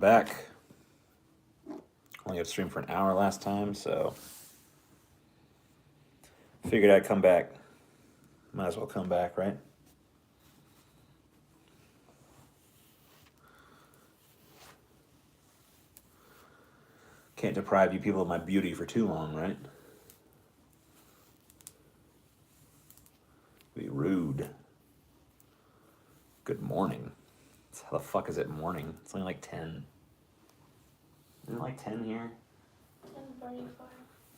back. Only got to stream for an hour last time, so figured I'd come back. Might as well come back, right? Can't deprive you people of my beauty for too long, right? Be rude. Good morning. How the fuck is it morning? It's only like 10. Isn't it like 10 here? 10:45.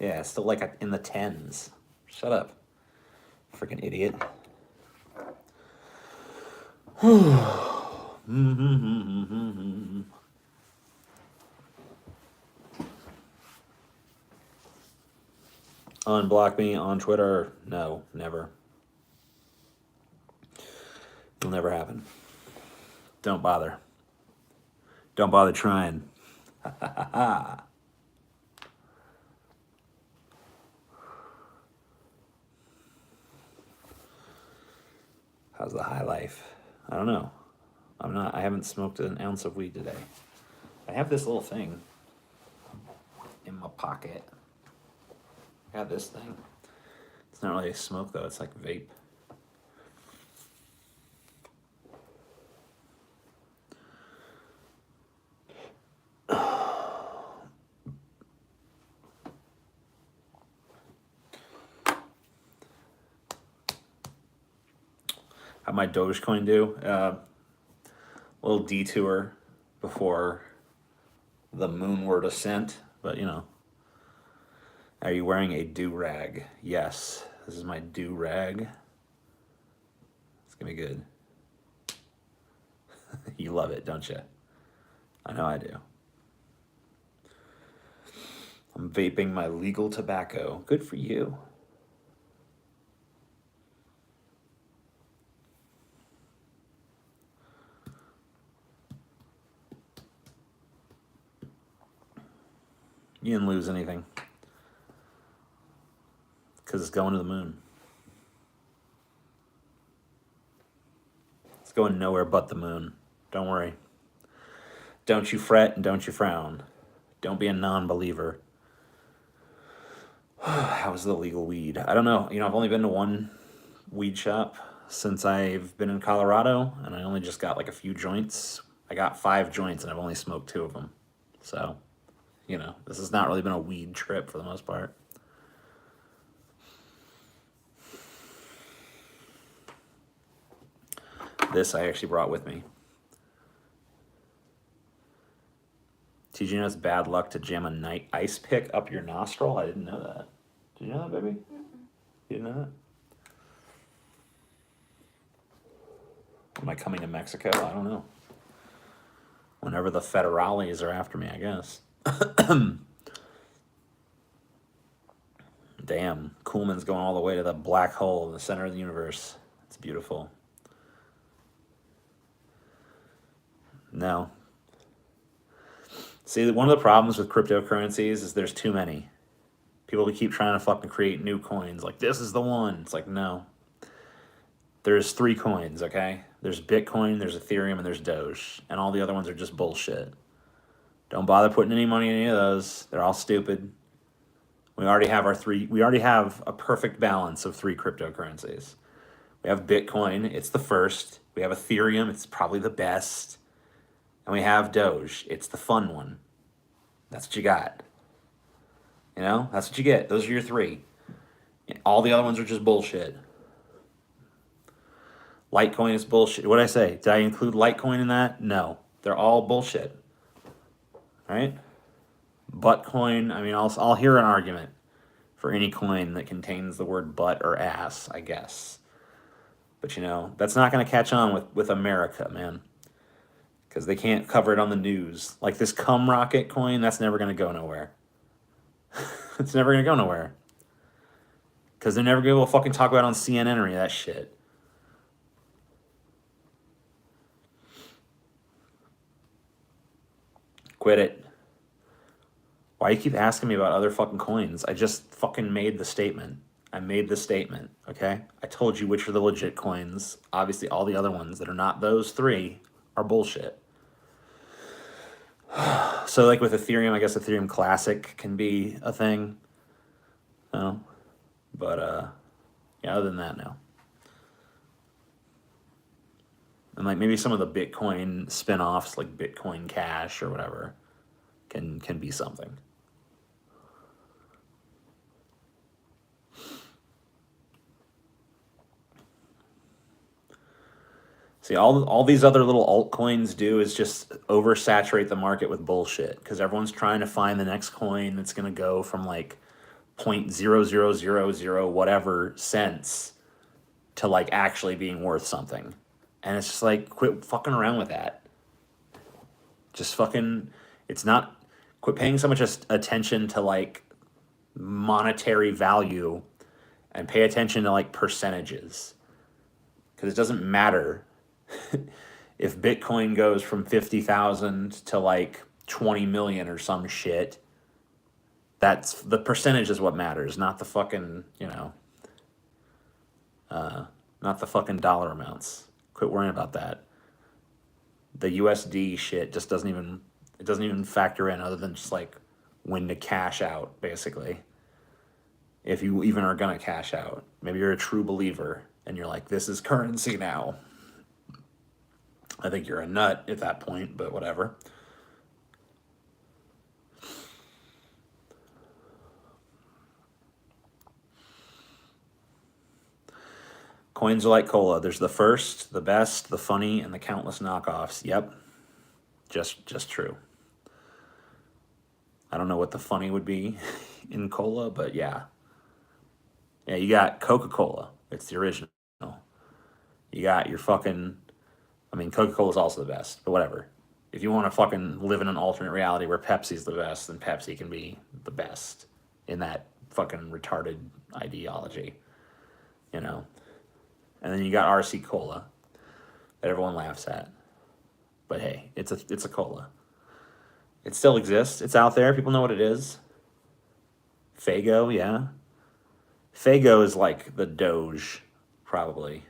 Yeah, it's still like in the 10s. Shut up. Freaking idiot. Unblock me on Twitter? No, never. It'll never happen. Don't bother. Don't bother trying. How's the high life? I don't know. I haven't smoked an ounce of weed today. I have this little thing in my pocket. I got this thing. It's not really a smoke though, it's like vape. How'd my Dogecoin do? Little detour before the moonward ascent, but you know. Are you wearing a do-rag? Yes, this is my do-rag. It's gonna be good. You love it, don't you? I know I do. I'm vaping my legal tobacco. Good for you. You didn't lose anything. Because it's going to the moon. It's going nowhere but the moon. Don't worry. Don't you fret and don't you frown. Don't be a non-believer. How's the legal weed? I don't know. You know, I've only been to one weed shop since I've been in Colorado, and I only just got like a few joints. I got 5 joints, and I've only smoked 2 of them. So, you know, this has not really been a weed trip for the most part. This I actually brought with me. Did you know it's bad luck to jam a night ice pick up your nostril? I didn't know that. Did you know that, baby? Mm-mm. You didn't know that? Am I coming to Mexico? I don't know. Whenever the federales are after me, I guess. Damn, Kuhlman's going all the way to the black hole in the center of the universe. It's beautiful. No. See, one of the problems with cryptocurrencies is there's too many. People keep trying to fucking create new coins. Like, this is the one. It's like, no. There's 3 coins, okay? There's Bitcoin, there's Ethereum, and there's Doge. And all the other ones are just bullshit. Don't bother putting any money in any of those. They're all stupid. We already have a perfect balance of 3 cryptocurrencies. We have Bitcoin, it's the first. We have Ethereum, it's probably the best. And we have Doge, it's the fun one. That's what you got. You know, that's what you get. Those are your 3. All the other ones are just bullshit. Litecoin is bullshit. What did I say? Did I include Litecoin in that? No. They're all bullshit. Right? Buttcoin, I mean, I'll hear an argument for any coin that contains the word butt or ass, I guess. But, you know, that's not going to catch on with America, man. Because they can't cover it on the news. Like this cum rocket coin, that's never going to go nowhere. It's never going to go nowhere. Because they're never going to be able to fucking talk about it on CNN or any of that shit. Quit it. Why you keep asking me about other fucking coins? I just fucking made the statement. I made the statement, okay? I told you which are the legit coins. Obviously, all the other ones that are not those 3 are bullshit. So like with Ethereum, I guess Ethereum Classic can be a thing. No, but yeah. Other than that, no. And like maybe some of the Bitcoin spin-offs, like Bitcoin Cash or whatever, can be something. See, all these other little altcoins do is just oversaturate the market with bullshit because everyone's trying to find the next coin that's going to go from like 0.0000 whatever cents to like actually being worth something. And it's just like, quit fucking around with that. Just fucking, it's not, quit paying so much attention to like monetary value and pay attention to like percentages. Because it doesn't matter if Bitcoin goes from 50,000 to like 20 million or some shit. That's the percentage is what matters, not the fucking, not the fucking dollar amounts. Quit worrying about that. The USD shit just doesn't even factor in other than just like when to cash out, basically. If you even are gonna cash out. Maybe you're a true believer and you're like, this is currency now. I think you're a nut at that point, but whatever. Coins are like cola. There's the first, the best, the funny, and the countless knockoffs. Yep. Just true. I don't know what the funny would be in cola, but yeah. Yeah, you got Coca-Cola. It's the original. You got your fucking, I mean, Coca-Cola is also the best, but whatever. If you want to fucking live in an alternate reality where Pepsi's the best, then Pepsi can be the best in that fucking retarded ideology, And then you got RC Cola that everyone laughs at. But hey, it's a cola. It still exists. It's out there. People know what it is. Fago, yeah. Fago is like the Doge, probably.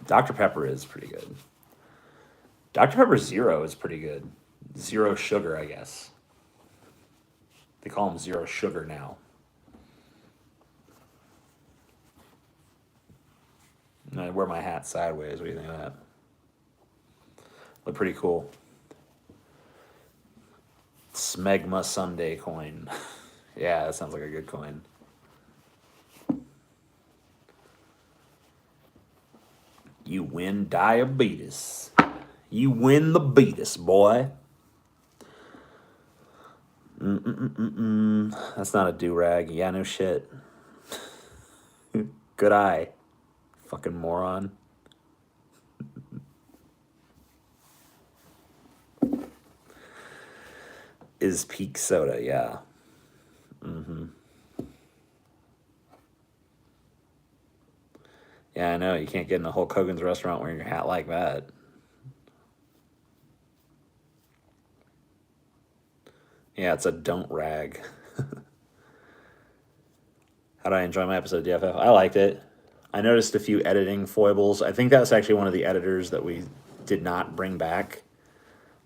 Dr. Pepper is pretty good. Dr. Pepper Zero is pretty good. Zero sugar, I guess. They call them zero sugar now. And I wear my hat sideways. What do you think of that? Look pretty cool. Smegma Sunday coin. Yeah, that sounds like a good coin. You win diabetes. You win the beatus, boy. That's not a do-rag. Yeah, no shit. Good eye. Fucking moron. Is peak soda, yeah. Yeah, I know. You can't get in the Hulk Hogan's restaurant wearing your hat like that. Yeah, it's a don't rag. How did I enjoy my episode of DFF? I liked it. I noticed a few editing foibles. I think that was actually one of the editors that we did not bring back.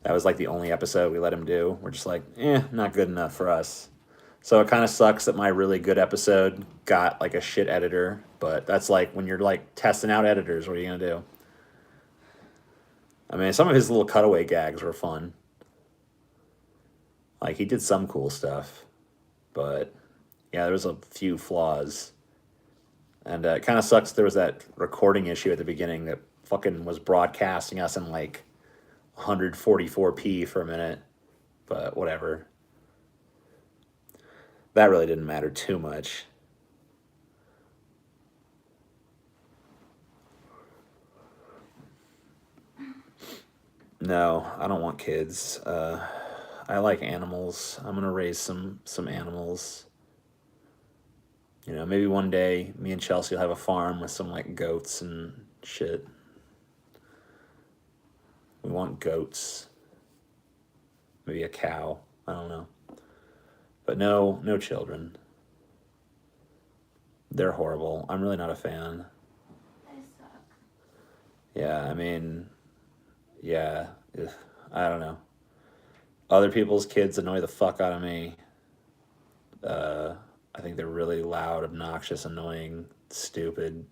That was like the only episode we let him do. We're just like, not good enough for us. So it kind of sucks that my really good episode got like a shit editor. But that's like when you're like testing out editors, what are you going to do? I mean, some of his little cutaway gags were fun. Like he did some cool stuff. But yeah, there was a few flaws. And it kind of sucks there was that recording issue at the beginning that fucking was broadcasting us in like 144p for a minute. But whatever. That really didn't matter too much. No, I don't want kids. I like animals. I'm gonna raise some animals. Maybe one day me and Chelsea will have a farm with some like goats and shit. We want goats. Maybe a cow. I don't know. But no children. They're horrible. I'm really not a fan. They suck. Yeah, I mean, yeah, I don't know. Other people's kids annoy the fuck out of me. Uh, I think they're really loud, obnoxious, annoying, stupid.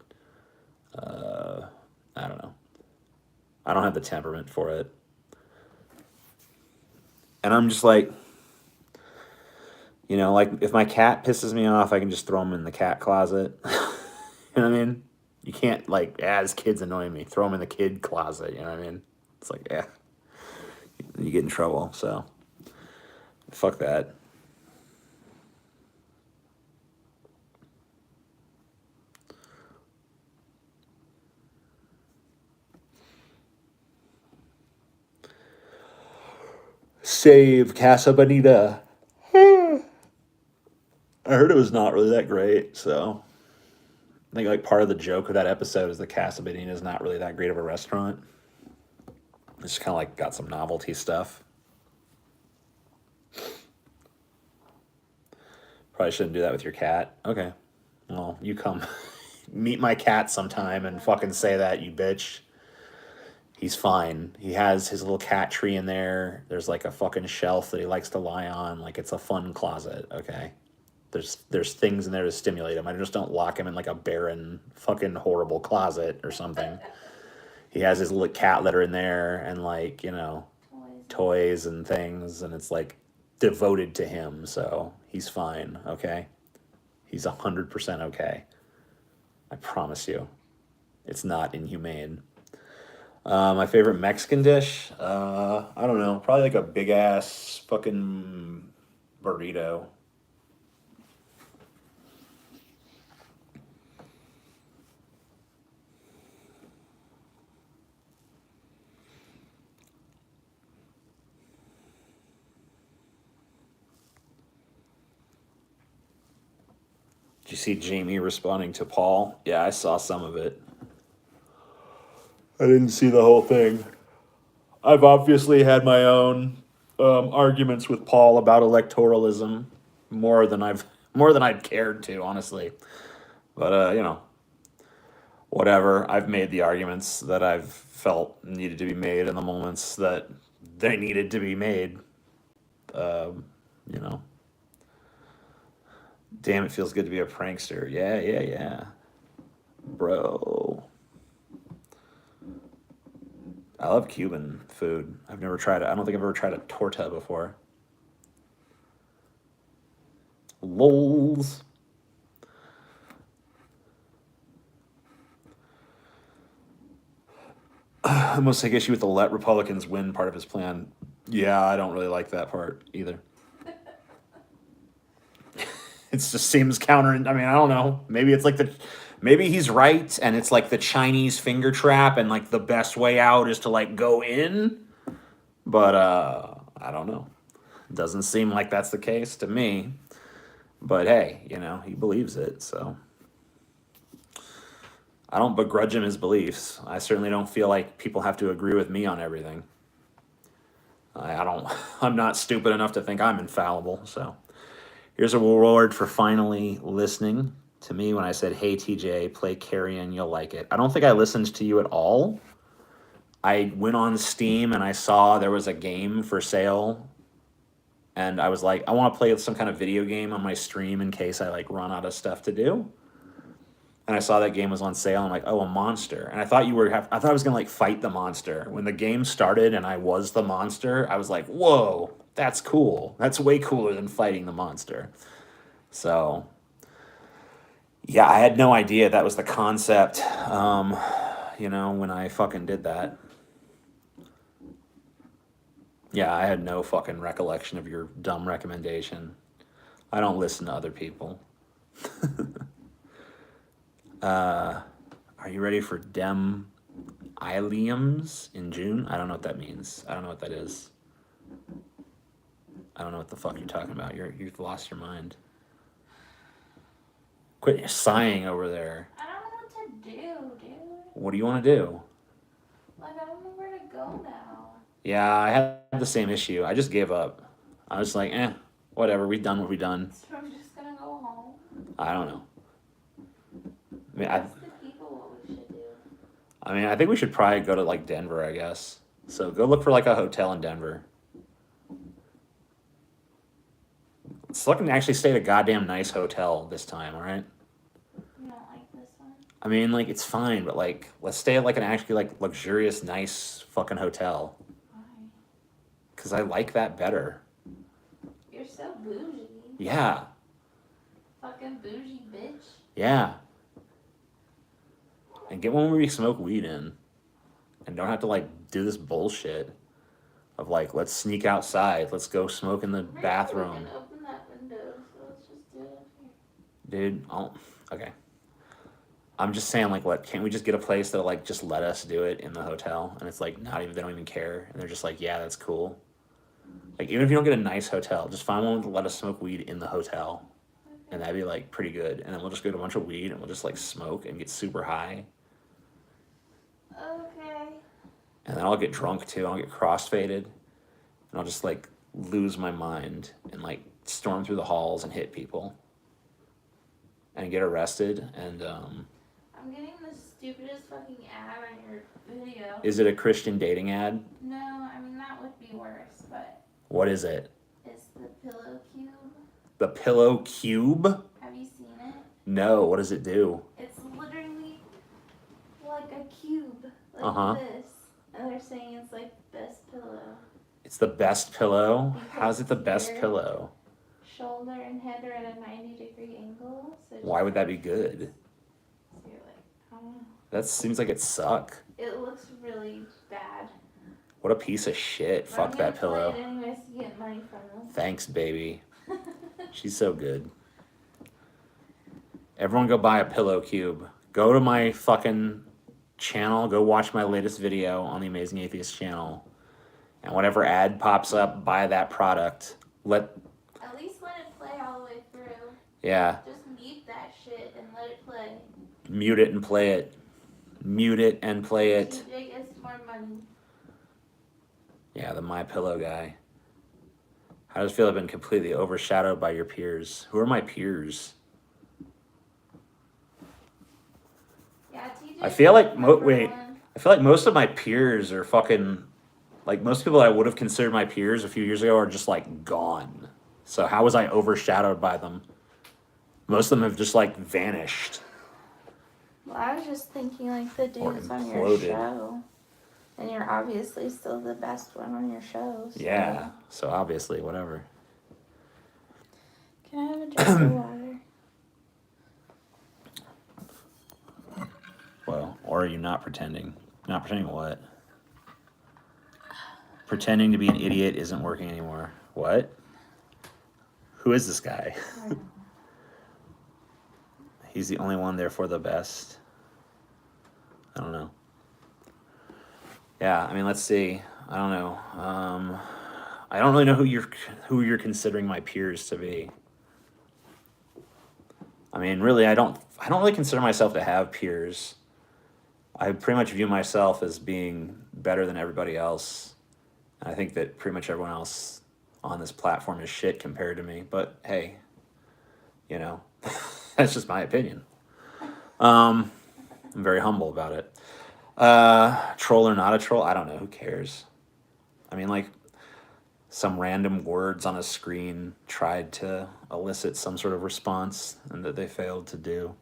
Uh, I don't know. I don't have the temperament for it. And I'm just like, like if my cat pisses me off, I can just throw him in the cat closet. You know what I mean? You can't, like, as kids annoying me, throw them in the kid closet. You know what I mean? It's like, you get in trouble. So, fuck that. Save Casa Bonita. I heard it was not really that great, so I think like part of the joke of that episode is the Casa Bonita is not really that great of a restaurant. It's just kind of like got some novelty stuff. Probably shouldn't do that with your cat. Okay. Well, you come meet my cat sometime and fucking say that, you bitch. He's fine. He has his little cat tree in there. There's like a fucking shelf that he likes to lie on. Like it's a fun closet, okay? There's things in there to stimulate him. I just don't lock him in like a barren, fucking horrible closet or something. He has his little cat litter in there and like, toys and things, and it's like devoted to him, so he's fine, okay? He's 100% okay. I promise you. It's not inhumane. My favorite Mexican dish? I don't know. Probably like a big ass fucking burrito. Did you see Jamie responding to Paul? Yeah, I saw some of it. I didn't see the whole thing. I've obviously had my own arguments with Paul about electoralism more than I'd cared to, honestly. But whatever. I've made the arguments that I've felt needed to be made in the moments that they needed to be made. You know. Damn, it feels good to be a prankster. Yeah, yeah, yeah. Bro. I love Cuban food. I've never tried it. I don't think I've ever tried a torta before. Lols. I must take issue with the let Republicans win part of his plan. Yeah, I don't really like that part either. It just seems counter. I mean, I don't know. Maybe he's right, and it's like the Chinese finger trap, and like the best way out is to like go in. But I don't know. It doesn't seem like that's the case to me. But hey, he believes it, so I don't begrudge him his beliefs. I certainly don't feel like people have to agree with me on everything. I don't. I'm not stupid enough to think I'm infallible. So here's a reward for finally listening to me when I said, "Hey TJ, play Carrion, you'll like it." I don't think I listened to you at all. I went on Steam and I saw there was a game for sale, and I was like, I want to play some kind of video game on my stream in case I like run out of stuff to do. And I saw that game was on sale. I'm like, oh, a monster. And I thought I thought I was gonna like fight the monster. When the game started and I was the monster, I was like, whoa, that's cool. That's way cooler than fighting the monster. So yeah, I had no idea that was the concept. When I fucking did that. Yeah, I had no fucking recollection of your dumb recommendation. I don't listen to other people. Are you ready for Dem Iliums in June? I don't know what that means. I don't know what that is. I don't know what the fuck you're talking about. You've lost your mind. Quit sighing over there. I don't know what to do, dude. What do you want to do? Like, I don't know where to go now. Yeah, I had the same issue. I just gave up. I was like, whatever. We've done what we've done. So I'm just gonna go home. I don't know. I mean, Ask the people what we should do. I mean, I think we should probably go to like Denver, I guess. So go look for like a hotel in Denver. Let's look and actually stay at a goddamn nice hotel this time, all right? You don't like this one? I mean, like, it's fine, but like, let's stay at like an actually like luxurious, nice fucking hotel. Why? Because I like that better. You're so bougie. Yeah. Fucking bougie bitch. Yeah. And get one where we smoke weed in. And don't have to like do this bullshit of like, let's sneak outside, let's go smoke in the Maybe bathroom. We can open that window, so let's just do it up here. Dude, okay. I'm just saying, like, what, can't we just get a place that'll like just let us do it in the hotel? And it's like not even, they don't even care. And they're just like, yeah, that's cool. Like, even if you don't get a nice hotel, just find one to let us smoke weed in the hotel. Okay. And that'd be like pretty good. And then we'll just go to a bunch of weed and we'll just like smoke and get super high. Okay. And then I'll get drunk too. I'll get crossfaded. And I'll just like lose my mind and like storm through the halls and hit people. And get arrested. And I'm getting the stupidest fucking ad on your video. is it a Christian dating ad? No, I mean that would be worse, but What is it? it's the pillow cube. The Pillow Cube? Have you seen it? No, what does it do? It's literally like a cube, like Uh-huh. this. And they're saying it's like the best pillow. It's the best pillow? How's it the Because best your pillow? shoulder and head are at a 90-degree angle. So Why would that be good? So you're like, I don't know. That seems like it'd suck. It looks really bad. What a piece of shit. But Fuck I'm that gonna pillow. play it anyways to get money from them. Thanks, baby. She's so good. Everyone go buy a Pillow Cube. Go to my fucking channel. Go watch my latest video on the Amazing Atheist channel. And whatever ad pops up, buy that product. At least let it play all the way through. Yeah, Just mute that shit and let it play. mute it and play it. Mute it and play it. TJ gets more money. Yeah, the My Pillow guy. How does it feel to have been completely overshadowed by your peers? Who are my peers? Yeah, TJ. I feel like number wait. one. I feel like most of my peers are fucking like most people I would have considered my peers a few years ago are just like gone. So how was I overshadowed by them? Most of them have just like vanished. Well, I was just thinking like the Or dudes on your imploded. show. And you're obviously still the best one on your show. So. Yeah. So obviously, whatever. Can I have a drink of water? Well, or are you not pretending? Not pretending what? Pretending to be an idiot isn't working anymore. What? Who is this guy? He's the only one, therefore the best. I don't know. Yeah, I mean, let's see. I don't know. I don't really know who you're considering my peers to be. I mean, really, I don't really consider myself to have peers. I pretty much view myself as being better than everybody else. And I think that pretty much everyone else on this platform is shit compared to me. But hey, you know, that's just my opinion. I'm very humble about it. Troll or not a troll, I don't know. Who cares? I mean, like, some random words on a screen tried to elicit some sort of response and that they failed to do.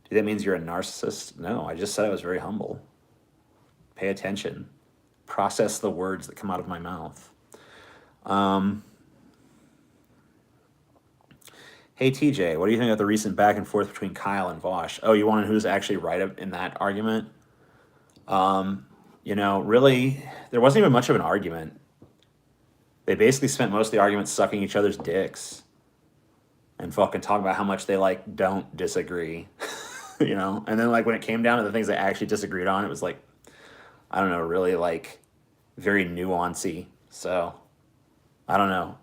Do that means you're a narcissist? No, I just said I was very humble. Pay attention. Process the words that come out of my mouth. Hey TJ, what do you think of the recent back and forth between Kyle and Vosh? Oh, you want to know who's actually right in that argument? You know, really, there wasn't even much of an argument. They basically spent most of the argument sucking each other's dicks and fucking talking about how much they like don't disagree. You know, and then like when it came down to the things they actually disagreed on, it was like, I don't know, really like very nuancy. So I don't know.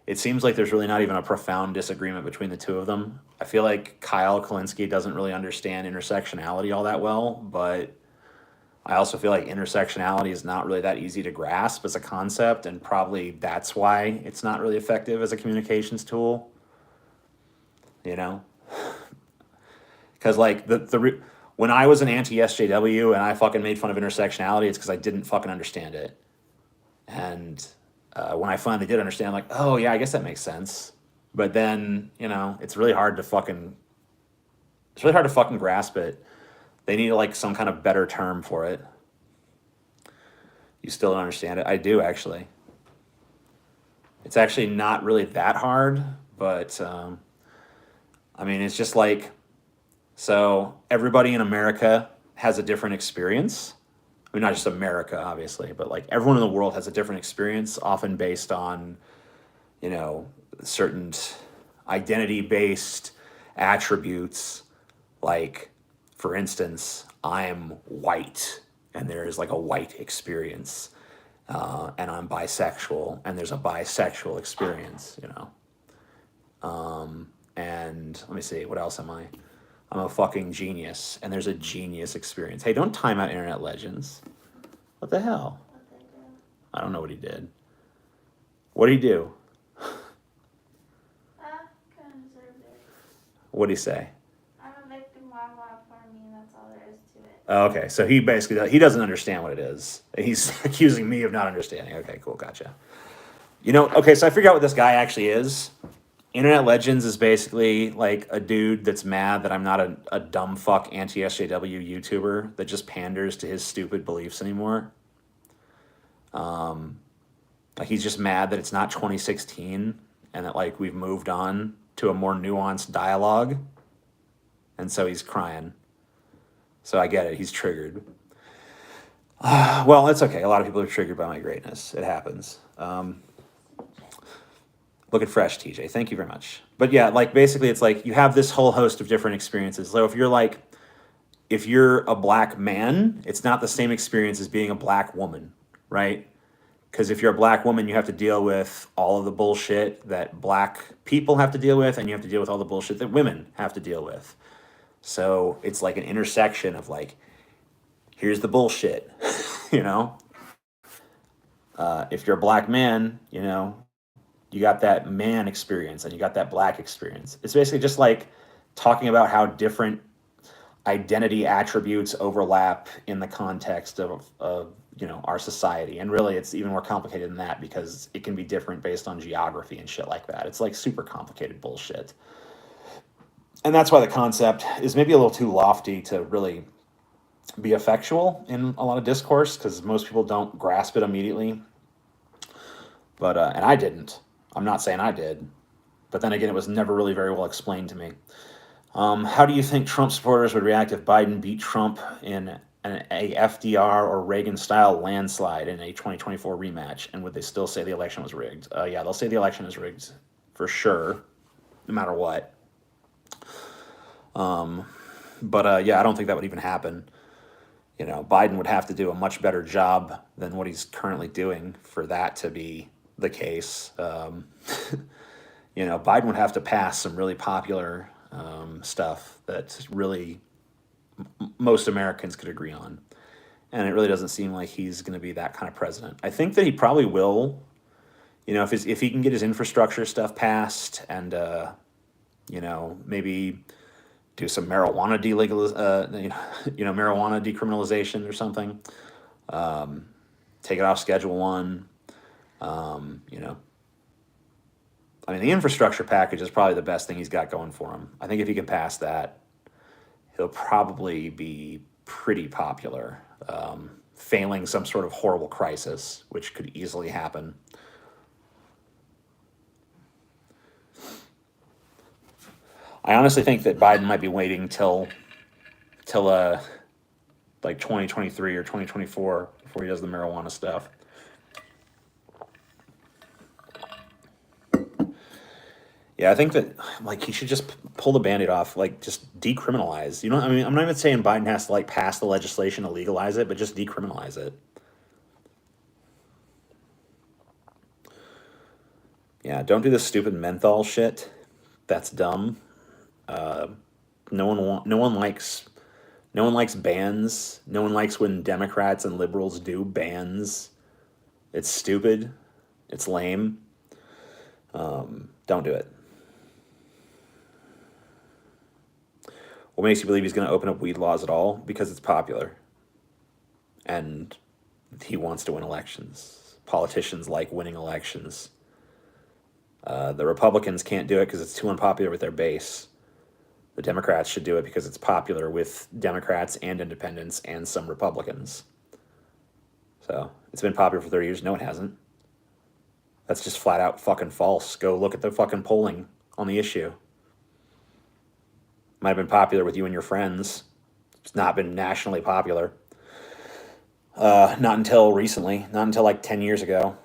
It seems like there's really not even a profound disagreement between the two of them. I feel like Kyle Kalinske doesn't really understand intersectionality all that well, but I also feel like intersectionality is not really that easy to grasp as a concept, and probably that's why it's not really effective as a communications tool. You know? Because like when I was an anti-SJW and I fucking made fun of intersectionality, it's because I didn't fucking understand it. And when I finally did understand, like, oh yeah, I guess that makes sense. But then, it's really hard to fucking grasp it. They need like some kind of better term for it. You still don't understand it? I do, actually. It's actually not really that hard, but I mean, it's just like, so everybody in America has a different experience. I mean, not just America, obviously, but like everyone in the world has a different experience, often based on, certain identity-based attributes. Like, for instance, I'm white, and there is like a white experience, and I'm bisexual, and there's a bisexual experience, And let me see, what else am I? I'm a fucking genius, and there's a genius experience. Hey, don't time out Internet Legends. What the hell? I don't know what he did. What did he do? Kind of deserved it. What did he say? I'm a victim, why for me, and that's all there is to it. Oh, okay, so he doesn't understand what it is. He's accusing me of not understanding. Okay, cool, gotcha. Okay, so I figured out what this guy actually is. Internet Legends is basically like a dude that's mad that I'm not a dumb fuck anti-SJW YouTuber that just panders to his stupid beliefs anymore. Like he's just mad that it's not 2016 and that like we've moved on to a more nuanced dialogue. And so he's crying. So I get it, he's triggered. Well, it's okay. A lot of people are triggered by my greatness. It happens. Looking fresh, TJ. Thank you very much. But yeah, like basically it's like you have this whole host of different experiences. So if you're a black man, it's not the same experience as being a black woman, right? Because if you're a black woman, you have to deal with all of the bullshit that black people have to deal with, and you have to deal with all the bullshit that women have to deal with. So it's like an intersection of like, here's the bullshit, If you're a black man, you got that man experience and you got that black experience. It's basically just like talking about how different identity attributes overlap in the context of our society. And really it's even more complicated than that because it can be different based on geography and shit like that. It's like super complicated bullshit. And that's why the concept is maybe a little too lofty to really be effectual in a lot of discourse because most people don't grasp it immediately. But, and I didn't. I'm not saying I did. But then again, it was never really very well explained to me. How do you think Trump supporters would react if Biden beat Trump in a FDR or Reagan-style landslide in a 2024 rematch? And would they still say the election was rigged? Yeah, they'll say the election is rigged for sure, no matter what. But yeah, I don't think that would even happen. Biden would have to do a much better job than what he's currently doing for that to be the case. Biden would have to pass some really popular stuff that really most Americans could agree on. And it really doesn't seem like he's going to be that kind of president. I think that he probably will, if he can get his infrastructure stuff passed and, maybe do some marijuana marijuana decriminalization or something. Take it off Schedule 1. I mean, the infrastructure package is probably the best thing he's got going for him. I think if he can pass that, he'll probably be pretty popular, failing some sort of horrible crisis, which could easily happen. I honestly think that Biden might be waiting till like 2023 or 2024 before he does the marijuana stuff. Yeah, I think that like he should just pull the Band-Aid off, like just decriminalize. I mean, I'm not even saying Biden has to like pass the legislation to legalize it, but just decriminalize it. Yeah, don't do this stupid menthol shit. That's dumb. No one likes bans. No one likes when Democrats and liberals do bans. It's stupid. It's lame. Don't do it. What makes you believe he's going to open up weed laws at all? Because it's popular. And he wants to win elections. Politicians like winning elections. The Republicans can't do it because it's too unpopular with their base. The Democrats should do it because it's popular with Democrats and independents and some Republicans. So it's been popular for 30 years. No, it hasn't. That's just flat out fucking false. Go look at the fucking polling on the issue. Might have been popular with you and your friends. It's not been nationally popular. Not until recently. Not until like 10 years ago.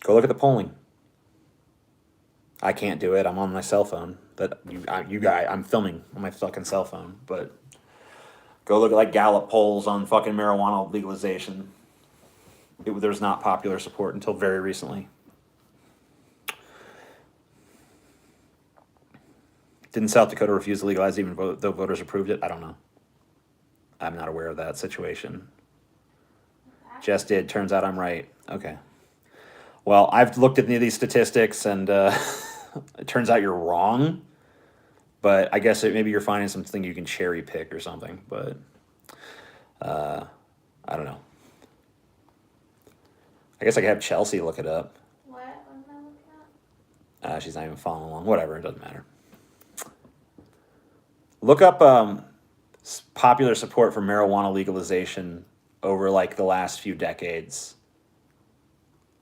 Go look at the polling. I can't do it. I'm on my cell phone. I'm filming on my fucking cell phone. But go look at like Gallup polls on fucking marijuana legalization. There's not popular support until very recently. Didn't South Dakota refuse to legalize even though voters approved it? I don't know. I'm not aware of that situation. Just did. Turns out I'm right. Okay. Well, I've looked at these statistics, and it turns out you're wrong. But I guess maybe you're finding something you can cherry pick or something. But I don't know. I guess I could have Chelsea look it up. What am I looking at? She's not even following along. Whatever. It doesn't matter. Look up popular support for marijuana legalization over like the last few decades.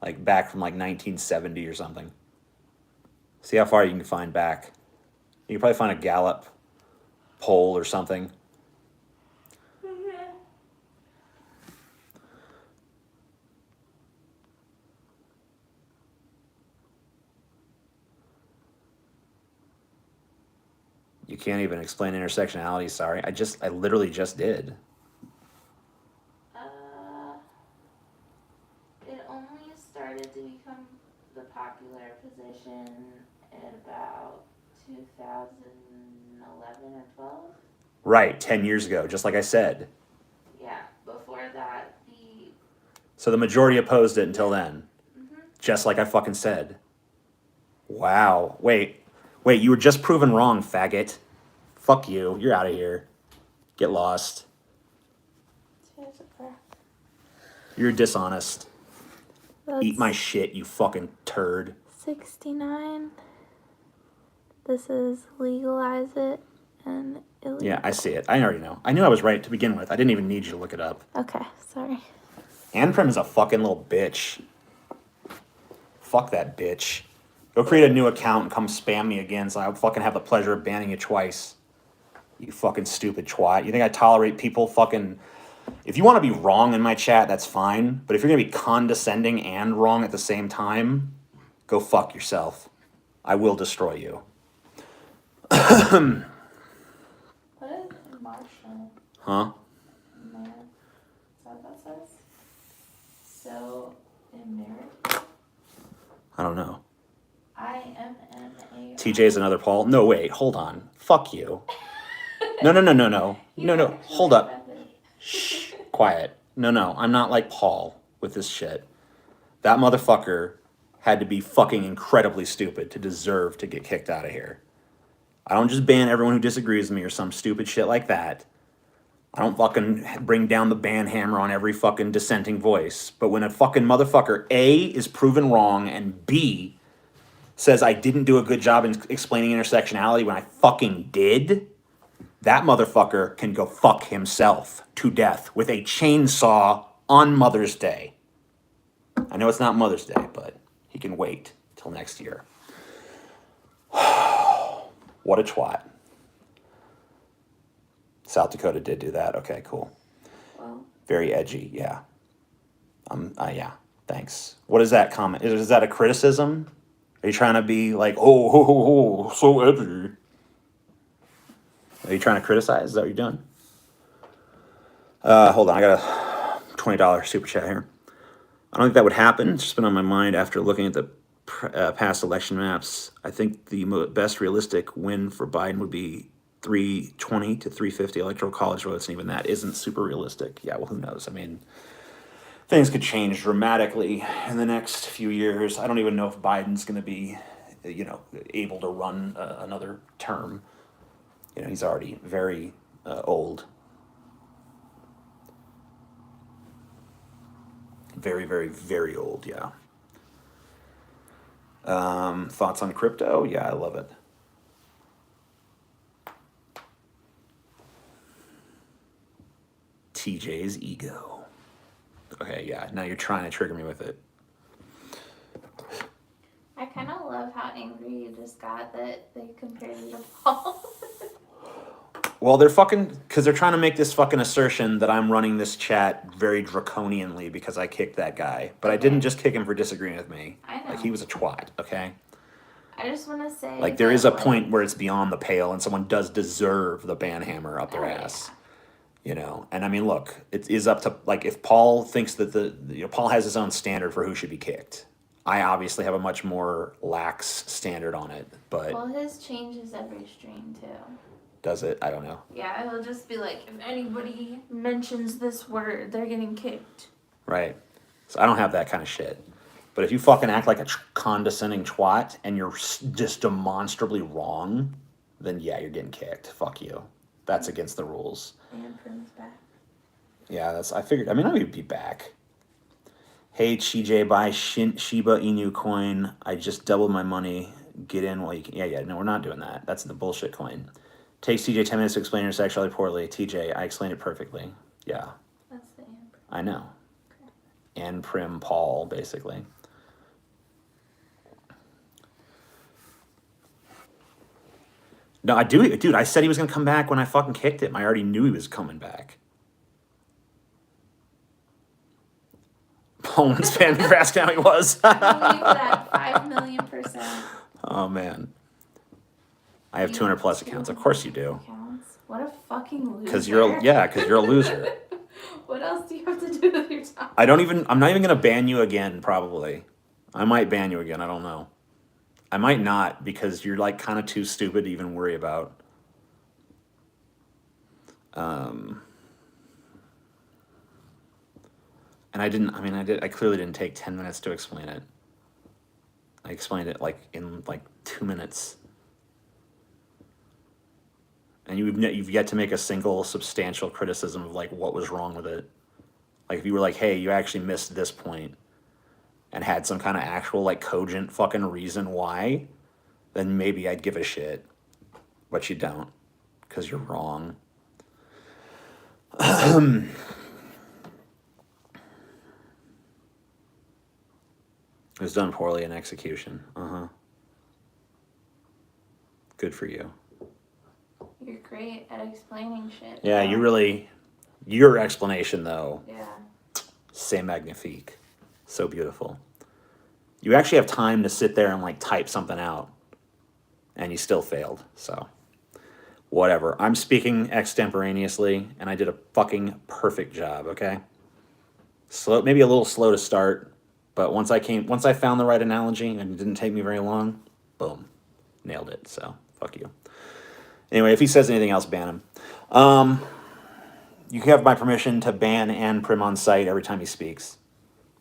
Like back from like 1970 or something. See how far you can find back. You can probably find a Gallup poll or something. You can't even explain intersectionality, sorry. I literally just did. It only started to become the popular position in about 2011 or 12. Right, 10 years ago, just like I said. Yeah, before that, So the majority opposed it until then. Mm-hmm. Just like I fucking said. Wow. Wait, you were just proven wrong, faggot. Fuck you. You're out of here. Get lost. You're dishonest. That's Eat my shit, you fucking turd. 69. This is legalize it and illegal. Yeah, I see it. I already know. I knew I was right to begin with. I didn't even need you to look it up. Okay, sorry. Anprim is a fucking little bitch. Fuck that bitch. Go create a new account and come spam me again so I'll fucking have the pleasure of banning you twice. You fucking stupid twat. You think I tolerate people fucking... If you want to be wrong in my chat, that's fine. But if you're going to be condescending and wrong at the same time, go fuck yourself. I will destroy you. What is Marshall? Huh? Man. Is that what that says? So, in marriage? I don't know. IMMA. TJ's another Paul. No, wait, hold on. Fuck you. No. No, hold up. Shh, quiet. No, I'm not like Paul with this shit. That motherfucker had to be fucking incredibly stupid to deserve to get kicked out of here. I don't just ban everyone who disagrees with me or some stupid shit like that. I don't fucking bring down the ban hammer on every fucking dissenting voice. But when a fucking motherfucker, A, is proven wrong, and B, says I didn't do a good job in explaining intersectionality when I fucking did, that motherfucker can go fuck himself to death with a chainsaw on Mother's Day. I know it's not Mother's Day, but he can wait till next year. What a twat. South Dakota did do that. Okay, cool. Well, Very edgy, yeah. Yeah, thanks. What is that comment? Is that a criticism? Are you trying to be like, oh, so edgy? Are you trying to criticize? Is that what you're doing? Hold on, I got a $20 super chat here. I don't think that would happen. It's just been on my mind after looking at the past election maps. I think the best realistic win for Biden would be 320 to 350 electoral college votes, and even that isn't super realistic. Yeah, well, who knows? I mean, things could change dramatically in the next few years. I don't even know if Biden's going to be able to run another term. He's already very old. Very, very, very old, yeah. Thoughts on crypto? Yeah, I love it. TJ's ego. Okay, yeah, now you're trying to trigger me with it. I kind of love how angry you just got that they compared you to Paul. Well, they're because they're trying to make this fucking assertion that I'm running this chat very draconianly because I kicked that guy. But I didn't just kick him for disagreeing with me. I know. Like, he was a twat, okay? I just want to say... Like, there is a point where it's beyond the pale and someone does deserve the ban hammer up their ass. Yeah. And I mean, look, it is up to, like, if Paul thinks that Paul has his own standard for who should be kicked. I obviously have a much more lax standard on it, but... Well, his changes every stream, too. Does it? I don't know. Yeah, he'll just be like, if anybody mentions this word, they're getting kicked. Right. So I don't have that kind of shit. But if you fucking act like a condescending twat and you're just demonstrably wrong, then yeah, you're getting kicked. Fuck you. That's against the rules. And Prim's back. Yeah, I figured. I mean, I would be back. Hey, CJ, buy Shiba Inu coin. I just doubled my money. Get in while you can. Yeah, no, we're not doing that. That's the bullshit coin. Takes TJ 10 minutes to explain your sexuality poorly. TJ, I explained it perfectly. Yeah. That's the end. I know. Okay. And Prim Paul, basically. No, I do. Dude, I said he was going to come back when I fucking kicked him. I already knew he was coming back. Paul wants fan for asking how he was. I believe that 5,000,000%. Oh, man. I have 200 plus accounts. Of course you do. Accounts? What a fucking loser. Because you're a loser. What else do you have to do with your time? I'm not even going to ban you again, probably. I might ban you again. I don't know. I might not, because you're like kind of too stupid to even worry about. And I clearly didn't take 10 minutes to explain it. I explained it in 2 minutes. And you've yet to make a single substantial criticism of what was wrong with it. Like, if you were like, hey, you actually missed this point, and had some kind of actual cogent fucking reason why, then maybe I'd give a shit. But you don't, because you're wrong. It was done poorly in execution. Good for you. You're great at explaining shit. Yeah, your explanation though. Yeah. C'est magnifique. So beautiful. You actually have time to sit there and type something out, and you still failed. So, whatever. I'm speaking extemporaneously, and I did a fucking perfect job. Okay. Slow, maybe a little slow to start, but once I found the right analogy, and it didn't take me very long, boom, nailed it. So, fuck you. Anyway, if he says anything else, ban him. You have my permission to ban and Prim on site every time he speaks.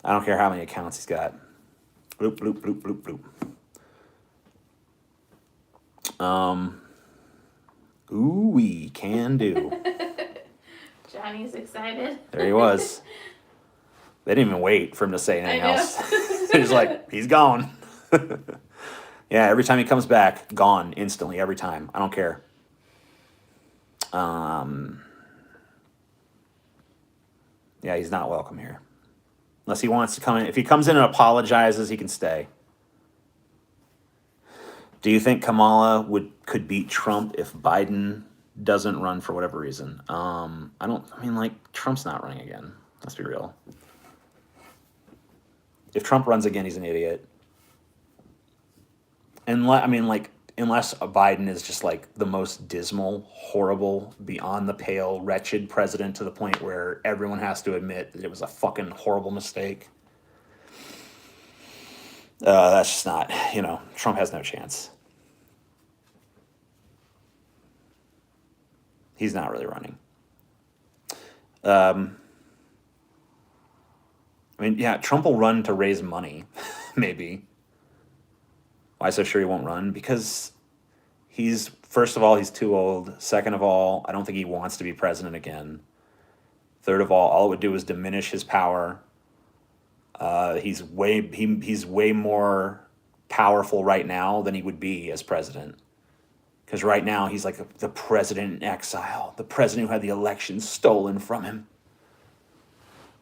I don't care how many accounts he's got. Bloop, bloop, bloop, bloop, bloop. Ooh-wee, can do. Johnny's excited. There he was. They didn't even wait for him to say anything else. He's like, he's gone. Yeah, every time he comes back, gone instantly, every time. I don't care. Yeah, he's not welcome here. Unless he wants to come in. If he comes in and apologizes, he can stay. Do you think Kamala could beat Trump if Biden doesn't run for whatever reason? Trump's not running again. Let's be real. If Trump runs again, he's an idiot. Unless Biden is just the most dismal, horrible, beyond the pale, wretched president to the point where everyone has to admit that it was a fucking horrible mistake. That's just not, Trump has no chance. He's not really running. Trump will run to raise money, maybe. Why so sure he won't run? Because he's, first of all, he's too old. Second of all, I don't think he wants to be president again. Third of all it would do is diminish his power. He's way more powerful right now than he would be as president. Because right now he's like the president in exile, the president who had the election stolen from him.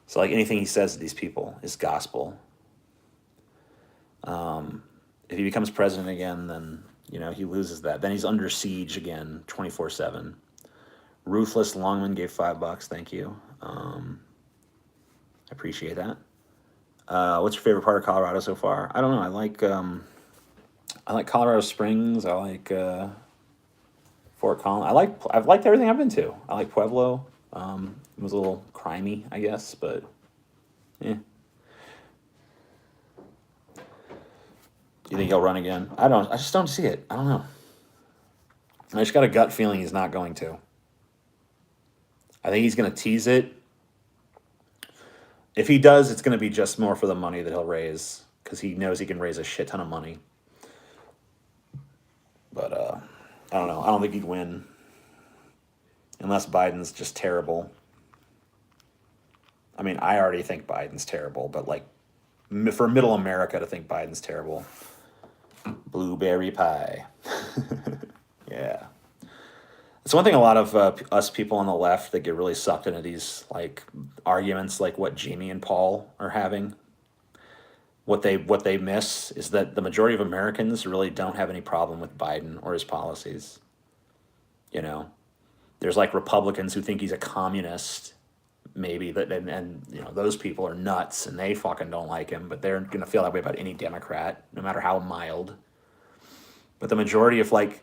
So like anything he says to these people is gospel. If he becomes president again, then he loses that. Then he's under siege again, 24/7. Ruthless Longman gave $5. Thank you. I appreciate that. What's your favorite part of Colorado so far? I don't know. I like Colorado Springs. I like Fort Collins. I've liked everything I've been to. I like Pueblo. It was a little crimey, I guess, but yeah. You think he'll run again? I just don't see it. I don't know. I just got a gut feeling he's not going to. I think he's going to tease it. If he does, it's going to be just more for the money that he'll raise, because he knows he can raise a shit ton of money. But I don't know. I don't think he'd win unless Biden's just terrible. I mean, I already think Biden's terrible, but like for middle America to think Biden's terrible. Blueberry pie. Yeah. It's one thing a lot of us people on the left that get really sucked into these like arguments like what Jamie and Paul are having. What they miss is that the majority of Americans really don't have any problem with Biden or his policies. There's like Republicans who think he's a communist, maybe, and those people are nuts and they fucking don't like him, but they're gonna feel that way about any Democrat, no matter how mild. But the majority of like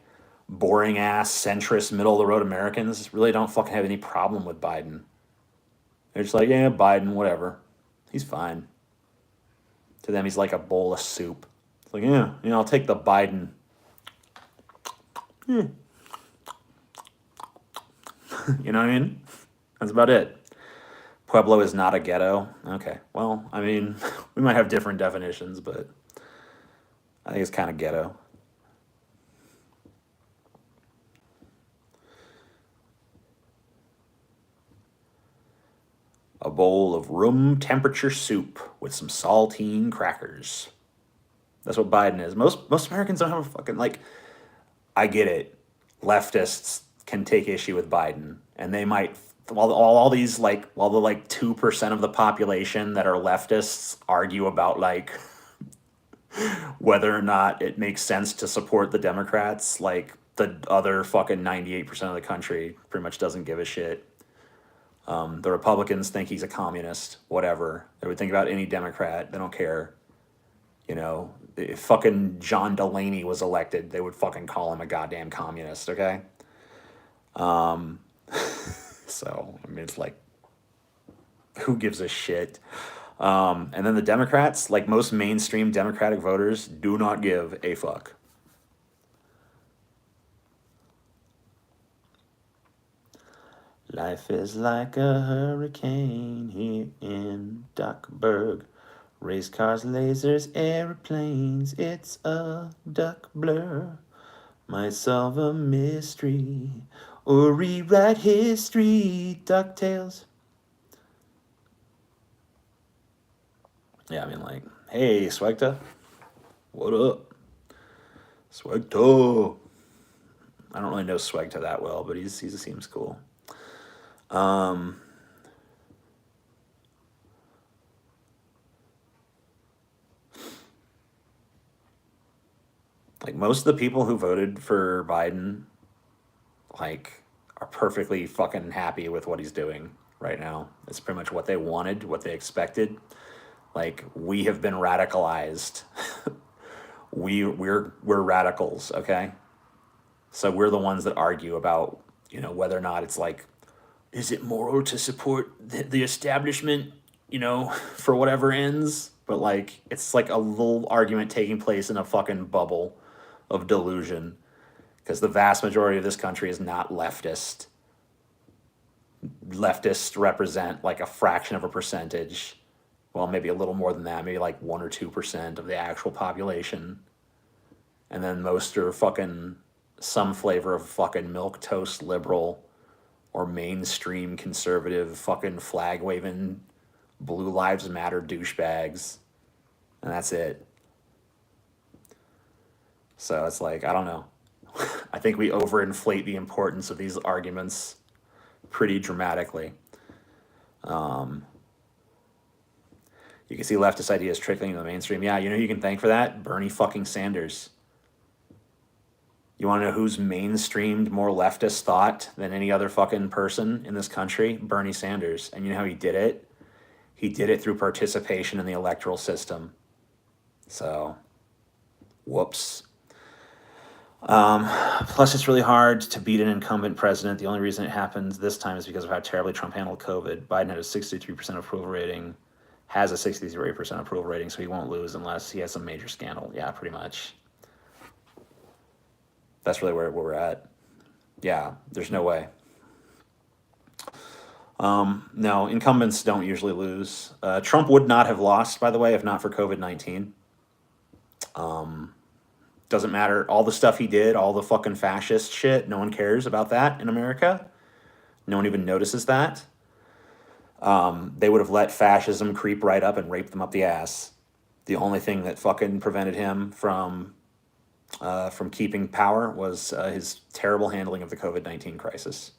boring ass centrist middle of the road Americans really don't fucking have any problem with Biden. They're just like, yeah, Biden, whatever, he's fine. To them, he's like a bowl of soup. It's like, yeah, I'll take the Biden. Yeah. You know what I mean? That's about it. Pueblo is not a ghetto. Okay, well, I mean, we might have different definitions, but I think it's kind of ghetto. A bowl of room temperature soup with some saltine crackers. That's what Biden is. Most Americans don't have a fucking, like, I get it. Leftists can take issue with Biden, and they might, while the 2% of the population that are leftists argue about like whether or not it makes sense to support the Democrats, like the other fucking 98% of the country pretty much doesn't give a shit. The Republicans think he's a communist, whatever. They would think about any Democrat. They don't care. If fucking John Delaney was elected, they would fucking call him a goddamn communist, okay? So, I mean, it's like, who gives a shit? And then the Democrats, like most mainstream Democratic voters, do not give a fuck. Life is like a hurricane here in Duckburg. Race cars, lasers, airplanes, it's a duck blur. Might solve a mystery or rewrite history. DuckTales. Yeah, I mean, like, hey, Swagta. What up? Swagta. I don't really know Swagta that well, but he seems cool. Like most of the people who voted for Biden, like, are perfectly fucking happy with what he's doing right now. It's pretty much what they wanted, what they expected. Like, we have been radicalized. we're radicals, okay? So we're the ones that argue about, whether or not it's like, is it moral to support the establishment, for whatever ends? But like, it's like a little argument taking place in a fucking bubble of delusion, because the vast majority of this country is not leftist. Leftists represent like a fraction of a percentage. Well, maybe a little more than that, maybe like 1 or 2% of the actual population. and then most are fucking some flavor of fucking milquetoast liberal or mainstream conservative fucking flag waving Blue Lives Matter douchebags, and that's it. So it's like, I don't know. I think we overinflate the importance of these arguments pretty dramatically. You can see leftist ideas trickling into the mainstream. Yeah, you know who you can thank for that? Bernie fucking Sanders. You want to know who's mainstreamed more leftist thought than any other fucking person in this country? Bernie Sanders. And you know how he did it? He did it through participation in the electoral system. So, whoops. Plus, it's really hard to beat an incumbent president. The only reason it happened this time is because of how terribly Trump handled COVID. Biden had a 63% approval rating, has a 63% approval rating, so he won't lose unless he has some major scandal. Yeah, pretty much. That's really where we're at. Yeah, there's no way. No, incumbents don't usually lose. Trump would not have lost, by the way, if not for COVID-19. Doesn't matter. All the stuff he did, all the fucking fascist shit, no one cares about that in America. No one even notices that. They would have let fascism creep right up and rape them up the ass. The only thing that fucking prevented him from keeping power was his terrible handling of the COVID-19 crisis.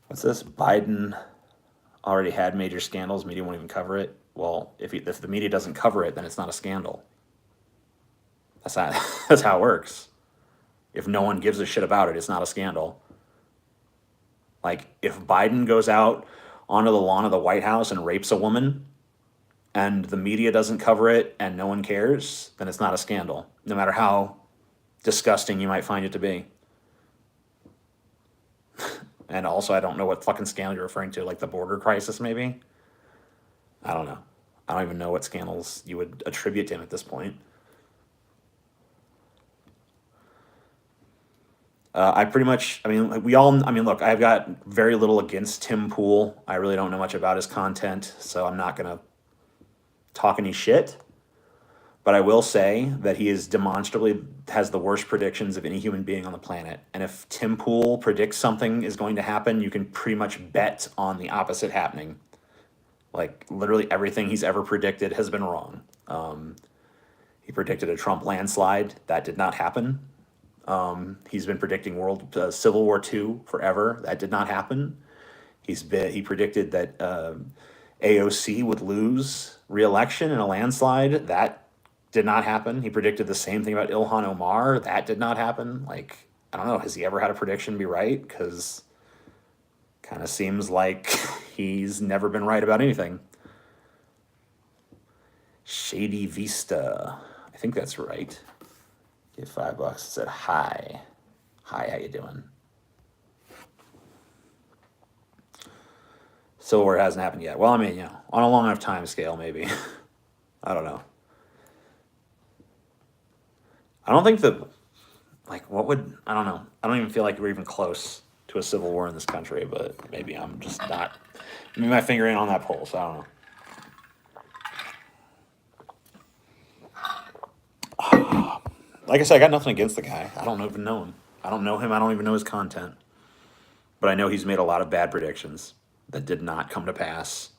What's this? Biden already had major scandals. Media won't even cover it. Well, if the media doesn't cover it, then it's not a scandal. That's how it works. If no one gives a shit about it, it's not a scandal. Like, if Biden goes out onto the lawn of the White House and rapes a woman, and the media doesn't cover it and no one cares, then it's not a scandal, no matter how disgusting you might find it to be. And also, I don't know what fucking scandal you're referring to, like the border crisis, maybe? I don't know. I don't even know what scandals you would attribute to him at this point. I pretty much, I mean, like look, I've got very little against Tim Pool. I really don't know much about his content, so I'm not going to talk any shit. But I will say that he is demonstrably has the worst predictions of any human being on the planet. And if Tim Pool predicts something is going to happen, you can pretty much bet on the opposite happening. Like, literally everything he's ever predicted has been wrong. He predicted a Trump landslide. That did not happen. He's been predicting Civil War II forever. That did not happen. He predicted that AOC would lose re-election in a landslide. That did not happen. He predicted the same thing about Ilhan Omar. That did not happen. Like, I don't know. Has he ever had a prediction be right? Because kind of seems like he's never been right about anything. Shady Vista. I think that's right. Give $5. It said, hi. Hi, how you doing? Civil War hasn't happened yet. Well, I mean, on a long enough time scale, maybe. I don't know. I don't think that, like, I don't know. I don't even feel like we're even close to a civil war in this country, but maybe I'm just not, maybe my finger ain't on that pulse. I don't know. Like I said, I got nothing against the guy. I don't even know him. I don't know him. I don't even know his content. But I know he's made a lot of bad predictions that did not come to pass.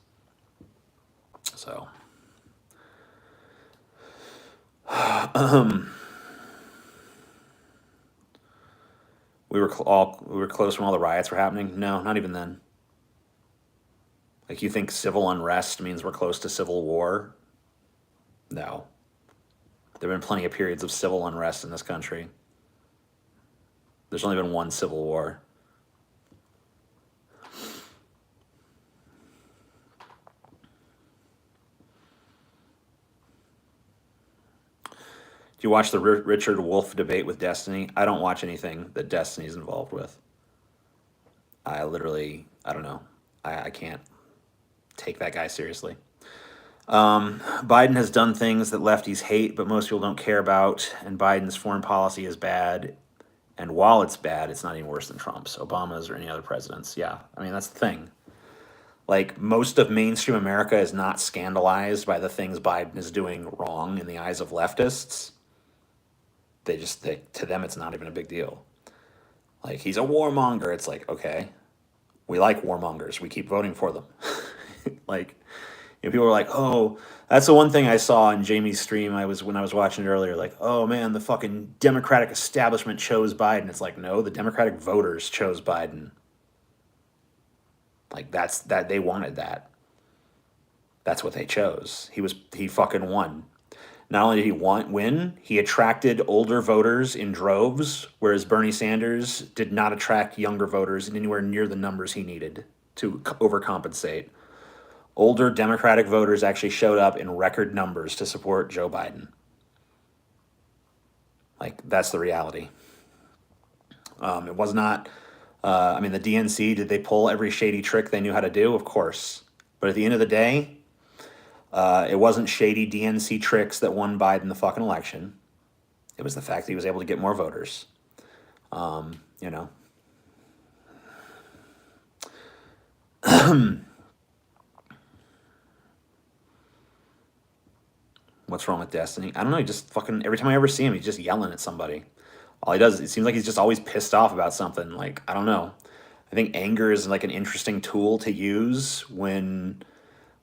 So. We were close when all the riots were happening. No, not even then. Like, you think civil unrest means we're close to civil war? No. There have been plenty of periods of civil unrest in this country. There's only been one civil war. Do you watch the Richard Wolff debate with Destiny? I don't watch anything that Destiny's involved with. I don't know. I can't take that guy seriously. Biden has done things that lefties hate, but most people don't care about, and Biden's foreign policy is bad. And while it's bad, it's not any worse than Trump's, Obama's, or any other president's. Yeah, I mean, that's the thing. Like, most of mainstream America is not scandalized by the things Biden is doing wrong in the eyes of leftists. To them, it's not even a big deal. Like, he's a warmonger. It's like, okay, we like warmongers. We keep voting for them. Like, people are like, oh, that's the one thing I saw in Jamie's stream. When I was watching it earlier, like, oh man, the fucking Democratic establishment chose Biden. It's like, no, the Democratic voters chose Biden. Like, that they wanted that. That's what they chose. He fucking won. Not only did he win, he attracted older voters in droves, whereas Bernie Sanders did not attract younger voters in anywhere near the numbers he needed to overcompensate. Older Democratic voters actually showed up in record numbers to support Joe Biden. Like, that's the reality. It was not, I mean, the DNC, did they pull every shady trick they knew how to do? Of course. But at the end of the day, it wasn't shady DNC tricks that won Biden the fucking election. It was the fact that he was able to get more voters. You know. What's wrong with Destiny? I don't know. He just fucking, every time I ever see him, he's just yelling at somebody. All he does, it seems like he's just always pissed off about something. Like, I don't know. I think anger is like an interesting tool to use when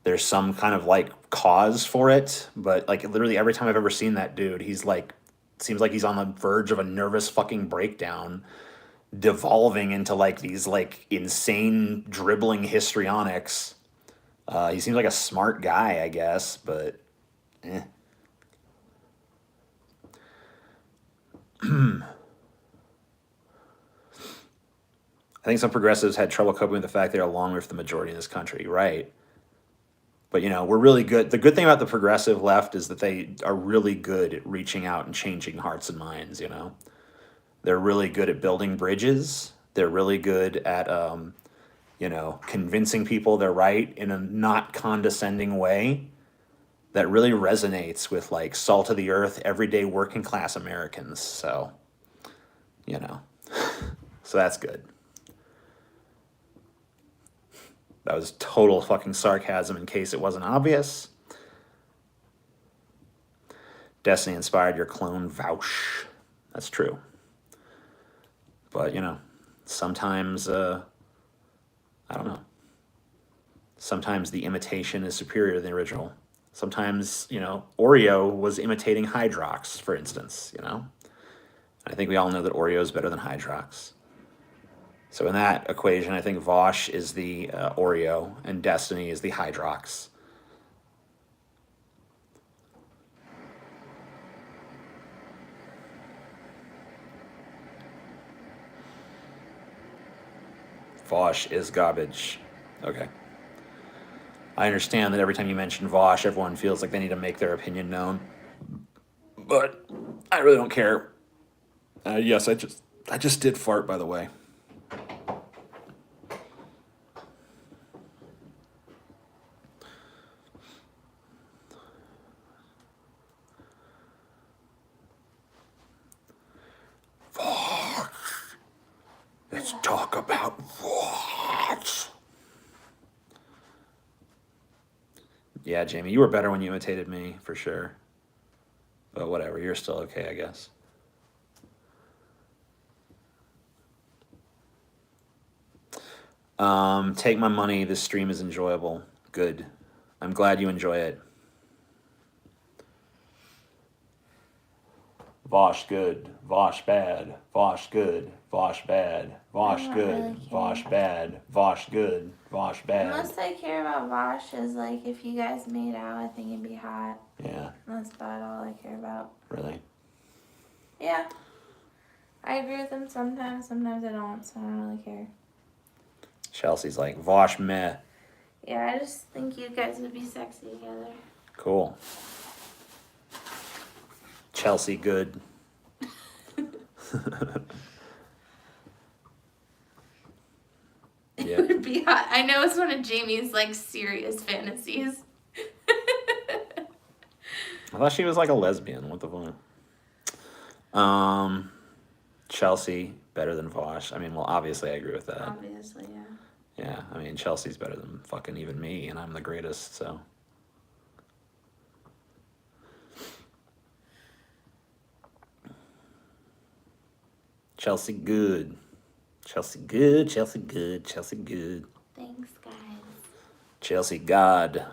there's some kind of like cause for it. But like, literally every time I've ever seen that dude, he's like, seems like he's on the verge of a nervous fucking breakdown, devolving into like these like insane dribbling histrionics. He seems like a smart guy, I guess, but eh. I think some progressives had trouble coping with the fact they're along with the majority in this country, right? But, you know, we're really good. The good thing about the progressive left is that they are really good at reaching out and changing hearts and minds, you know? They're really good at building bridges. They're really good at, you know, convincing people they're right in a not condescending way that really resonates with, like, salt of the earth, everyday working class Americans. So, you know, so that's good. That was total fucking sarcasm in case it wasn't obvious. Destiny inspired your clone Vouch. That's true. But, you know, sometimes, I don't know. Sometimes the imitation is superior to the original. Sometimes, you know, Oreo was imitating Hydrox, for instance, you know? I think we all know that Oreo is better than Hydrox. So in that equation, I think Vosh is the Oreo and Destiny is the Hydrox. Vosh is garbage. Okay. I understand that every time you mention Vosh, everyone feels like they need to make their opinion known. But I really don't care. Yes, I just did fart, by the way. Let's talk about what? Yeah, Jamie, you were better when you imitated me, for sure. But whatever, you're still okay, I guess. Take my money, this stream is enjoyable. Good. I'm glad you enjoy it. Vosh good, Vosh bad, Vosh good, Vosh bad, Vosh good, Vosh bad, Vosh good, Vosh bad. Most I care about Vosh is like if you guys made out, I think it'd be hot. Yeah. That's about all I care about. Really? Yeah. I agree with him sometimes I don't, so I don't really care. Chelsea's like, Vosh meh. Yeah, I just think you guys would be sexy together. Cool. Chelsea good. It would be hot. I know it's one of Jamie's like serious fantasies. I thought she was like a lesbian. What the fuck? Chelsea better than Vosh. I mean, well, obviously I agree with that. Obviously, yeah. Yeah, I mean, Chelsea's better than fucking even me, and I'm the greatest, so. Chelsea good. Chelsea good, Chelsea good, Chelsea good. Thanks, guys. Chelsea God.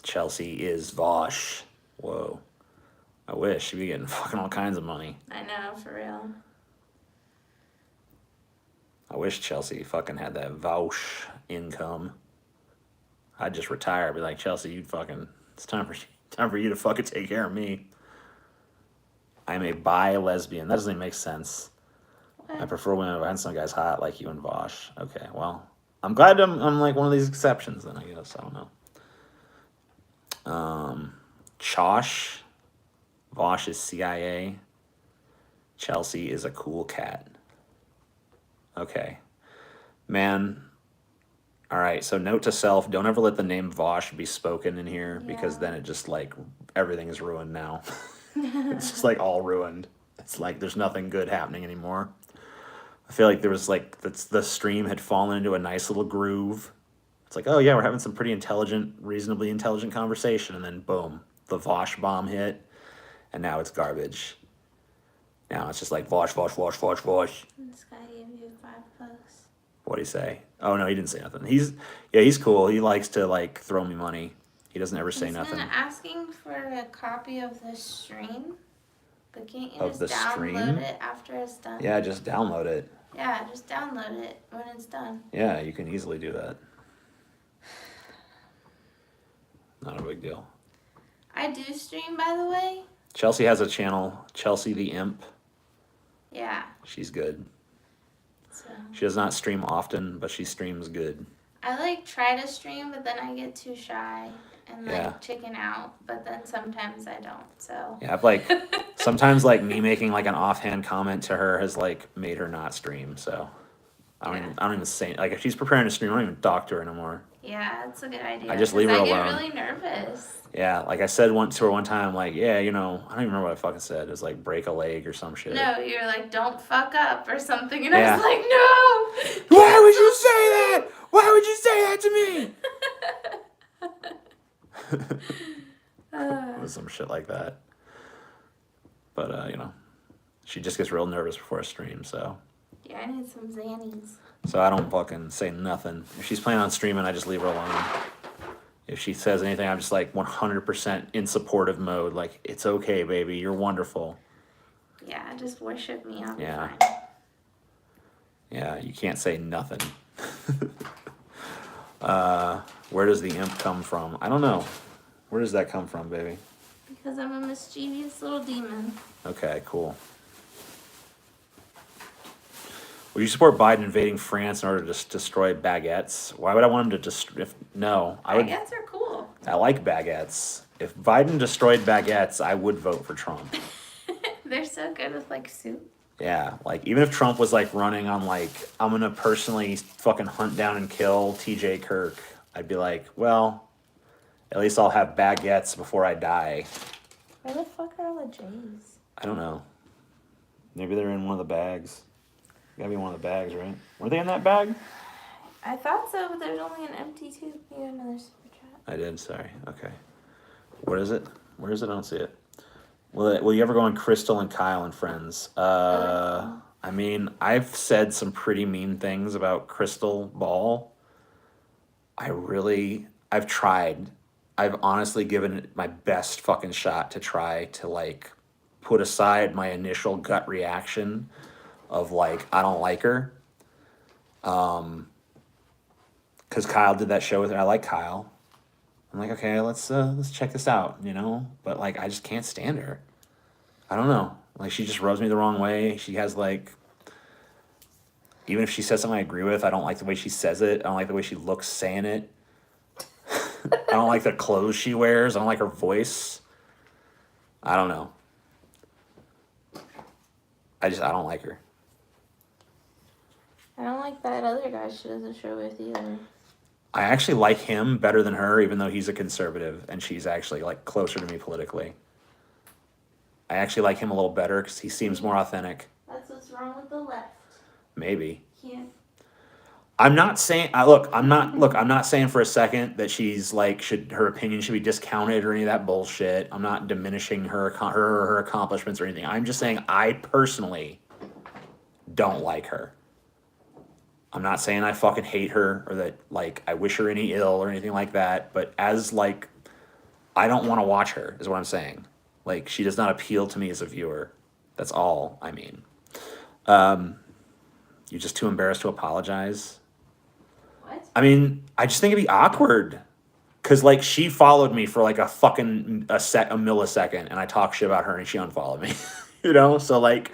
Chelsea is Vosh. Whoa. I wish she'd be getting fucking all kinds of money. I know, for real. I wish Chelsea fucking had that Vosh income. I'd just retire. Be like, Chelsea, you'd fucking. It's time for you to fucking take care of me. I'm a bi lesbian. That doesn't even make sense. What? I prefer women. I find some guys hot like you and Vosh. Okay, well, I'm glad I'm like one of these exceptions. Then I guess I don't know. Chosh. Vosh is CIA. Chelsea is a cool cat. Okay. Man. All right, so note to self, don't ever let the name Vosh be spoken in here because Yeah. then it just like everything is ruined now. It's just like all ruined. It's like there's nothing good happening anymore. I feel like there was like the stream had fallen into a nice little groove. It's like, oh yeah, we're having some pretty intelligent, reasonably intelligent conversation, and then boom, the Vosh bomb hit, and now it's garbage. Now it's just like Vosh, Vosh, Vosh, Vosh, Vosh. This guy gave you $5. What'd he say? Oh no, he didn't say nothing. He's cool. He likes to like throw me money. He doesn't ever say He's nothing. been asking for a copy of the stream, but can't you Of just the download stream? it after it's done? Yeah, just download it. Yeah, just download it when it's done. Yeah, you can easily do that. Not a big deal. I do stream, by the way. Chelsea has a channel, Chelsea the Imp. Yeah. She's good. So She does not stream often, but she streams good. I like try to stream, but then I get too shy and like Yeah. chicken out. But then sometimes I don't. So Yeah, I've like sometimes like me making like an offhand comment to her has like made her not stream. So I don't even say like if she's preparing to stream, I don't even talk to her anymore. yeah, that's a good idea. I just leave her 'cause alone. I get really nervous. Yeah, like I said to her one time, like, yeah, you know, I don't even remember what I fucking said. It was like break a leg or some shit. No, you're like, don't fuck up or something, and Yeah. I was like, no. Why would you say that? Why would you say that to me? It was some shit like that. But you know, she just gets real nervous before a stream, so Yeah, I need some Xannies. I don't fucking say nothing. If she's planning on streaming, I just leave her alone. If she says anything, I'm just like 100% in supportive mode. Like, it's okay, baby. You're wonderful. Yeah, just worship me. I'll be Yeah. fine. Yeah, you can't say nothing. Where does the imp come from? I don't know. Where does that come from, baby? Because I'm a mischievous little demon. Okay, cool. Would you support Biden invading France in order to destroy baguettes? Why would I want him to destroy? No, I would. Baguettes are cool. I like baguettes. If Biden destroyed baguettes, I would vote for Trump. They're so good with like soup. Yeah, like even if Trump was like running on like I'm gonna personally fucking hunt down and kill T.J. Kirk, I'd be like, well, at least I'll have baguettes before I die. Where the fuck are all the J's? I don't know. Maybe they're in one of the bags. Gotta be one of the bags, right? Were they in that bag? I thought so, but there's only an empty tube. You got another super chat. I did. Sorry. Okay. What is it? Where is it? I don't see it. Will you ever go on Crystal and Kyle and Friends? I mean, I've said some pretty mean things about Crystal Ball. I've tried. I've honestly given it my best fucking shot to try to like put aside my initial gut reaction of like I don't like her. Because Kyle did that show with her. I like Kyle. I'm like, okay, let's check this out, you know? But like I just can't stand her. I don't know. Like she just rubs me the wrong way. She has like even if she says something I agree with, I don't like the way she says it. I don't like the way she looks saying it. I don't like the clothes she wears. I don't like her voice. I don't know. I don't like her. I don't like that other guy she does a show with either. I actually like him better than her, even though he's a conservative and she's actually like closer to me politically. I actually like him a little better because he seems more authentic. That's what's wrong with the left. Maybe. Can't. I'm not saying I look. I'm not look. I'm not saying for a second that she's like should her opinion should be discounted or any of that bullshit. I'm not diminishing her accomplishments or anything. I'm just saying I personally don't like her. I'm not saying I fucking hate her or that like I wish her any ill or anything like that. But as like I don't want to watch her is what I'm saying. Like she does not appeal to me as a viewer. That's all I mean. You're just too embarrassed to apologize. What? I mean, I just think it'd be awkward. Cause like she followed me for like a fucking a millisecond and I talked shit about her and she unfollowed me. You know? So like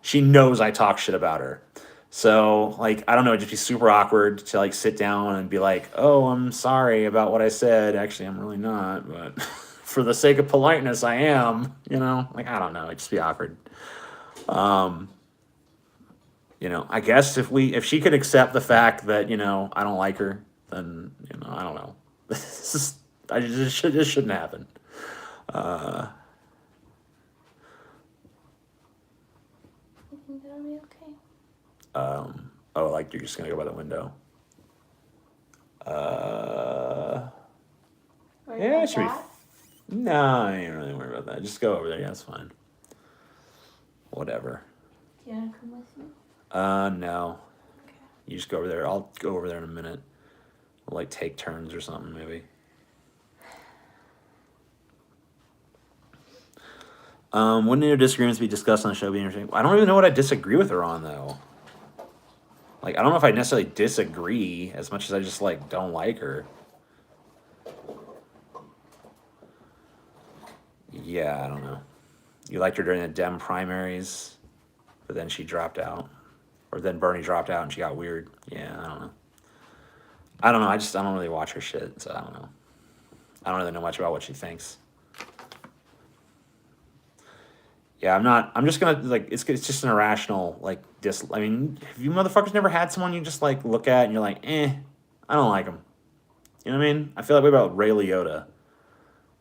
she knows I talk shit about her. So like I don't know, it'd just be super awkward to like sit down and be like, oh, I'm sorry about what I said. Actually I'm really not, but for the sake of politeness I am, you know? Like I don't know, it'd just be awkward. You know, I guess if she could accept the fact that, you know, I don't like her, then, you know, I don't know. This is this shouldn't happen. I think that'll be okay. Oh, like you're just gonna go by the window. Worried Yeah, about it should be. that? No, I ain't really worried about that. Just go over there. Yeah, that's fine. Whatever. Do you wanna come with me? No. Okay. You just go over there. I'll go over there in a minute. We'll like take turns or something, maybe. Wouldn't your disagreements be discussed on the show be interesting? I don't even know what I disagree with her on though. Like I don't know if I necessarily disagree as much as I just like don't like her. Yeah, I don't know. You liked her during the Dem primaries, but then she dropped out. Or then Bernie dropped out and she got weird. Yeah, I don't know. I don't know. I don't really watch her shit, so I don't know. I don't really know much about what she thinks. Yeah, I'm just gonna like it's just an irrational like I mean, have you motherfuckers never had someone you just like look at and you're like, I don't like them. You know what I mean? I feel like way about Ray Liotta.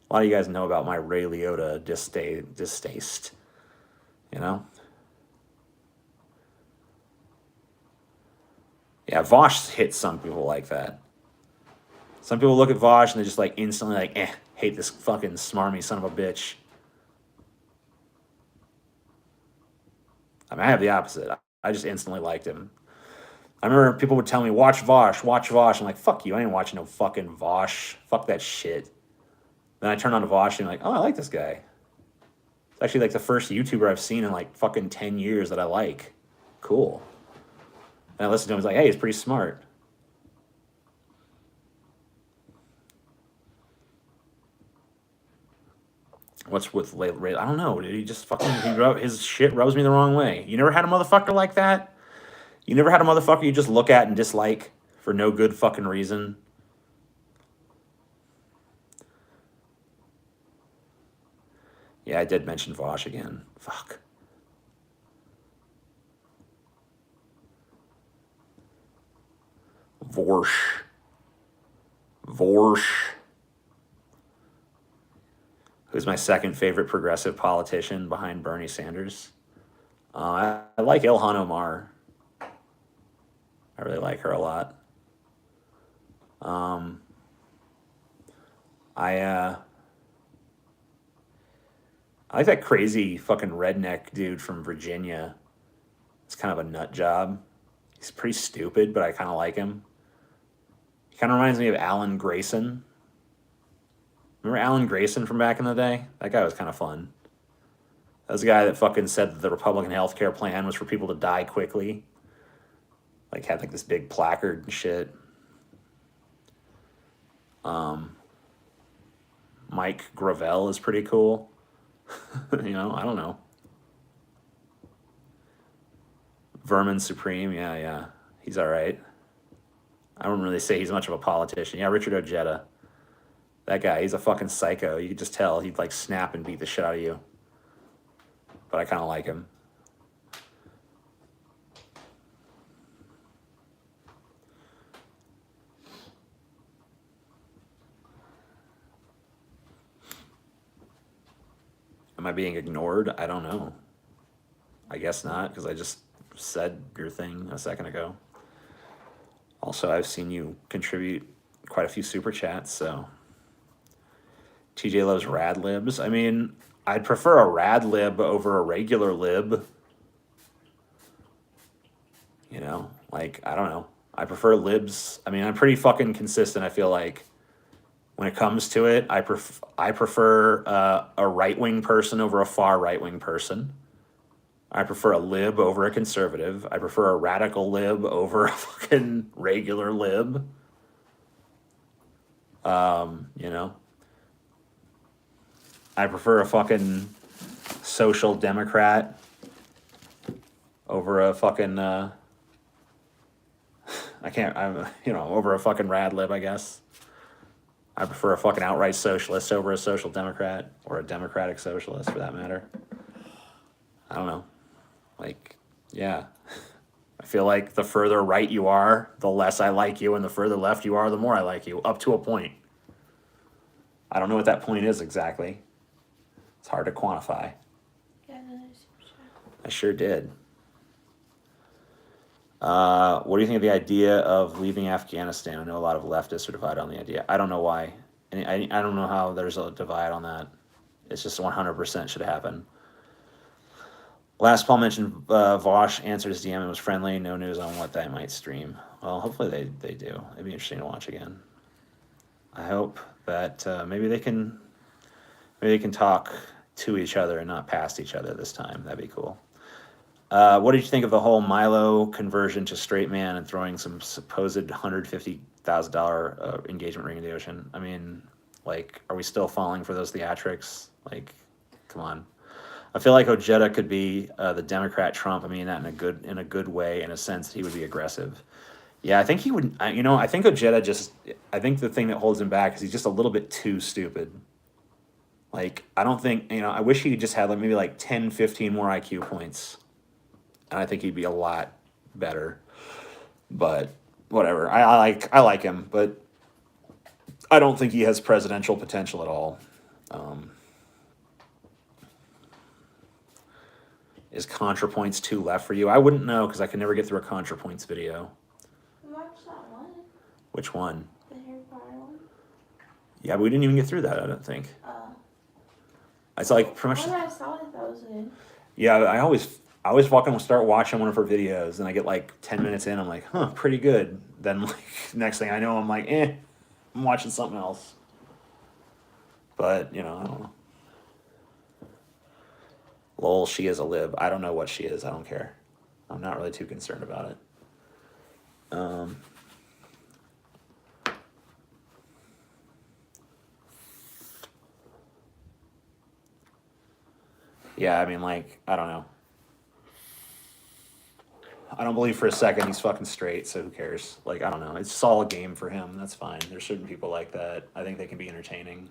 A lot of you guys know about my Ray Liotta distaste. You know? Yeah, Vosh hits some people like that. Some people look at Vosh and they're just like instantly like, hate this fucking smarmy son of a bitch. I mean, I have the opposite. I just instantly liked him. I remember people would tell me, watch Vosh, watch Vosh. I'm like, fuck you, I ain't watching no fucking Vosh. Fuck that shit. Then I turned on to Vosh and I'm like, oh, I like this guy. It's actually like the first YouTuber I've seen in like fucking 10 years that I like. Cool. And I listened to him, I was like, hey, he's pretty smart. What's with Ray? I don't know. Did he just fucking his shit rubs me the wrong way? You never had a motherfucker like that? You never had a motherfucker you just look at and dislike for no good fucking reason? Yeah, I did mention Vosh again. Fuck. Vorsh. Who's my second favorite progressive politician behind Bernie Sanders. I like Ilhan Omar. I really like her a lot. I like that crazy fucking redneck dude from Virginia. It's kind of a nut job. He's pretty stupid, but I kind of like him. He kind of reminds me of Alan Grayson. Remember Alan Grayson from back in the day? That guy was kind of fun. That was the guy that fucking said that the Republican healthcare plan was for people to die quickly. Like had like this big placard and shit. Mike Gravel is pretty cool. You know, I don't know. Vermin Supreme, yeah. He's all right. I wouldn't really say he's much of a politician. Yeah, Richard Ojeda. That guy, he's a fucking psycho. You could just tell he'd like snap and beat the shit out of you. But I kind of like him. Am I being ignored? I don't know. I guess not, because I just said your thing a second ago. Also, I've seen you contribute quite a few super chats, so. TJ loves rad libs. I mean, I'd prefer a rad lib over a regular lib. You know, like, I don't know. I prefer libs. I mean, I'm pretty fucking consistent, I feel like. When it comes to it, I prefer a right-wing person over a far right-wing person. I prefer a lib over a conservative. I prefer a radical lib over a fucking regular lib. You know? I prefer a fucking social democrat over a fucking, over a fucking rad lib, I guess. I prefer a fucking outright socialist over a social democrat, or a democratic socialist for that matter. I don't know. Like, yeah. I feel like the further right you are, the less I like you, and the further left you are, the more I like you, up to a point. I don't know what that point is exactly. It's hard to quantify. Got another super chat. I sure did. What do you think of the idea of leaving Afghanistan? I know a lot of leftists are divided on the idea. I don't know why. And I don't know how there's a divide on that. It's just 100% should happen. Last Paul mentioned Vosh answered his DM and was friendly. No news on what that might stream. Well, hopefully they do. It'd be interesting to watch again. I hope that maybe they can talk to each other and not past each other this time. That'd be cool. What did you think of the whole Milo conversion to straight man and throwing some supposed $150,000 engagement ring in the ocean? I mean, like, are we still falling for those theatrics? Like, come on. I feel like Ojeda could be the Democrat Trump. I mean that in a good way, in a sense he would be aggressive. Yeah, I think he would. I think Ojeda I think the thing that holds him back is he's just a little bit too stupid. Like, I don't think, I wish he just had maybe 10, 15 more IQ points. And I think he'd be a lot better. But whatever. I like him, but I don't think he has presidential potential at all. Is ContraPoints too left for you? I wouldn't know because I could never get through a ContraPoints video. Watch that one. Which one? The Harry Potter one. Yeah, but we didn't even get through that, I don't think. It's like pretty much. When I saw it, that was good. Yeah, I always fucking start watching one of her videos and I get 10 minutes in, I'm like, huh, pretty good. Then next thing I know, I'm like, I'm watching something else. But, I don't know. Lol, she is a lib. I don't know what she is. I don't care. I'm not really too concerned about it. Yeah, I mean, I don't know. I don't believe for a second he's fucking straight, so who cares? I don't know. It's all a game for him. That's fine. There's certain people like that. I think they can be entertaining.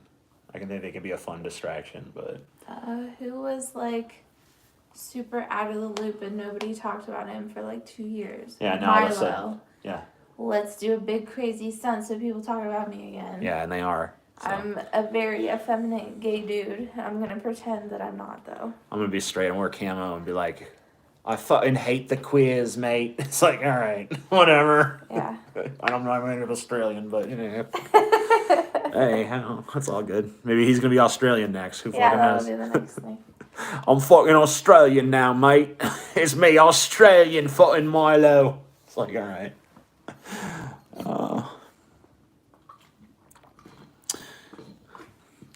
I think they can be a fun distraction, but... Who was, super out of the loop and nobody talked about him for, 2 years? Yeah, now all of a sudden... Milo. Yeah. Let's do a big crazy stunt so people talk about me again. Yeah, and they are. So. I'm a very effeminate gay dude. I'm going to pretend that I'm not, though. I'm going to be straight and wear camo and be like... I fucking hate the queers, mate. It's all right, whatever. Yeah. I'm not native Australian, but hey, that's all good. Maybe he's gonna be Australian next. Who fucking knows? That'll be the next thing. I'm fucking Australian now, mate. It's me, Australian fucking Milo. It's all right.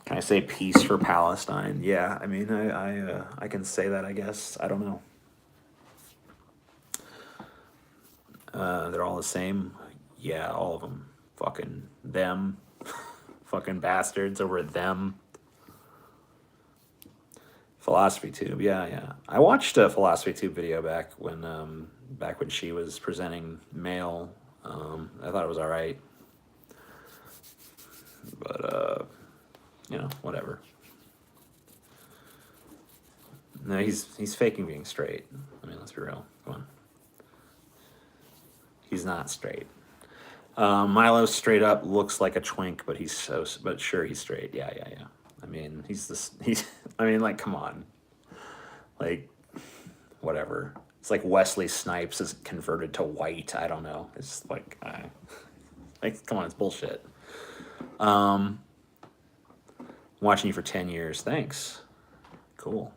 Can I say peace for Palestine? Yeah, I mean, I can say that, I guess. I don't know. They're all the same. Yeah, all of them. Fucking them. Fucking bastards over at them. Philosophy Tube. Yeah. I watched a Philosophy Tube video back when she was presenting Mail. I thought it was all right. But whatever. No, he's faking being straight. I mean, let's be real. Come on. He's not straight. Milo straight up looks like a twink, but sure he's straight. Yeah. I mean, come on. Whatever. It's like Wesley Snipes is converted to white. I don't know. It's like, come on, it's bullshit. Watching you for 10 years. Thanks. Cool.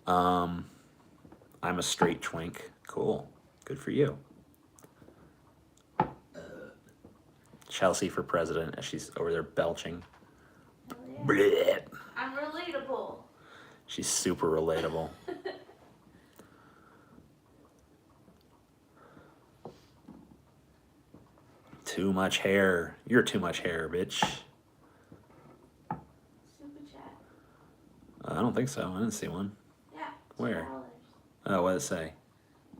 I'm a straight twink. Cool. Good for you. Chelsea for president as she's over there belching. Oh, yeah. Blech. I'm relatable. She's super relatable. Too much hair. You're too much hair, bitch. Super chat. I don't think so. I didn't see one. Yeah. Where? $2. Oh, what did it say?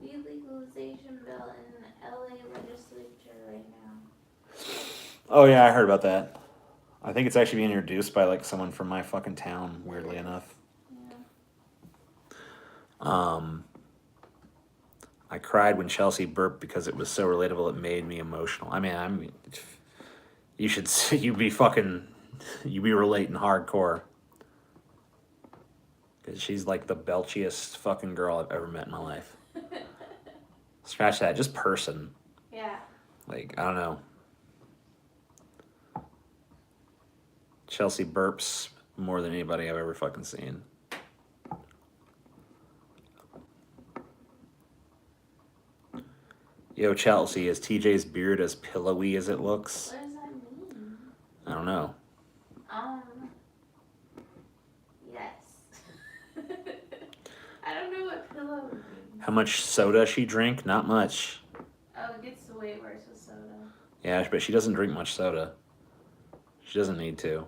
Weed legalization bill in the LA legislature right now. Oh, yeah, I heard about that. I think it's actually being introduced by, like, someone from my fucking town, weirdly enough. Yeah. I cried when Chelsea burped because it was so relatable it made me emotional. I mean, you should see, you be relating hardcore. Because she's like the belchiest fucking girl I've ever met in my life. Scratch that, just person. Yeah. Like, I don't know. Chelsea burps more than anybody I've ever fucking seen. Yo, Chelsea, is TJ's beard as pillowy as it looks? What does that mean? I don't know. Yes. I don't know what pillow means. How much soda she drink? Not much. Oh, it gets way worse with soda. Yeah, but she doesn't drink much soda. She doesn't need to.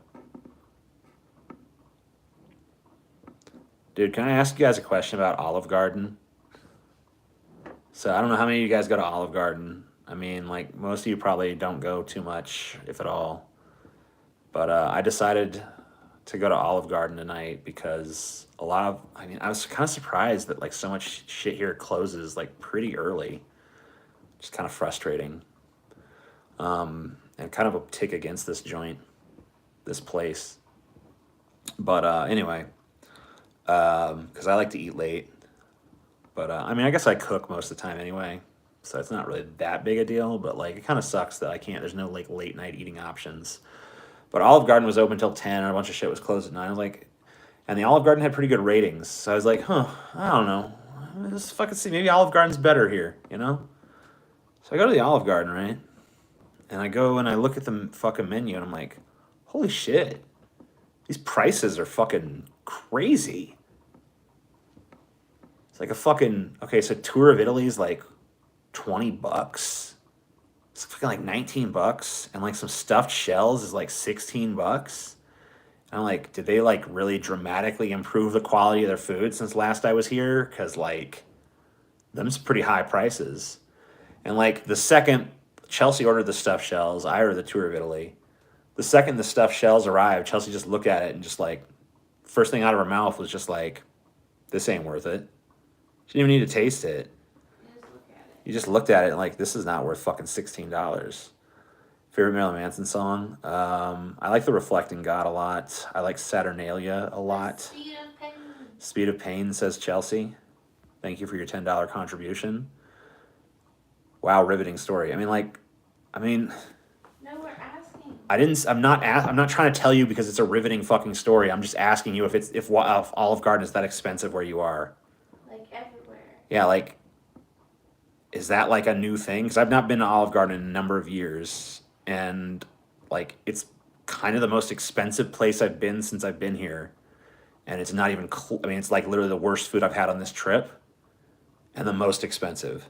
Dude, can I ask you guys a question about Olive Garden? So I don't know how many of you guys go to Olive Garden. I mean, like, most of you probably don't go too much, if at all. But I decided to go to Olive Garden tonight because I was kind of surprised that, like, so much shit here closes, like, pretty early. Just kind of frustrating. And kind of a tick against this joint, this place. But anyway, because I like to eat late. But, I mean, I guess I cook most of the time anyway, so it's not really that big a deal, but, like, it kind of sucks that there's no, like, late-night eating options. But Olive Garden was open until 10, and a bunch of shit was closed at 9. I was like, and the Olive Garden had pretty good ratings, so I was like, I don't know. Let's fucking see. Maybe Olive Garden's better here, you know? So I go to the Olive Garden, right? And I go and I look at the fucking menu, and I'm like, holy shit. These prices are fucking crazy. It's like a fucking, okay, so tour of Italy is like $20. It's fucking like $19, and like some stuffed shells is like $16. And I'm like, did they like really dramatically improve the quality of their food since last I was here? Because like, them's pretty high prices. And like the second Chelsea ordered the stuffed shells, I ordered the tour of Italy. The second the stuffed shells arrived, Chelsea just looked at it and just like, first thing out of her mouth was just like, this ain't worth it. She didn't even need to taste it. You just looked at it and like, this is not worth fucking $16. Favorite Marilyn Manson song? I like The Reflecting God a lot. I like Saturnalia a lot. Speed of Pain. Speed of Pain, says Chelsea. Thank you for your $10 contribution. Wow, riveting story. No, we're asking. I'm not trying to tell you because it's a riveting fucking story. I'm just asking you if Olive Garden is that expensive where you are. Like everywhere. Yeah, like, is that like a new thing? Because I've not been to Olive Garden in a number of years, and like it's kind of the most expensive place I've been since I've been here, and it's not even. It's like literally the worst food I've had on this trip, and the most expensive.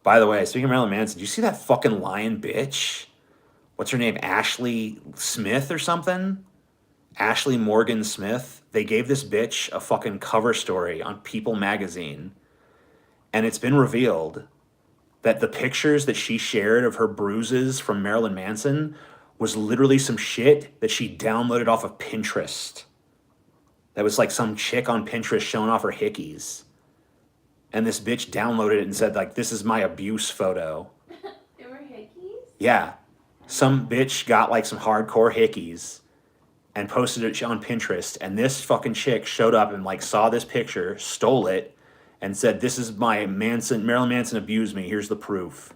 By the way, speaking of Marilyn Manson, did you see that fucking lion bitch? What's her name? Ashley Smith or something? Ashley Morgan Smith. They gave this bitch a fucking cover story on People magazine. And it's been revealed that the pictures that she shared of her bruises from Marilyn Manson was literally some shit that she downloaded off of Pinterest. That was like some chick on Pinterest showing off her hickeys. And this bitch downloaded it and said, like, this is my abuse photo. There were hickeys? Yeah. Some bitch got, like, some hardcore hickeys and posted it on Pinterest. And this fucking chick showed up and like saw this picture, stole it, and said, "This is my Marilyn Manson abused me. Here's the proof."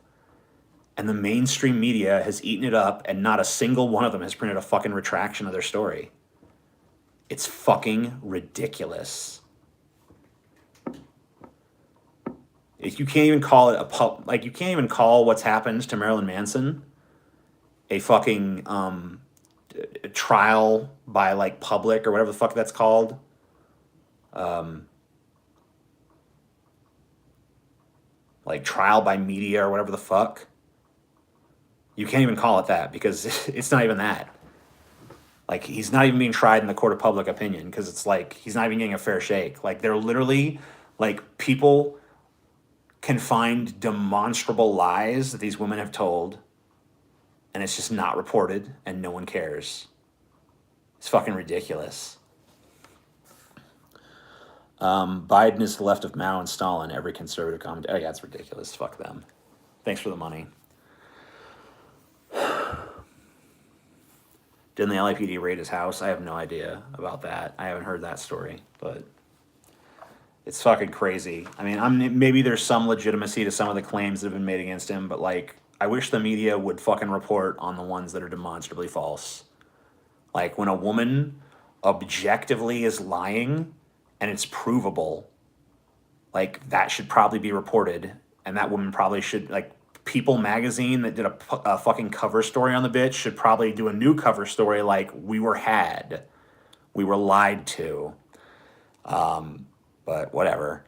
And the mainstream media has eaten it up, and not a single one of them has printed a fucking retraction of their story. It's fucking ridiculous. If you can't even call it you can't even call what's happened to Marilyn Manson a fucking trial by like public or whatever the fuck that's called. Like trial by media or whatever the fuck. You can't even call it that because it's not even that. Like, he's not even being tried in the court of public opinion because it's like he's not even getting a fair shake. Like, they're literally, like, people can find demonstrable lies that these women have told, and it's just not reported, and no one cares. It's fucking ridiculous. Biden is the left of Mao and Stalin. Every conservative comment. Oh, yeah, it's ridiculous. Fuck them. Thanks for the money. Didn't the LAPD raid his house? I have no idea about that. I haven't heard that story, but it's fucking crazy. I mean, maybe there's some legitimacy to some of the claims that have been made against him, but like, I wish the media would fucking report on the ones that are demonstrably false. Like, when a woman objectively is lying and it's provable, like, that should probably be reported, and that woman probably should, like, People magazine that did a fucking cover story on the bitch should probably do a new cover story like, we were lied to. But whatever.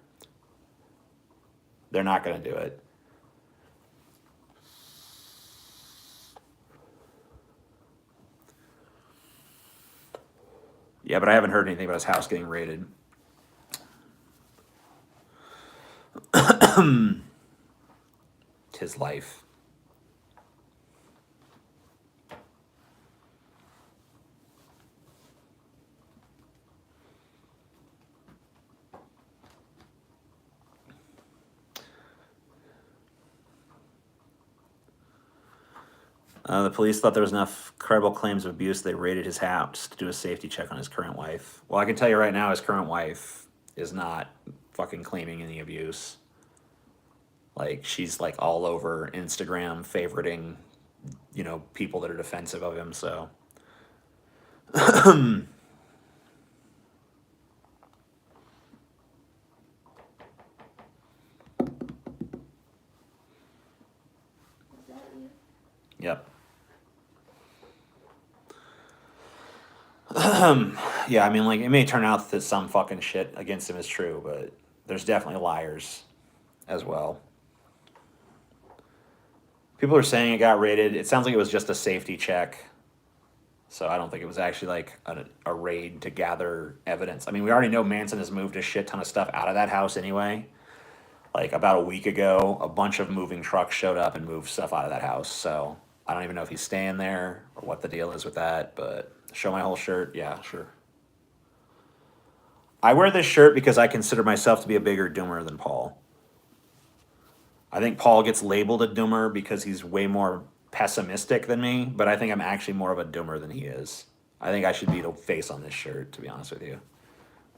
They're not going to do it. Yeah, but I haven't heard anything about his house getting raided. It's his life. The police thought there was enough credible claims of abuse. They raided his house to do a safety check on his current wife. Well, I can tell you right now, his current wife is not fucking claiming any abuse. Like, she's like all over Instagram favoriting, you know, people that are defensive of him, so. Yep. Yeah, I mean, like, it may turn out that some fucking shit against him is true, but there's definitely liars as well. People are saying it got raided. It sounds like it was just a safety check. So I don't think it was actually like a raid to gather evidence. I mean, we already know Manson has moved a shit ton of stuff out of that house anyway. Like, about a week ago, a bunch of moving trucks showed up and moved stuff out of that house. So I don't even know if he's staying there or what the deal is with that, but show my whole shirt? Yeah, sure. I wear this shirt because I consider myself to be a bigger doomer than Paul. I think Paul gets labeled a doomer because he's way more pessimistic than me, but I think I'm actually more of a doomer than he is. I think I should be the face on this shirt, to be honest with you.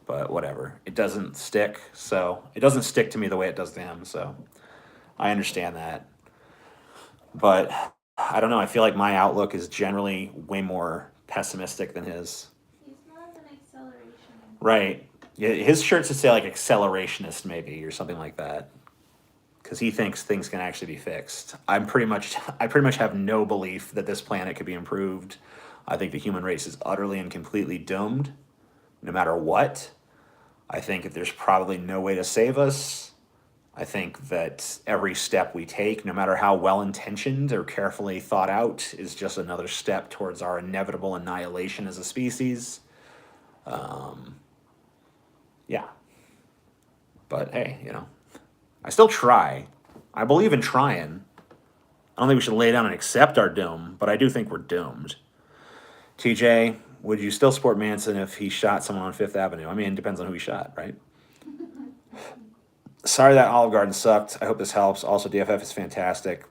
But whatever. It doesn't stick, so it doesn't stick to me the way it does to him, so I understand that. But I don't know, I feel like my outlook is generally way more pessimistic than his. He's more of an acceleration. Right. Yeah, his shirts would say like accelerationist maybe or something like that. Because he thinks things can actually be fixed. I pretty much have no belief that this planet could be improved. I think the human race is utterly and completely doomed, no matter what. I think that there's probably no way to save us. I think that every step we take, no matter how well-intentioned or carefully thought out, is just another step towards our inevitable annihilation as a species. Yeah. But hey, you know, I still try. I believe in trying. I don't think we should lay down and accept our doom, but I do think we're doomed. TJ, would you still support Manson if he shot someone on Fifth Avenue? I mean, it depends on who he shot, right? Sorry that Olive Garden sucked. I hope this helps. Also, DFF is fantastic.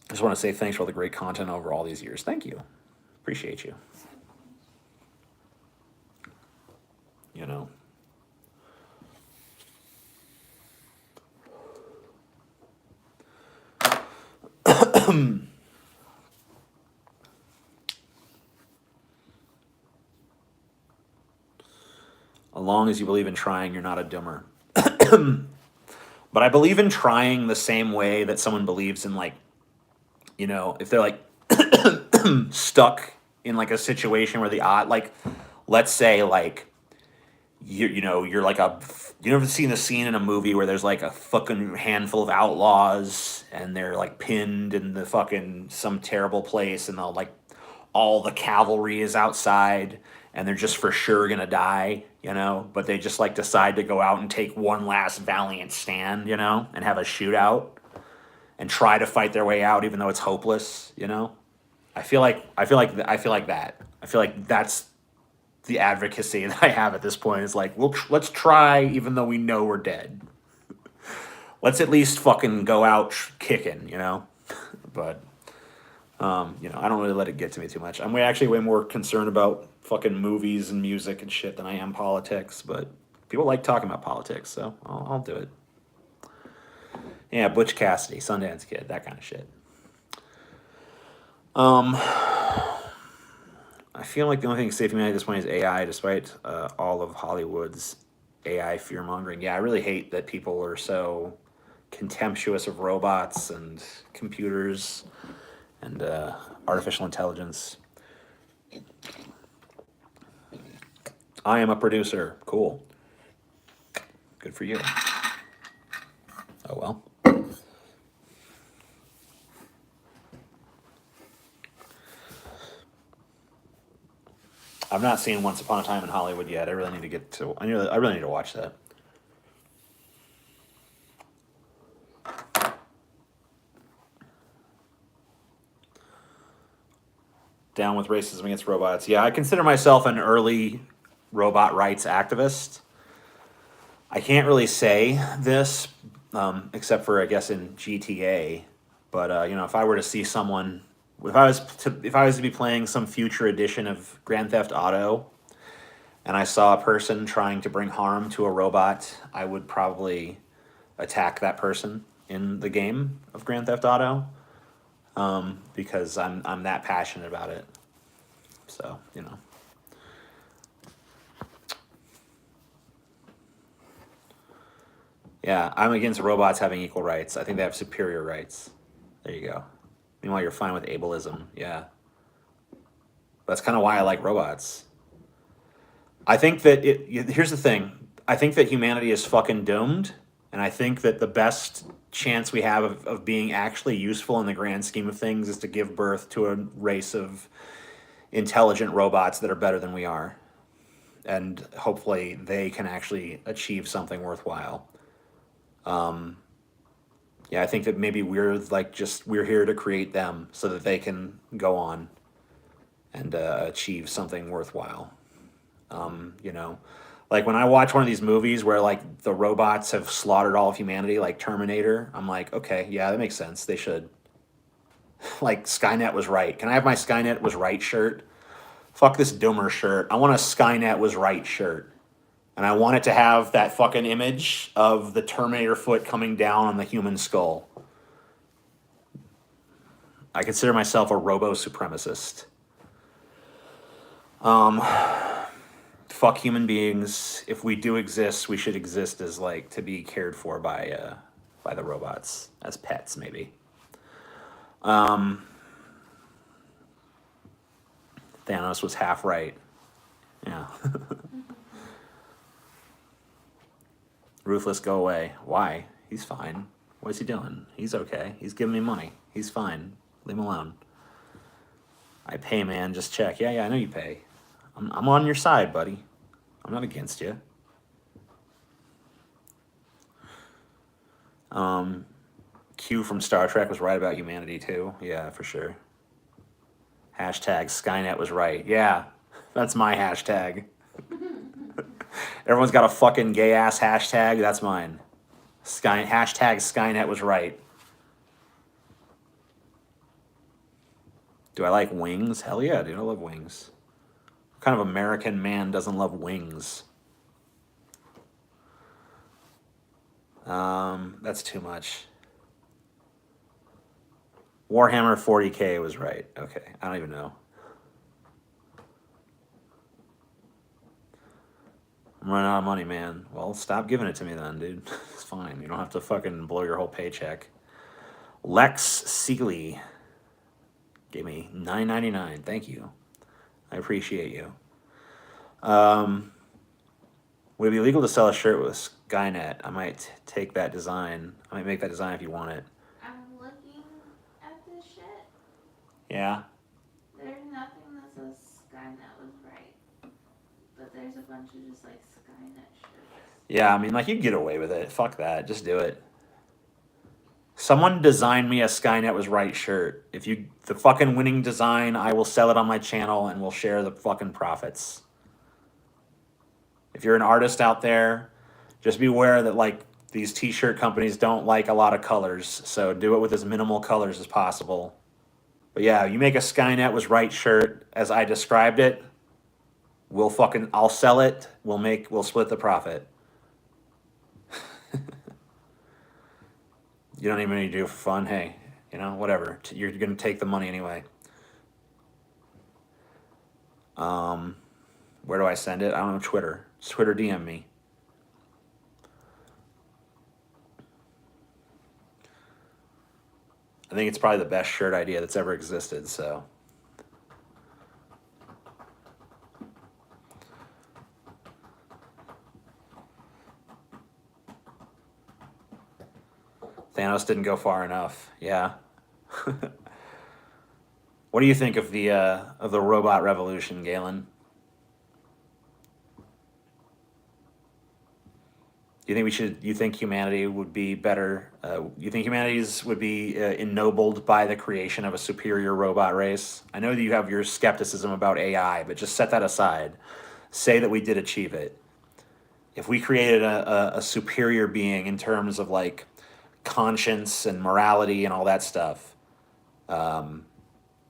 I just want to say thanks for all the great content over all these years. Thank you. Appreciate you. you know. As long as you believe in trying, you're not a dumber. But I believe in trying the same way that someone believes in, like, you know, if they're like stuck in like a situation where the odd, like, let's say like you know, you're like you ever seen a scene in a movie where there's like a fucking handful of outlaws and they're like pinned in the fucking some terrible place, and they'll like all the cavalry is outside and they're just for sure gonna die, you know, but they just like decide to go out and take one last valiant stand, you know, and have a shootout and try to fight their way out even though it's hopeless, you know. I feel like that's the advocacy that I have at this point. Is like, let's try even though we know we're dead. Let's at least fucking go out kicking, you know. But you know, I don't really let it get to me too much. I'm actually way more concerned about fucking movies and music and shit than I am politics. But people like talking about politics, so I'll do it. Yeah, Butch Cassidy, Sundance Kid, that kind of shit. I feel like the only thing safe humanity at this point is AI, despite all of Hollywood's AI fear mongering. Yeah, I really hate that people are so contemptuous of robots and computers and artificial intelligence. I am a producer. Cool. Good for you. Oh well. I've not seen Once Upon a Time in Hollywood yet. I really need to get to. I really need to watch that. Down with racism against robots. Yeah, I consider myself an early robot rights activist. I can't really say this, except for I guess in GTA. But you know, if I were to see someone, if I was to be playing some future edition of Grand Theft Auto, and I saw a person trying to bring harm to a robot, I would probably attack that person in the game of Grand Theft Auto, because I'm that passionate about it. So you know. Yeah, I'm against robots having equal rights. I think they have superior rights. There you go. Meanwhile, you're fine with ableism. Yeah. That's kind of why I like robots. I think that here's the thing. I think that humanity is fucking doomed, and I think that the best chance we have of being actually useful in the grand scheme of things is to give birth to a race of intelligent robots that are better than we are. And hopefully they can actually achieve something worthwhile. Yeah, I think that maybe we're here to create them so that they can go on and achieve something worthwhile. You know, like when I watch one of these movies where like the robots have slaughtered all of humanity, like Terminator, I'm like, okay, yeah, that makes sense. They should. Like Skynet was right. Can I have my Skynet was right shirt? Fuck this doomer shirt. I want a Skynet was right shirt. And I want it to have that fucking image of the Terminator foot coming down on the human skull. I consider myself a robo-supremacist. Fuck human beings. If we do exist, we should exist as like to be cared for by the robots as pets, maybe. Thanos was half right. Yeah. Ruthless, go away. Why? He's fine. What's he doing? He's okay. He's giving me money. He's fine. Leave him alone. I pay, man. Just check. Yeah, I know you pay. I'm on your side, buddy. I'm not against you. Q from Star Trek was right about humanity, too. Yeah, for sure. Hashtag Skynet was right. Yeah, that's my hashtag. Everyone's got a fucking gay ass hashtag. That's mine. Hashtag Skynet was right. Do I like wings? Hell yeah, dude. I love wings. What kind of American man doesn't love wings? That's too much. Warhammer 40K was right. Okay, I don't even know. I'm running out of money, man. Well, stop giving it to me then, dude. It's fine. You don't have to fucking blow your whole paycheck. Lex Seeley gave me $9.99. Thank you. I appreciate you. Would it be legal to sell a shirt with Skynet? I might take that design. I might make that design if you want it. I'm looking at this shit. Yeah. There's nothing that says Skynet was right. But there's a bunch of just like Skynet shirts. Yeah, I mean, like, you can get away with it. Fuck that. Just do it. Someone design me a Skynet was right shirt. If you, the fucking winning design, I will sell it on my channel and we'll share the fucking profits. If you're an artist out there, just be aware that, like, these t-shirt companies don't like a lot of colors, so do it with as minimal colors as possible. But yeah, you make a Skynet was right shirt as I described it, I'll sell it, we'll split the profit. You don't even need to do it for fun. Hey, you know, whatever. You're going to take the money anyway. Where do I send it? I don't know. Twitter. Twitter DM me. I think it's probably the best shirt idea that's ever existed, so. Thanos didn't go far enough. Yeah. What do you think of the robot revolution, Galen? You think humanity would be better? You think humanities would be ennobled by the creation of a superior robot race? I know that you have your skepticism about AI, but just set that aside. Say that we did achieve it. If we created a superior being in terms of, like, conscience and morality and all that stuff,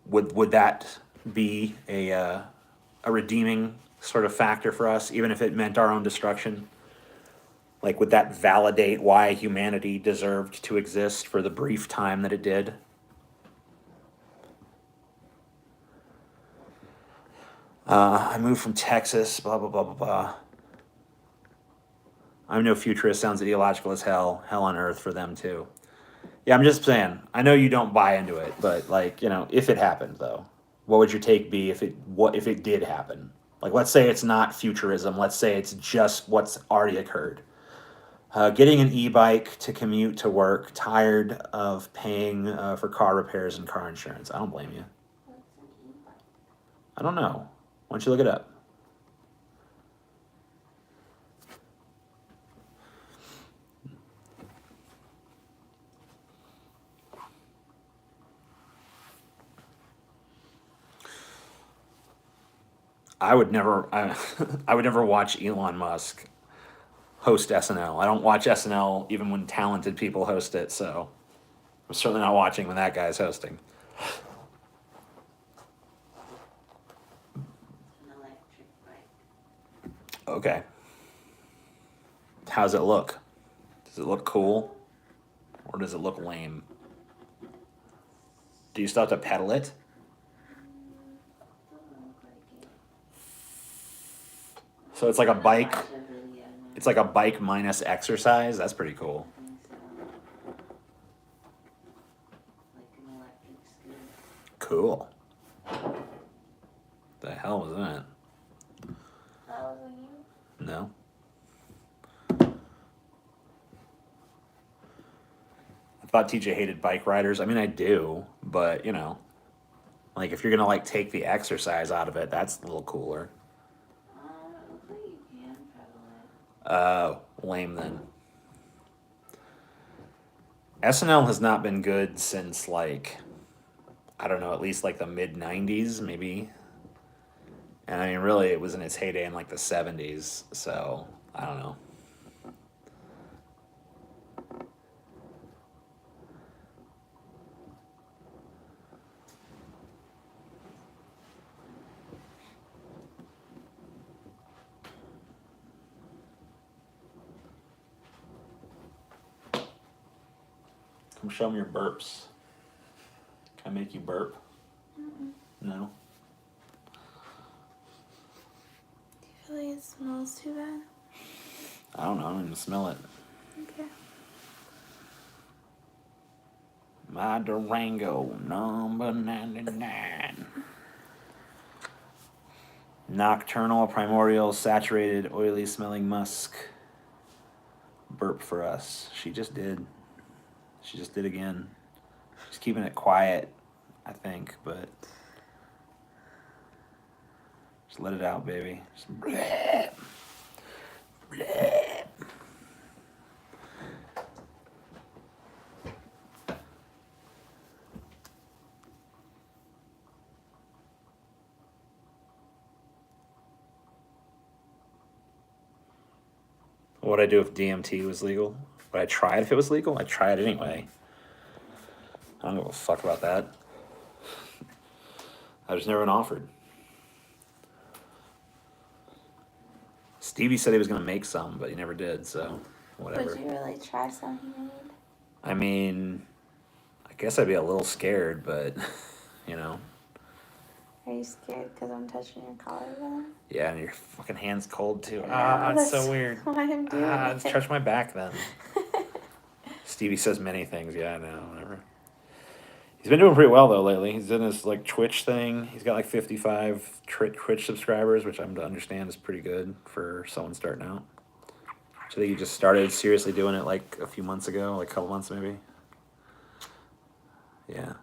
would that be a redeeming sort of factor for us, even if it meant our own destruction? Like, would that validate why humanity deserved to exist for the brief time that it did? I moved from Texas, blah, blah, blah, blah, blah. I'm no futurist, sounds ideological as hell. Hell on earth for them, too. Yeah, I'm just saying, I know you don't buy into it, but, like, you know, if it happened, though, what would your take be if it did happen? Like, let's say it's not futurism. Let's say it's just what's already occurred. Getting an e-bike to commute to work, tired of paying for car repairs and car insurance. I don't blame you. What's an e-bike? I don't know. Why don't you look it up? I would never watch Elon Musk host SNL. I don't watch SNL even when talented people host it, so I'm certainly not watching when that guy's hosting. An electric bike. Okay. How's it look? Does it look cool? Or does it look lame? Do you still have to pedal it? Doesn't look like it. So it's like a bike. Watch a video now. It's like a bike minus exercise. That's pretty cool. I think so. Like an electric scooter. Cool. The hell was that? That wasn't you? No. I thought TJ hated bike riders. I mean, I do, but, you know, like, if you're gonna, like, take the exercise out of it, that's a little cooler. It looks like you can pedal it. Lame then. SNL has not been good since, like, I don't know, at least like the mid 90s, maybe. And I mean, really, it was in its heyday in like the 70s, so I don't know. Come show me your burps. Can I make you burp? Mm-mm. No? Do you feel like it smells too bad? I don't know. I don't even smell it. Okay. My Durango, number 99. Nocturnal, primordial, saturated, oily smelling musk. Burp for us. She just did. She just did again. She's keeping it quiet, I think, but just let it out, baby. Just bleh. Bleh. What would I do if DMT was legal? Would I try it if it was legal? I'd try it anyway. I don't give a fuck about that. I just never been offered. Stevie said he was going to make some, but he never did, so whatever. Would you really try some he made? I mean, I guess I'd be a little scared, but, you know. Are you scared because I'm touching your collarbone? Yeah, and your fucking hand's cold, too. No, It's that's so weird. why I'm doing it. Touch my back, then. Stevie says many things. Yeah, I know, whatever. He's been doing pretty well, though, lately. He's in this, like, Twitch thing. He's got, like, 55 Twitch subscribers, which I'm to understand is pretty good for someone starting out. So I think he just started seriously doing it, like, a few months ago, like, a couple months, maybe. Yeah.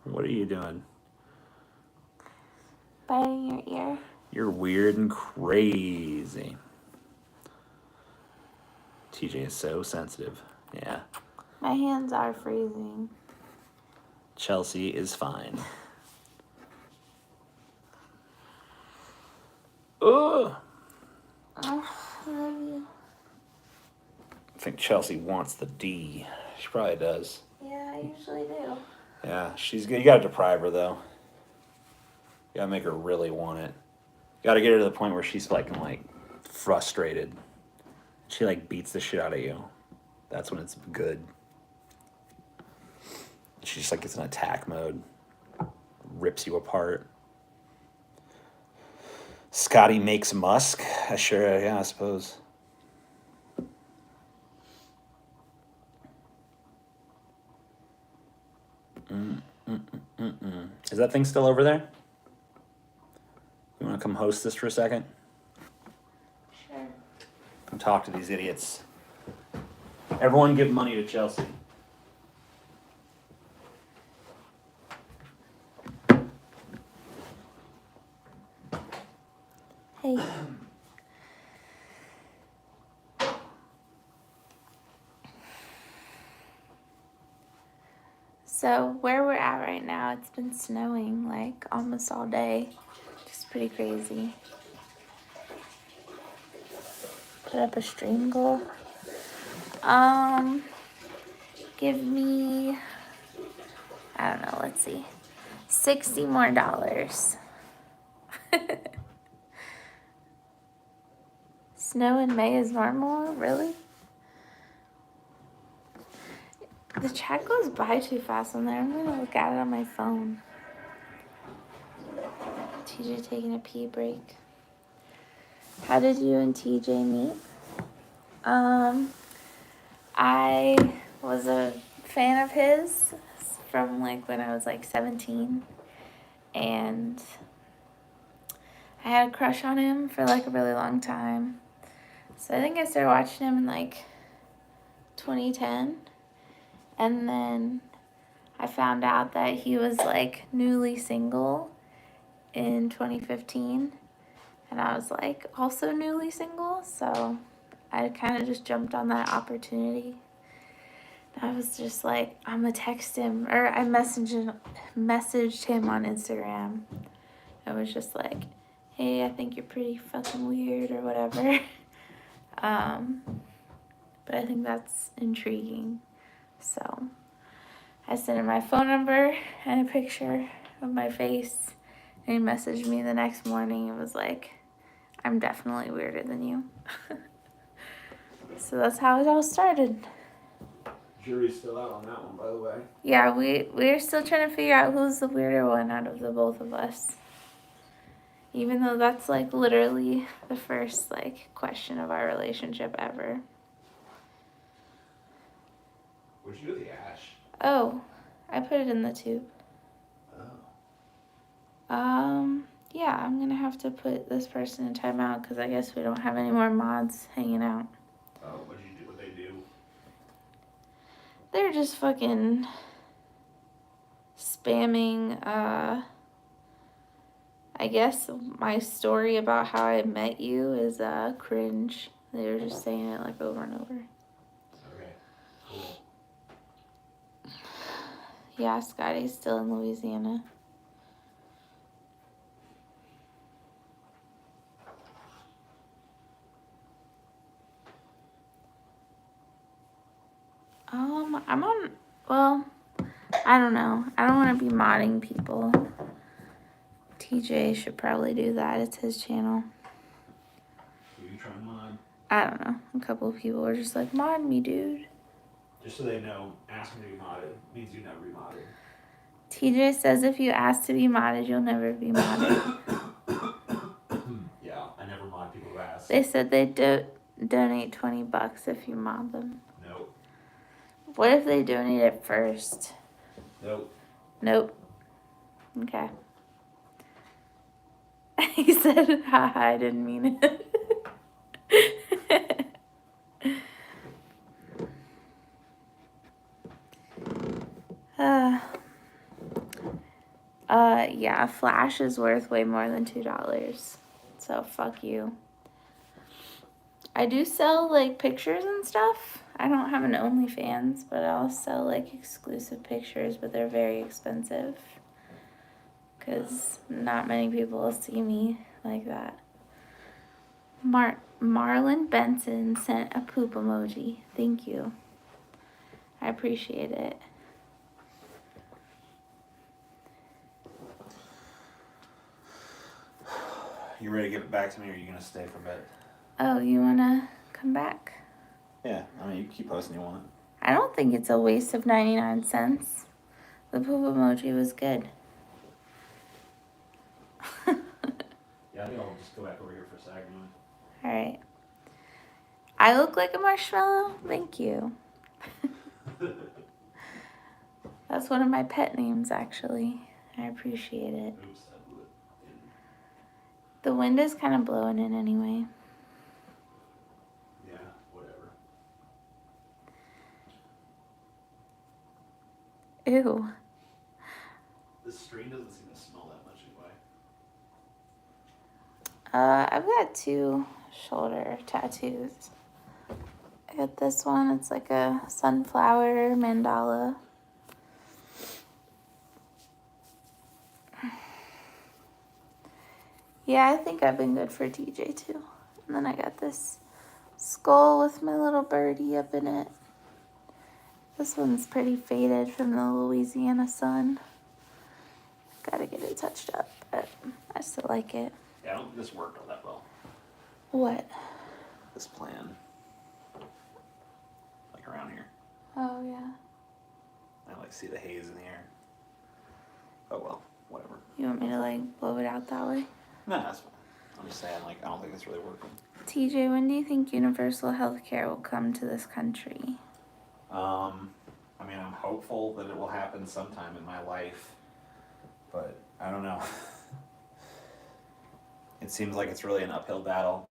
What are you doing? Biting your ear. You're weird and crazy. TJ is so sensitive. Yeah. My hands are freezing. Chelsea is fine. Ugh. Oh, I love you. I think Chelsea wants the D. She probably does. Yeah, I usually do. Yeah, she's good. You gotta deprive her, though. You gotta make her really want it. You gotta get her to the point where she's like frustrated. She like beats the shit out of you. That's when it's good. She just like gets in attack mode. Rips you apart. Scotty makes Musk. Sure, yeah, I suppose. Is that thing still over there? You want to come host this for a second? Sure. Come talk to these idiots. Everyone give money to Chelsea. Hey. So where we're at right now, it's been snowing like almost all day. Just pretty crazy. Put up a stream goal. Give me, I don't know, let's see, $60 more. Snow in May is normal? Really? The chat goes by too fast on there. I'm gonna look at it on my phone. TJ taking a pee break. How did you and TJ meet? I was a fan of his from like when I was like 17, and I had a crush on him for like a really long time. So I think I started watching him in like 2010, and then I found out that he was like newly single in 2015, and I was like also newly single, so I kind of just jumped on that opportunity. I was just like, I'm gonna text him, or I messaged him on Instagram. I was just like, hey, I think you're pretty fucking weird or whatever. But I think that's intriguing. So I sent him my phone number and a picture of my face, and he messaged me the next morning. It was like, I'm definitely weirder than you. So that's how it all started. Jury's still out on that one, by the way. Yeah, we're still trying to figure out who's the weirder one out of the both of us. Even though that's like literally the first like question of our relationship ever. What'd you do with the ash? Oh, I put it in the tube. Oh. Yeah, I'm gonna have to put this person in timeout because I guess we don't have any more mods hanging out. Oh, what'd you do? What'd they do? They're just fucking spamming, I guess my story about how I met you is cringe. They were just saying it like over and over. Okay, cool. Yeah, Scotty's still in Louisiana. I'm on, well, I don't know. I don't want to be modding people. TJ should probably do that. It's his channel. Who you trying to mod? I don't know. A couple of people were just like, mod me, dude. Just so they know, asking to be modded means you never be modded. TJ says if you ask to be modded, you'll never be modded. Yeah, I never mod people who ask. They said they'd donate $20 if you mod them. Nope. What if they donate it first? Nope. Nope. Okay. He said, haha, I didn't mean it. Yeah, Flash is worth way more than $2. So fuck you. I do sell like pictures and stuff. I don't have an OnlyFans, but I'll sell like exclusive pictures, but they're very expensive. Because not many people will see me like that. Marlon Benson sent a poop emoji. Thank you. I appreciate it. You ready to give it back to me, or are you gonna stay for a bit? Oh, you wanna come back? Yeah, I mean, you can keep posting you want. I don't think it's a waste of 99 cents. The poop emoji was good. Yeah, I think I'll just go back over here for a second. Alright. I look like a marshmallow? Thank you. That's one of my pet names, actually. I appreciate it. Oops, I blew it. The wind is kind of blowing in anyway. Yeah, whatever. Ew. This stream doesn't seem to smell that much anyway. I've got 2 shoulder tattoos. I got this one. It's like a sunflower mandala. Yeah, I think I've been good for TJ too. And then I got this skull with my little birdie up in it. This one's pretty faded from the Louisiana sun. Gotta get it touched up, but I still like it. Yeah, I don't think this worked all that well. What? This plan. Like around here. Oh, yeah. I like see the haze in the air. Oh well, whatever. You want me to like blow it out that way? No, that's fine. I'm just saying, like, I don't think it's really working. TJ, when do you think universal health care will come to this country? I mean, I'm hopeful that it will happen sometime in my life, but I don't know. It seems like it's really an uphill battle.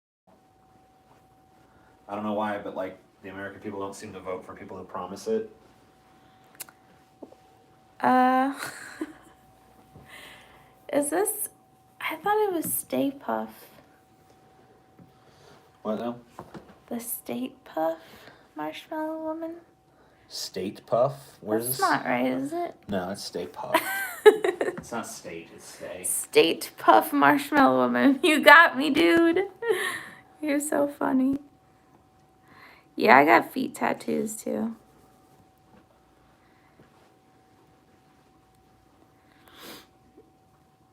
I don't know why, but like the American people don't seem to vote for people who promise it. Is this? I thought it was Stay Puff. What now? The State Puff Marshmallow Woman? State Puff? Where's That's this? not right, is it? No, it's Stay Puff. It's not state, it's stay. State Puff Marshmallow Woman. You got me, dude. You're so funny. Yeah, I got feet tattoos too.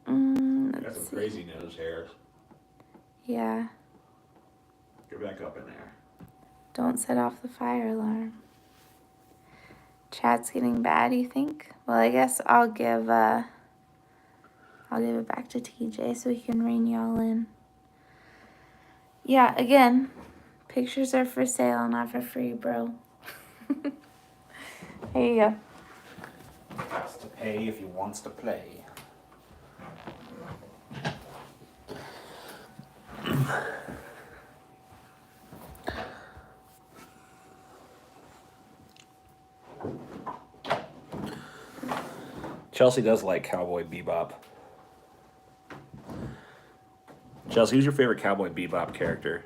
Got some crazy nose hairs. Yeah. Get back up in there. Don't set off the fire alarm. Chat's getting bad, you think? Well, I guess I'll give it back to TJ so he can rein y'all in. Yeah, again, pictures are for sale, not for free, bro. There you go. Has to pay if he wants to play. Chelsea does like Cowboy Bebop. Chelsea, who's your favorite Cowboy Bebop character?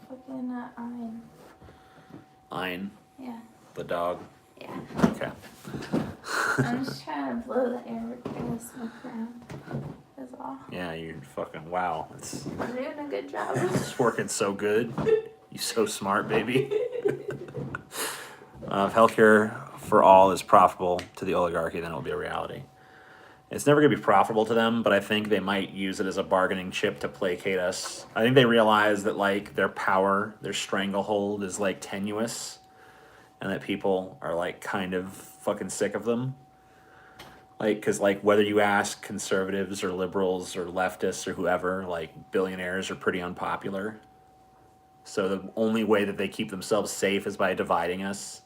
Fucking Ein. Ein, Yeah. the dog. Yeah. Okay. I'm just trying to blow the air smoke around. That's all. Yeah, you're fucking wow. I'm doing a good job. It's working so good. You so smart, baby. If healthcare for all is profitable to the oligarchy, then it'll be a reality. It's never going to be profitable to them, but I think they might use it as a bargaining chip to placate us. I think they realize that, like, their power, their stranglehold is, like, tenuous, and that people are, like, kind of fucking sick of them. Like, because, like, whether you ask conservatives or liberals or leftists or whoever, like, billionaires are pretty unpopular. So the only way that they keep themselves safe is by dividing us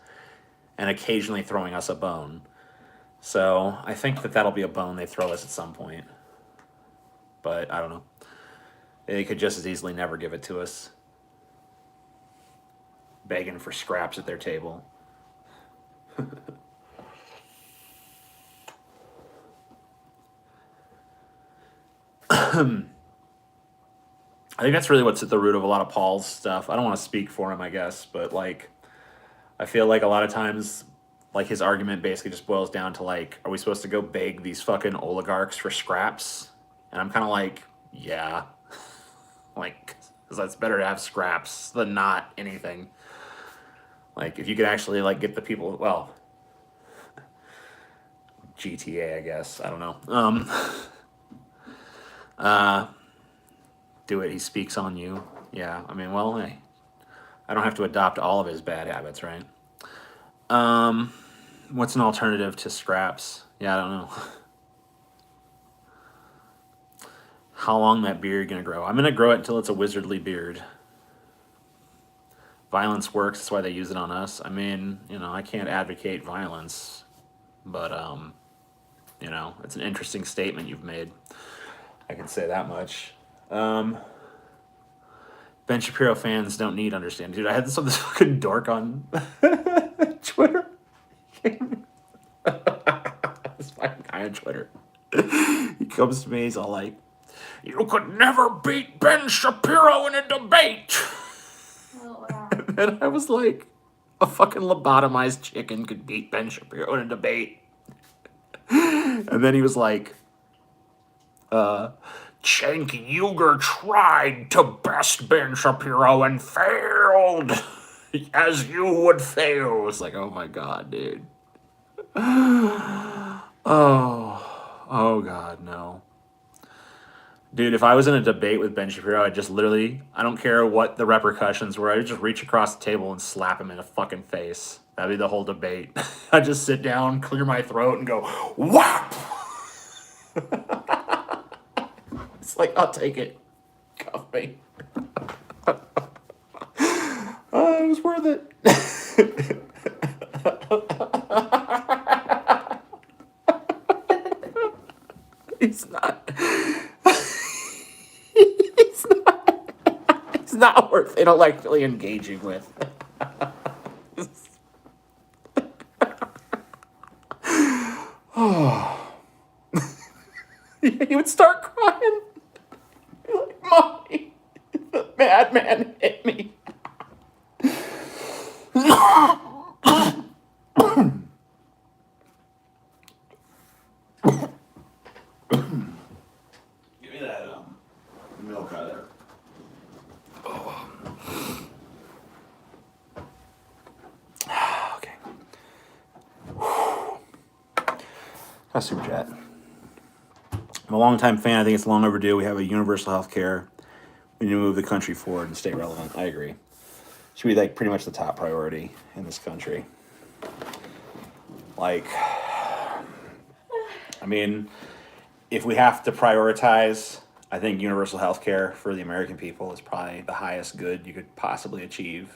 and occasionally throwing us a bone. So I think that that'll be a bone they throw us at some point. But I don't know. They could just as easily never give it to us. Begging for scraps at their table. I think that's really what's at the root of a lot of Paul's stuff. I don't want to speak for him, I guess, but like, I feel like a lot of times, like, his argument basically just boils down to, like, are we supposed to go beg these fucking oligarchs for scraps? And I'm kind of like, yeah. Like, because that's better to have scraps than not anything. Like, if you could actually, like, get the people, well, GTA, I guess. I don't know. Do it. He speaks on you. Yeah. I mean, well, hey, I don't have to adopt all of his bad habits, right? What's an alternative to scraps? Yeah, I don't know. How long that beard gonna grow? I'm gonna grow it until it's a wizardly beard. Violence works. That's why they use it on us. I mean, you know, I can't advocate violence, but you know, it's an interesting statement you've made. I can say that much. Ben Shapiro fans don't need understanding. Dude, I had this fucking dork on Twitter. This fucking guy on Twitter. He comes to me, he's all like, "You could never beat Ben Shapiro in a debate." Oh, wow. And I was like, a fucking lobotomized chicken could beat Ben Shapiro in a debate. And then he was like, Cenk Uygur tried to best Ben Shapiro and failed, as you would fail. It's like, oh my god, dude. Oh god, no. Dude, if I was in a debate with Ben Shapiro, I'd just literally, I don't care what the repercussions were, I'd just reach across the table and slap him in the fucking face. That'd be the whole debate. I'd just sit down, clear my throat, and go, whap! It's like, I'll take it. Cuff me. Oh, it was worth it. He's not. He's not worth intellectually engaging with. Oh. He would start crying. Be like, "Mommy, the madman hit me." Give me that milk out of there. Oh. Okay. That's super chat. I'm a longtime fan. I think it's long overdue. We have a universal health care. We need to move the country forward and stay relevant. I agree. Should be like pretty much the top priority in this country. Like, I mean, if we have to prioritize, I think universal health care for the American people is probably the highest good you could possibly achieve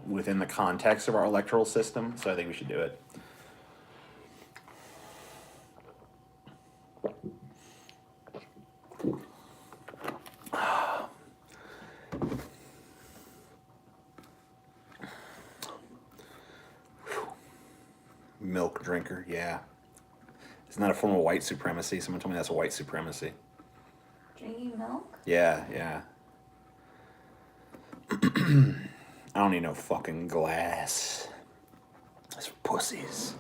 within the context of our electoral system. So I think we should do it. Milk drinker, yeah. Isn't that a form of white supremacy? Someone told me that's white supremacy. Drinking milk? Yeah, yeah. I don't need no fucking glass. That's for pussies.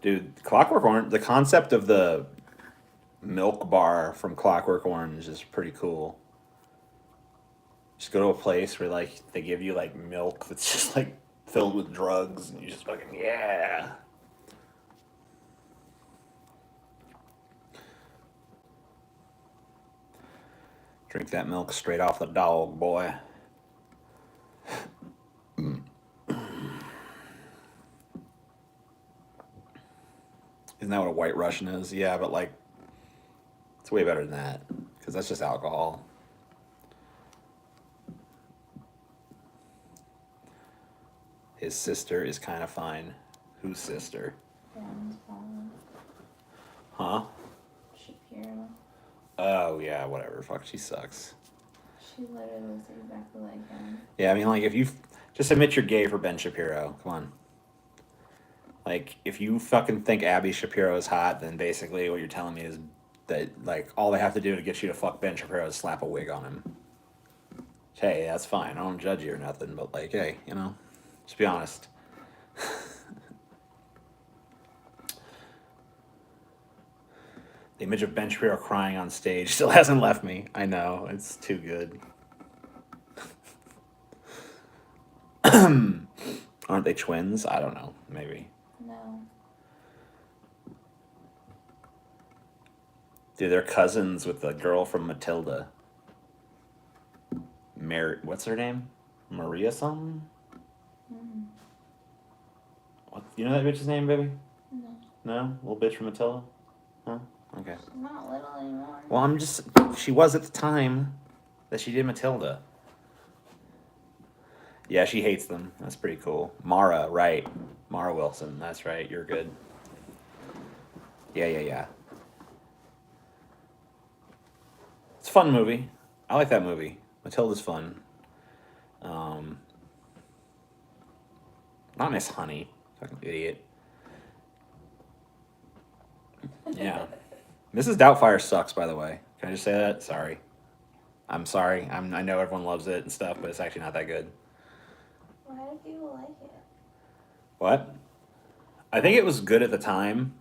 Dude, Clockwork Orange, the concept of the milk bar from Clockwork Orange is pretty cool. Just go to a place where like they give you like milk that's just like filled with drugs and you just fucking yeah. Drink that milk straight off the dog, boy. Isn't that what a white Russian is? Yeah, but like, it's way better than that because that's just alcohol. His sister is kind of fine. Whose sister? Dan's mom. Huh? Shapiro. Oh yeah, whatever. Fuck, she sucks. She literally looks exactly like him. Yeah, I mean, like if you just admit you're gay for Ben Shapiro, come on. Like, if you fucking think Abby Shapiro is hot, then basically what you're telling me is that, like, all they have to do to get you to fuck Ben Shapiro is slap a wig on him. Hey, that's fine. I don't judge you or nothing, but, like, hey, you know, just be honest. The image of Ben Shapiro crying on stage still hasn't left me. I know, it's too good. Aren't they twins? I don't know. Maybe. No. Dude, they're cousins with the girl from Matilda. What's her name? Maria something? Mm. What? You know that bitch's name, baby? No. No? Little bitch from Matilda? Huh? Okay. She's not little anymore. Well, she was at the time that she did Matilda. Yeah, she hates them. That's pretty cool. Mara, right. Mara Wilson, that's right. You're good. Yeah. It's a fun movie. I like that movie. Matilda's fun. Not Miss Honey. Fucking idiot. Yeah. Mrs. Doubtfire sucks, by the way. Can I just say that? Sorry. I'm sorry. I know everyone loves it and stuff, but it's actually not that good. Why do people like it? What? I think it was good at the time.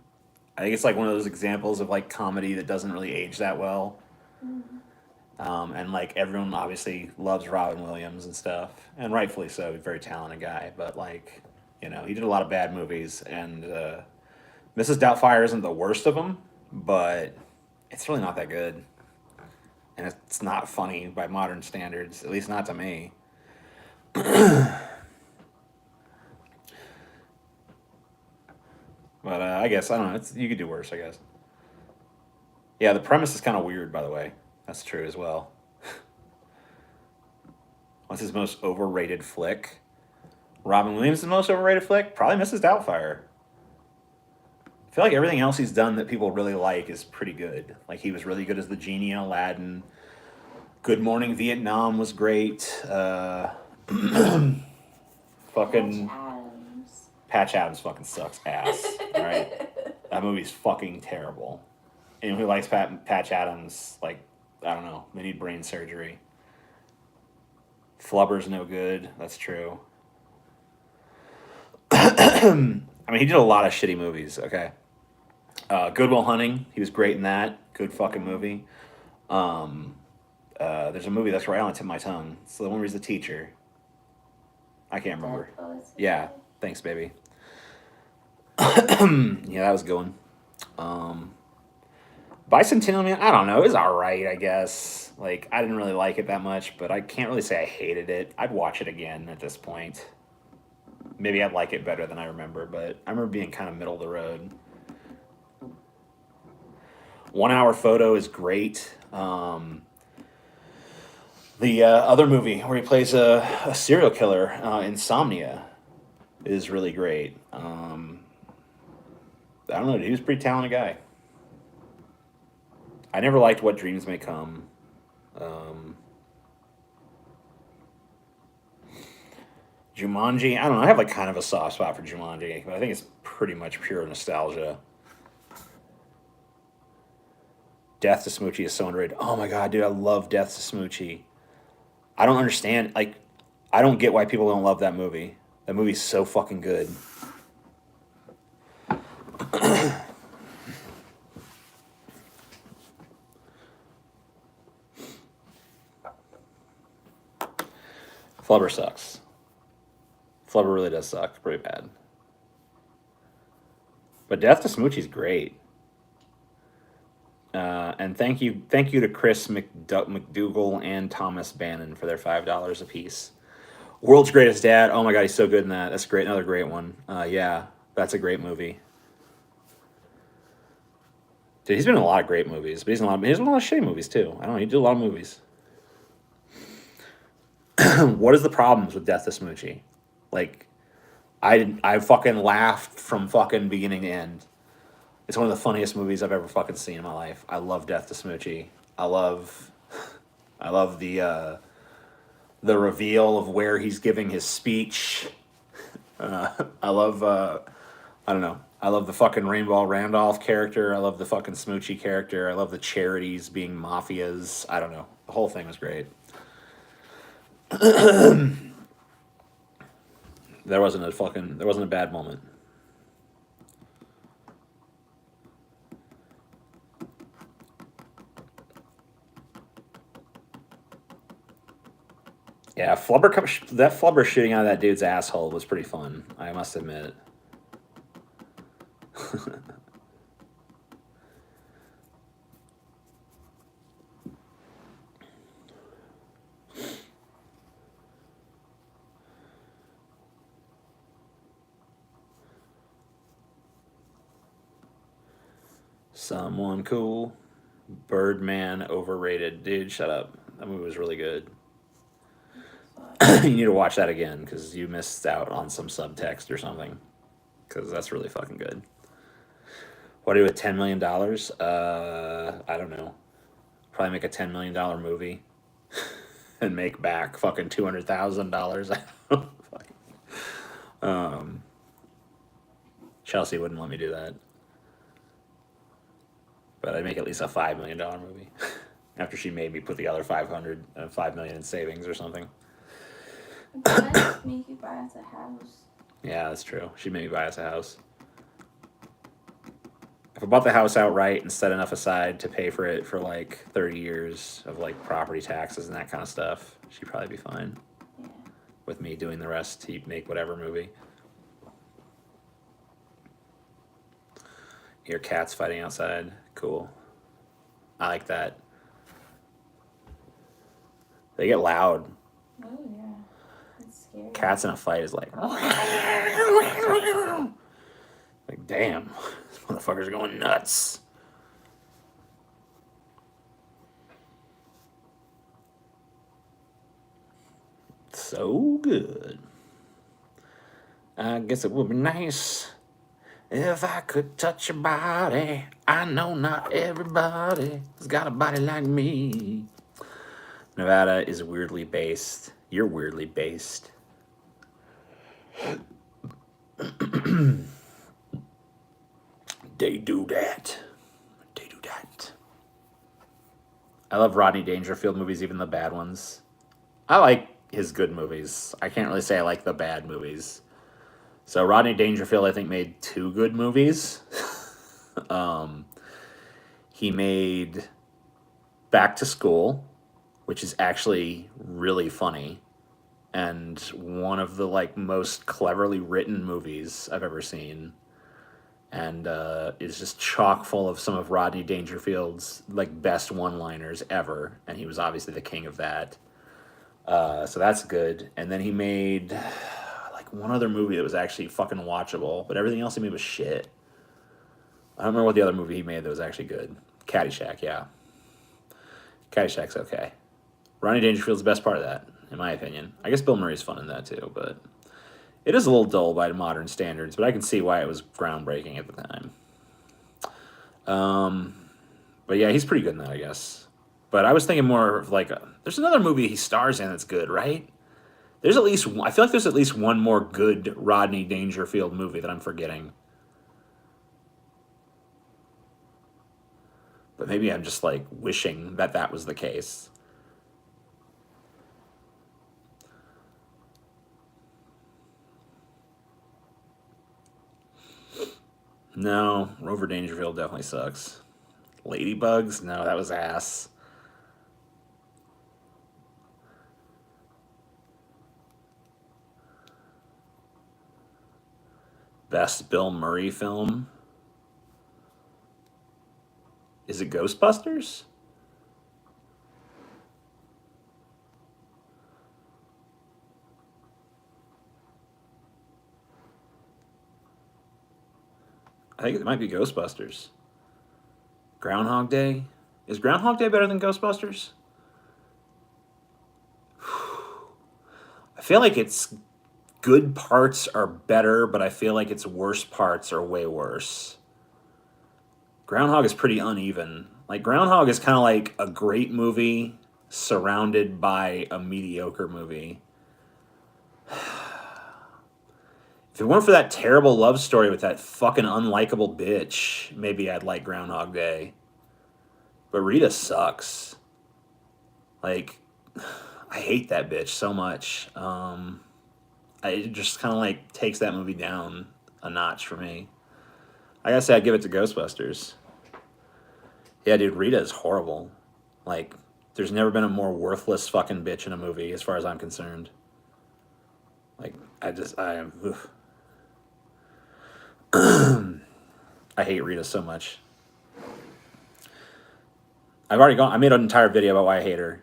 I think it's like one of those examples of like comedy that doesn't really age that well. Mm-hmm. And like everyone obviously loves Robin Williams and stuff, and rightfully so. He's a very talented guy, but like, you know, he did a lot of bad movies, and Mrs. Doubtfire isn't the worst of them, but it's really not that good, and it's not funny by modern standards, at least not to me. But I guess I don't know. You could do worse, I guess. Yeah, the premise is kind of weird, by the way. That's true as well. What's his most overrated flick? Robin Williams' most overrated flick? Probably Mrs. Doubtfire. I feel like everything else he's done that people really like is pretty good. Like, he was really good as the genie in Aladdin. Good Morning Vietnam was great. Fucking Patch Adams fucking sucks ass. Alright? That movie's fucking terrible. Anyone who likes Patch Adams, like, I don't know, they need brain surgery. Flubber's no good. That's true. I mean, he did a lot of shitty movies, okay? Good Will Hunting, he was great in that. Good fucking movie. There's a movie that's right on the tip of my tongue. It's the one where he's the teacher. I can't remember. Yeah, Thanks, baby. Yeah, that was a good one. Bicentennial Man, I don't know. It was alright, I guess. Like, I didn't really like it that much, but I can't really say I hated it. I'd watch it again at this point. Maybe I'd like it better than I remember, but I remember being kind of middle of the road. 1 Hour Photo is great. The other movie where he plays a serial killer, Insomnia, is really great. I don't know, he was a pretty talented guy. I never liked What Dreams May Come. Jumanji, I don't know. I have like kind of a soft spot for Jumanji, but I think it's pretty much pure nostalgia. Death to Smoochie is so underrated. Oh my god, dude, I love Death to Smoochie. I don't understand. Like, I don't get why people don't love that movie. That movie's so fucking good. Flubber sucks. Flubber really does suck. Pretty bad. But Death to Smoochie's great. And thank you to Chris McDougall and Thomas Bannon for their $5 a piece. World's Greatest Dad. Oh my god, he's so good in that. That's great. Another great one. Yeah, that's a great movie. Dude, he's been in a lot of great movies, but he's been in a lot of shitty movies too. I don't know. He did a lot of movies. What is the problems with Death to Smoochie? Like, I fucking laughed from fucking beginning to end. It's one of the funniest movies I've ever fucking seen in my life. I love Death to Smoochie. I love the reveal of where he's giving his speech. I love I don't know. I love the fucking Rainbow Randolph character. I love the fucking Smoochie character. I love the charities being mafias. I don't know. The whole thing was great. There wasn't a bad moment. Yeah, that Flubber shooting out of that dude's asshole was pretty fun, I must admit. Someone cool. Birdman overrated. Dude, shut up. That movie was really good. You need to watch that again because you missed out on some subtext or something. Because that's really fucking good. What do you do with $10 million? I don't know. Probably make a $10 million movie and make back fucking $200,000. Chelsea wouldn't let me do that. But I'd make at least a $5 million movie after she made me put the other $5 million in savings or something. What? Make you buy us a house. Yeah, that's true. She made me buy us a house. If I bought the house outright and set enough aside to pay for it for like 30 years of like property taxes and that kind of stuff, she'd probably be fine. Yeah. With me doing the rest to make whatever movie. Your cats fighting outside. Cool. I like that. They get loud. Oh, yeah. That's scary. Cats in a fight is like... Like, damn. This motherfucker's going nuts. So good. I guess it would be nice if I could touch your body. I know not everybody has got a body like me. Nevada is weirdly based. You're weirdly based. They do that. They do that. I love Rodney Dangerfield movies, even the bad ones. I like his good movies. I can't really say I like the bad movies. So Rodney Dangerfield, I think, made 2 good movies. He made Back to School, which is actually really funny and one of the like most cleverly written movies I've ever seen, and is just chock full of some of Rodney Dangerfield's like best one-liners ever, and he was obviously the king of that. So that's good. And then he made like one other movie that was actually fucking watchable, but everything else he made was shit. I don't remember what the other movie he made that was actually good. Caddyshack, yeah. Caddyshack's okay. Rodney Dangerfield's the best part of that, in my opinion. I guess Bill Murray's fun in that too, but it is a little dull by modern standards, but I can see why it was groundbreaking at the time. But yeah, he's pretty good in that, I guess. But I was thinking more of like, there's another movie he stars in that's good, right? There's at least, I feel like there's at least one more good Rodney Dangerfield movie that I'm forgetting. But maybe I'm just like wishing that that was the case. No, Rover Dangerfield definitely sucks. Ladybugs? No, that was ass. Best Bill Murray film? Is it Ghostbusters? I think it might be Ghostbusters. Groundhog Day? Is Groundhog Day better than Ghostbusters? I feel like its good parts are better, but I feel like its worst parts are way worse. Groundhog is pretty uneven. Like, Groundhog is kind of like a great movie surrounded by a mediocre movie. If it weren't for that terrible love story with that fucking unlikable bitch, maybe I'd like Groundhog Day. But Rita sucks. Like, I hate that bitch so much. It just kind of like takes that movie down a notch for me. I gotta say, I'd give it to Ghostbusters. Yeah, dude, Rita is horrible. Like, there's never been a more worthless fucking bitch in a movie, as far as I'm concerned. Like, I am. I hate Rita so much. I made an entire video about why I hate her.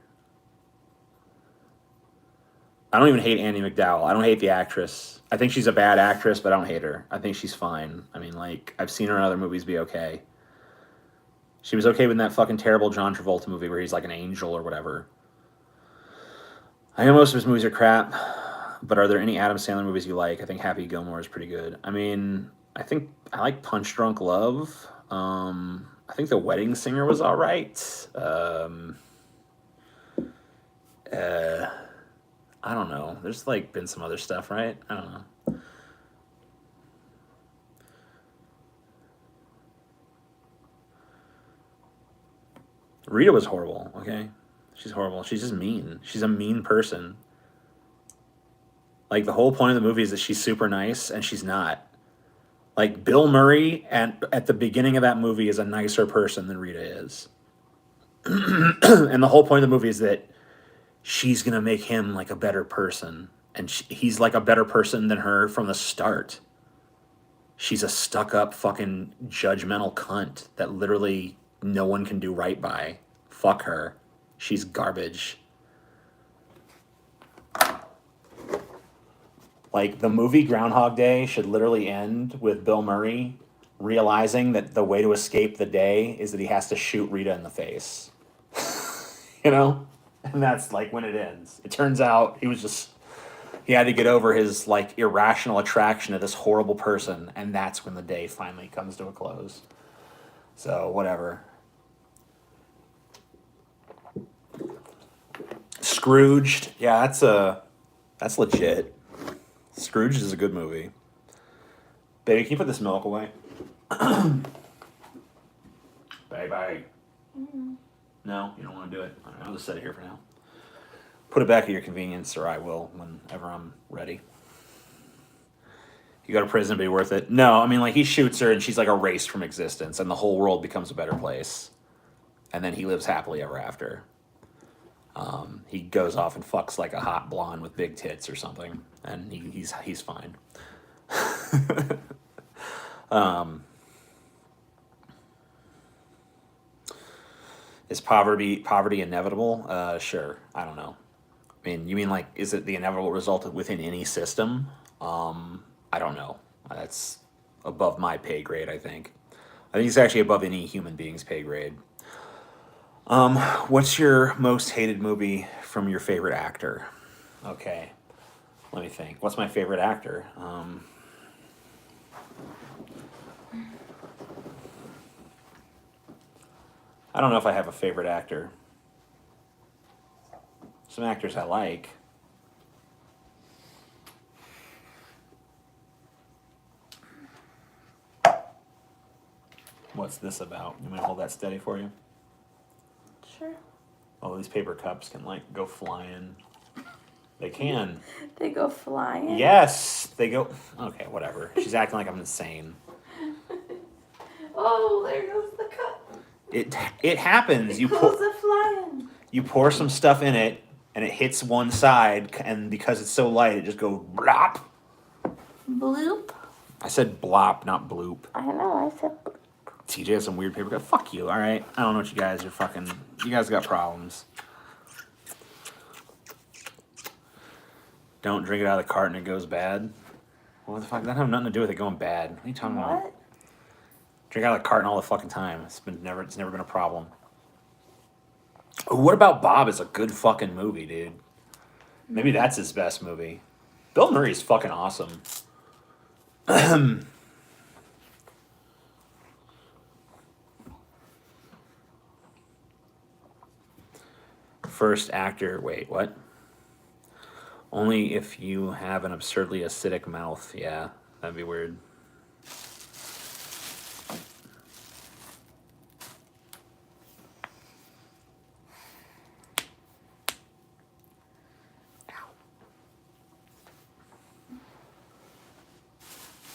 I don't even hate Andie MacDowell. I don't hate the actress. I think she's a bad actress, but I don't hate her. I think she's fine. I mean, like, I've seen her in other movies be okay. She was okay with that fucking terrible John Travolta movie where he's like an angel or whatever. I know most of his movies are crap, but are there any Adam Sandler movies you like? I think Happy Gilmore is pretty good. I mean, I think I like Punch Drunk Love. I think The Wedding Singer was all right. I don't know. There's like been some other stuff, right? I don't know. Rita was horrible, okay? She's horrible. She's just mean. She's a mean person. Like, the whole point of the movie is that she's super nice, and she's not. Like, Bill Murray at the beginning of that movie is a nicer person than Rita is. And the whole point of the movie is that she's going to make him, like, a better person. And he's, like, a better person than her from the start. She's a stuck-up fucking judgmental cunt that literally no one can do right by. Fuck her. She's garbage. Like, the movie Groundhog Day should literally end with Bill Murray realizing that the way to escape the day is that he has to shoot Rita in the face. You know? And that's, like, when it ends. It turns out he had to get over his, like, irrational attraction to this horrible person, and that's when the day finally comes to a close. So, whatever. Scrooged. Yeah, that's legit. Scrooge is a good movie. Baby, can you put this milk away? Baby. Mm-hmm. No, you don't want to do it. All right, I'll just set it here for now. Put it back at your convenience, or I will whenever I'm ready. You go to prison, be worth it. No, I mean, like, he shoots her and she's like erased from existence, and the whole world becomes a better place. And then he lives happily ever after. He goes off and fucks like a hot blonde with big tits or something, and he's fine. Is poverty inevitable? Sure. I don't know. I mean, you mean like, is it the inevitable result within any system? I don't know. That's above my pay grade, I think. I think it's actually above any human being's pay grade. What's your most hated movie from your favorite actor? Okay, let me think. What's my favorite actor? I don't know if I have a favorite actor. Some actors I like. What's this about? You want to hold that steady for you? Sure. Oh, these paper cups can like go flying. They can. They go flying? Yes, they go. Okay, whatever. She's acting like I'm insane. Oh, there goes the cup. It happens. It goes the flying. You pour some stuff in it, and it hits one side, and because it's so light, it just goes blop. Bloop? I said blop, not bloop. I know, I said bloop. TJ has some weird paper cut. Fuck you, alright? I don't know what you guys are fucking... You guys got problems. Don't drink it out of the carton, it goes bad. What the fuck? That have nothing to do with it going bad. What are you talking about? What? Drink out of the carton all the fucking time. It's never been a problem. What About Bob is a good fucking movie, dude. Maybe that's his best movie. Bill Murray's fucking awesome. First actor, wait, what? Only if you have an absurdly acidic mouth. Yeah, that'd be weird.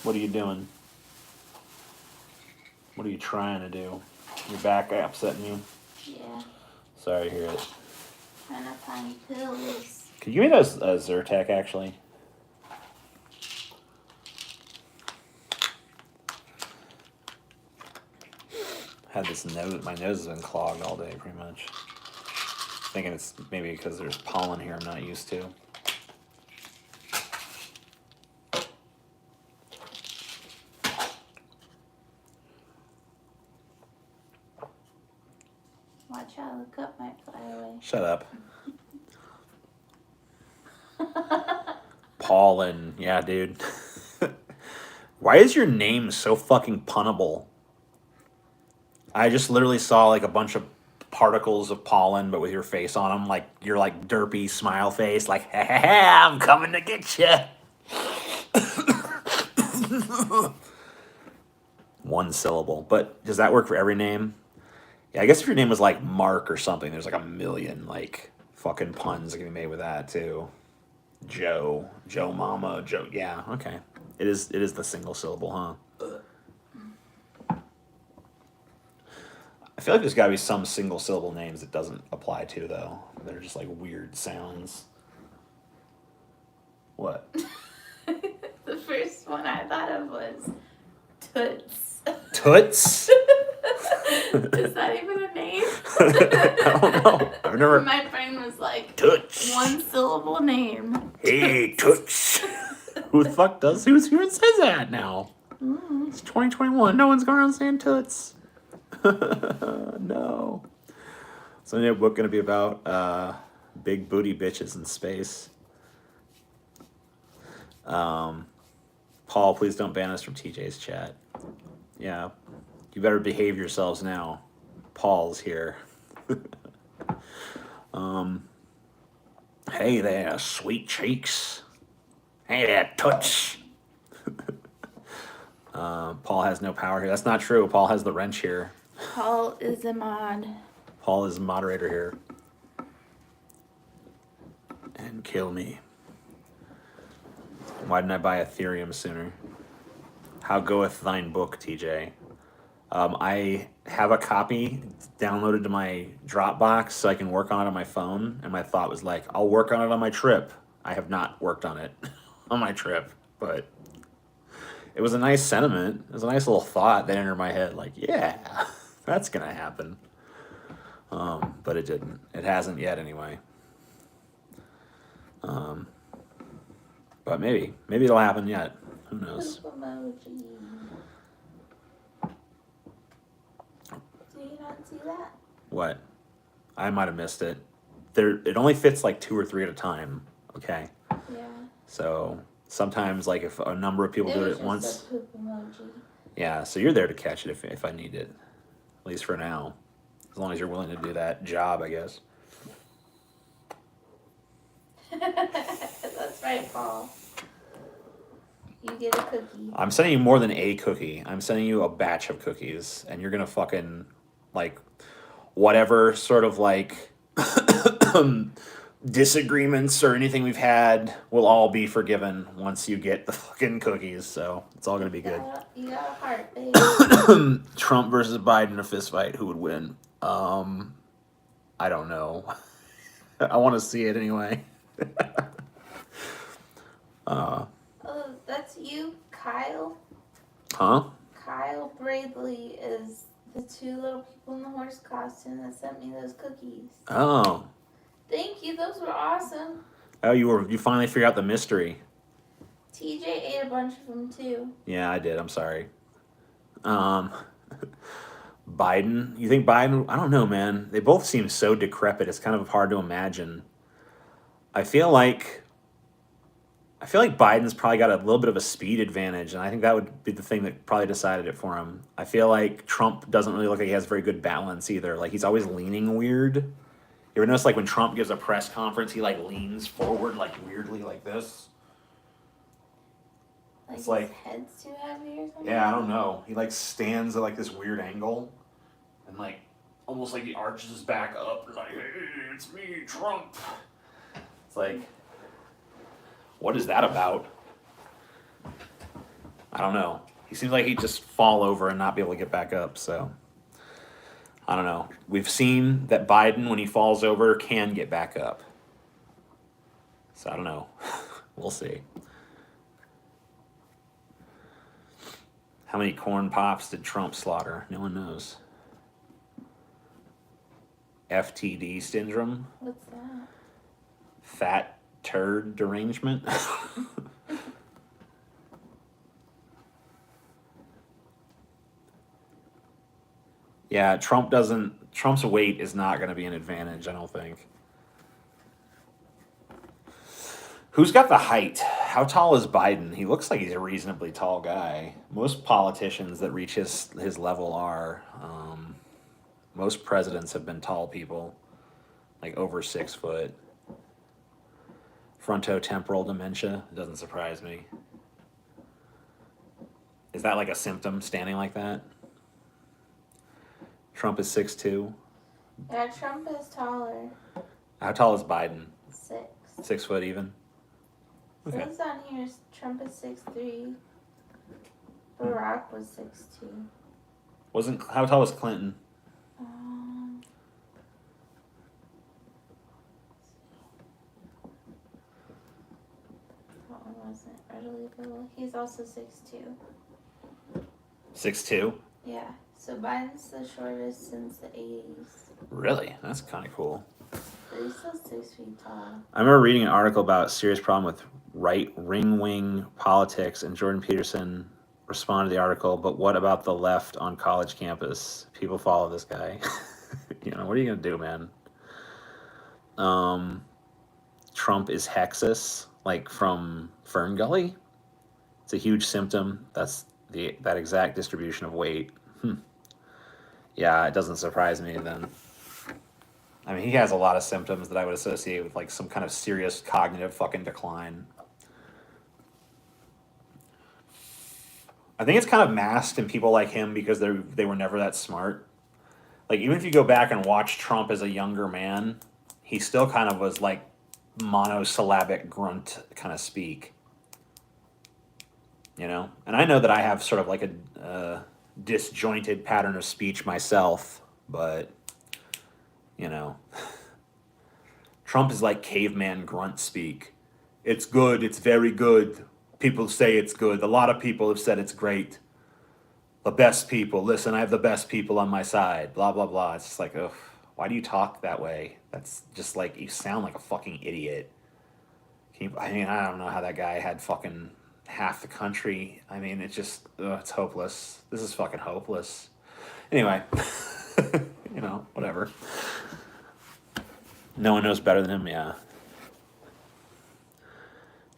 What are you doing? What are you trying to do? Your back upsetting you? Yeah. Sorry to hear it. Trying to find pills. Could you give me those Zyrtec, actually? Had this nose, my nose has been clogged all day, pretty much. Thinking it's maybe because there's pollen here I'm not used to. Watch out, the cup might fly away. Shut up. Pollen, yeah, dude. Why is your name so fucking punnable? I just literally saw like a bunch of particles of pollen, but with your face on them, like your like derpy smile face, like ha ha ha, I'm coming to get you. One syllable, but does that work for every name? Yeah, I guess if your name was like Mark or something, there's like a million like fucking puns that can be made with that too. Joe Mama, Joe. Yeah, okay. It is the single syllable, huh? I feel like there's got to be some single syllable names it doesn't apply to, though. They're just like weird sounds. What? The first one I thought of was Toots. Toots? Is that even a name? I don't know. I've never. My brain was like, Toots. one syllable name. Hey, Toots. Who the fuck does? Who even says that now? It's 2021. No one's going around saying Toots. No. So, the book going to be about big booty bitches in space. Paul, please don't ban us from TJ's chat. Yeah. You better behave yourselves now. Paul's here. Hey there, sweet cheeks. Hey there, Toots. Paul has no power here. That's not true. Paul has the wrench here. Paul is a mod. Paul is moderator here. And kill me. Why didn't I buy Ethereum sooner? How goeth thine book, TJ? I have a copy downloaded to my Dropbox so I can work on it on my phone. And my thought was like, I'll work on it on my trip. I have not worked on it on my trip, but it was a nice sentiment. It was a nice little thought that entered my head. Like, yeah, that's gonna happen. But it didn't. It hasn't yet, anyway. But maybe it'll happen yet. Who knows? Poop emoji. Do you not see that? What? I might have missed it. It only fits like 2 or 3 at a time. Okay. Yeah. So sometimes, like if a number of people do it at once. A poop emoji. Yeah. So you're there to catch it if I need it, at least for now. As long as you're willing to do that job, I guess. That's right, Paul. You get a cookie. I'm sending you more than a cookie. I'm sending you a batch of cookies, and you're gonna fucking like whatever sort of like disagreements or anything we've had will all be forgiven once you get the fucking cookies. So it's all gonna be good. You got a heart, babe. Trump versus Biden, a fist fight. Who would win? I don't know. I want to see it anyway. Oh, that's you, Kyle. Huh? Kyle Bradley is the 2 little people in the horse costume that sent me those cookies. Oh. Thank you. Those were awesome. Oh, you finally figured out the mystery. TJ ate a bunch of them too. Yeah, I did. I'm sorry. Biden. You think Biden? I don't know, man. They both seem so decrepit. It's kind of hard to imagine. I feel like Biden's probably got a little bit of a speed advantage, and I think that would be the thing that probably decided it for him. I feel like Trump doesn't really look like he has very good balance either. Like he's always leaning weird. You ever notice like when Trump gives a press conference, he like leans forward like weirdly like this? Like It's his like head's too heavy or something? Yeah, I don't know. He like stands at like this weird angle, and like almost like he arches his back up and like, hey, it's me, Trump. It's like, what is that about? I don't know. He seems like he'd just fall over and not be able to get back up, so I don't know. We've seen that Biden, when he falls over, can get back up. So I don't know. We'll see. How many corn pops did Trump slaughter? No one knows. FTD syndrome? What's that? Fat turd derangement? Yeah, Trump's weight is not going to be an advantage, I don't think. Who's got the height? How tall is Biden? He looks like he's a reasonably tall guy. Most politicians that reach his level are. Most presidents have been tall people, like over 6 foot. Frontotemporal dementia, it doesn't surprise me. Is that like a symptom, standing like that? Trump is 6'2". Yeah, Trump is taller. How tall is Biden? 6. 6 foot even? Okay. Says on here Trump is 6'3". Barack was 6'2". How tall was Clinton? That one wasn't readily available. He's also 6'2". 6'2"? Yeah. So Biden's the shortest since the 80s. Really? That's kind of cool. But he's still 6 feet tall. I remember reading an article about a serious problem with right ring-wing politics, and Jordan Peterson responded to the article, but what about the left on college campus? People follow this guy. What are you going to do, man? Trump is Hexus, like from Fern Gully. It's a huge symptom. That's that exact distribution of weight. Yeah, it doesn't surprise me then. I mean, he has a lot of symptoms that I would associate with like some kind of serious cognitive fucking decline. I think it's kind of masked in people like him because they were never that smart. Like, even if you go back and watch Trump as a younger man, he still kind of was like monosyllabic grunt kind of speak. And I know that I have sort of like disjointed pattern of speech myself, but, you know, Trump is like caveman grunt speak. It's good. It's very good. People say it's good. A lot of people have said it's great. The best people. Listen, I have the best people on my side. Blah, blah, blah. It's just like, ugh, why do you talk that way? That's just like, you sound like a fucking idiot. I mean, I don't know how that guy had fucking half the country. I mean, it's just, it's hopeless. This is fucking hopeless. Anyway, you know, whatever. No one knows better than him, yeah.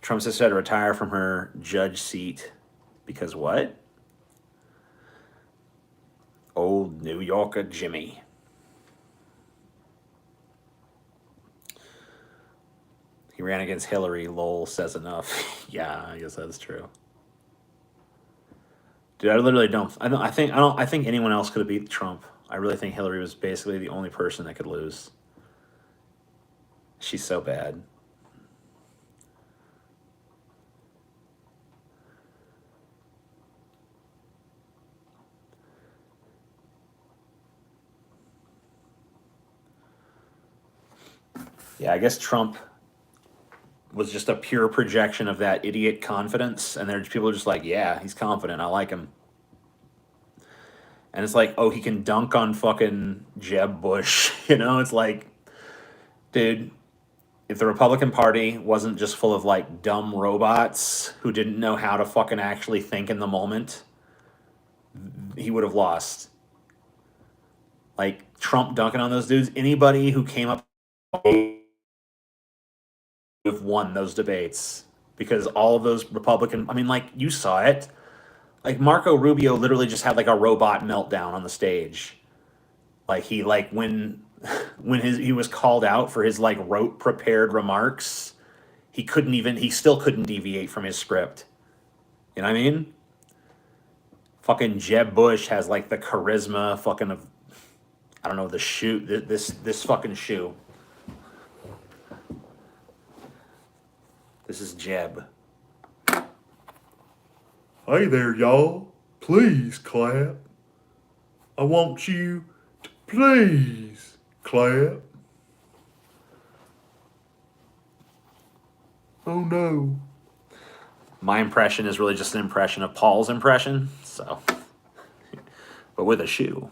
Trump's sister had to retire from her judge seat because what? Old New Yorker Jimmy. He ran against Hillary. Lowell says enough. Yeah, I guess that's true. Dude, I literally don't. I think anyone else could have beat Trump. I really think Hillary was basically the only person that could lose. She's so bad. Yeah, I guess Trump was just a pure projection of that idiot confidence, and there's people just like, yeah, he's confident. I like him. And it's like, oh, he can dunk on fucking Jeb Bush. You know, it's like, dude, if the Republican Party wasn't just full of like dumb robots who didn't know how to fucking actually think in the moment, he would have lost. Like Trump dunking on those dudes, anybody who came up would have won those debates because all of those Republican, I mean, like you saw it. Like Marco Rubio literally just had like a robot meltdown on the stage. Like he like when he was called out for his like rote prepared remarks, he still couldn't deviate from his script. You know what I mean? Fucking Jeb Bush has like the charisma fucking of I don't know the shoe this fucking shoe. This is Jeb. Hey there, y'all. Please clap. I want you to please clap. Oh no. My impression is really just an impression of Paul's impression, so. But with a shoe.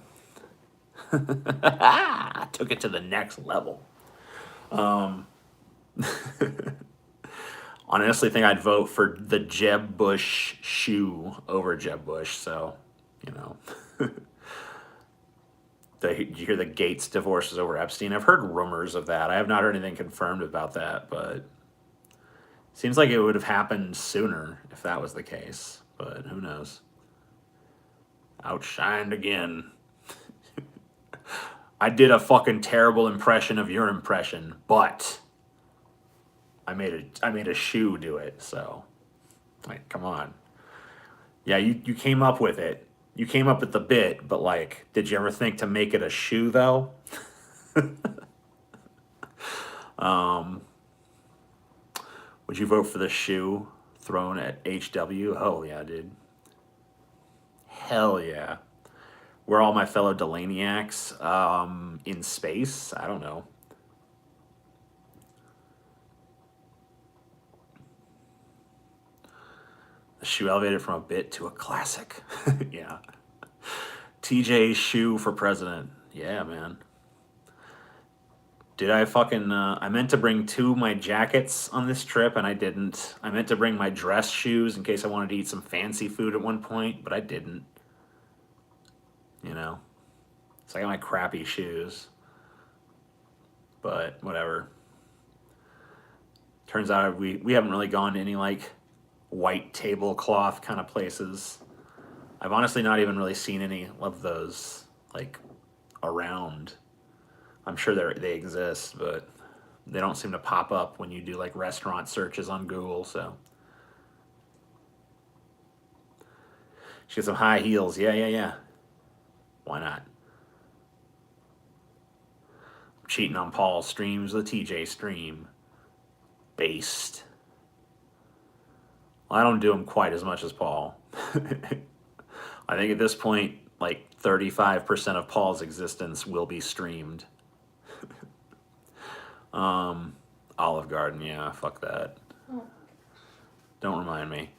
I took it to the next level. Honestly think I'd vote for the Jeb Bush shoe over Jeb Bush, so, you know. Did you hear the Gates divorces over Epstein? I've heard rumors of that. I have not heard anything confirmed about that, but seems like it would have happened sooner if that was the case, but who knows. Outshined again. I did a fucking terrible impression of your impression, but I made a shoe do it, so like come on. Yeah, you came up with it. You came up with the bit, but like, did you ever think to make it a shoe though? Would you vote for the shoe thrown at HW? Oh yeah, dude. Hell yeah. Where are all my fellow Delaniacs? In space? I don't know. The shoe elevated from a bit to a classic. Yeah. TJ's shoe for president. Yeah, man. Did I fucking, I meant to bring two of my jackets on this trip and I didn't. I meant to bring my dress shoes in case I wanted to eat some fancy food at one point, but I didn't. You know? So I got my crappy shoes. But whatever. Turns out we haven't really gone to any like white tablecloth kind of places. I've honestly not even really seen any of those like around. I'm sure they exist, but they don't seem to pop up when you do like restaurant searches on Google, so. She has some high heels. Yeah. Why not? I'm cheating on Paul's streams with a TJ stream. Based. Well, I don't do them quite as much as Paul. I think at this point, like 35% of Paul's existence will be streamed. Olive Garden, yeah, fuck that. Oh. Don't remind me.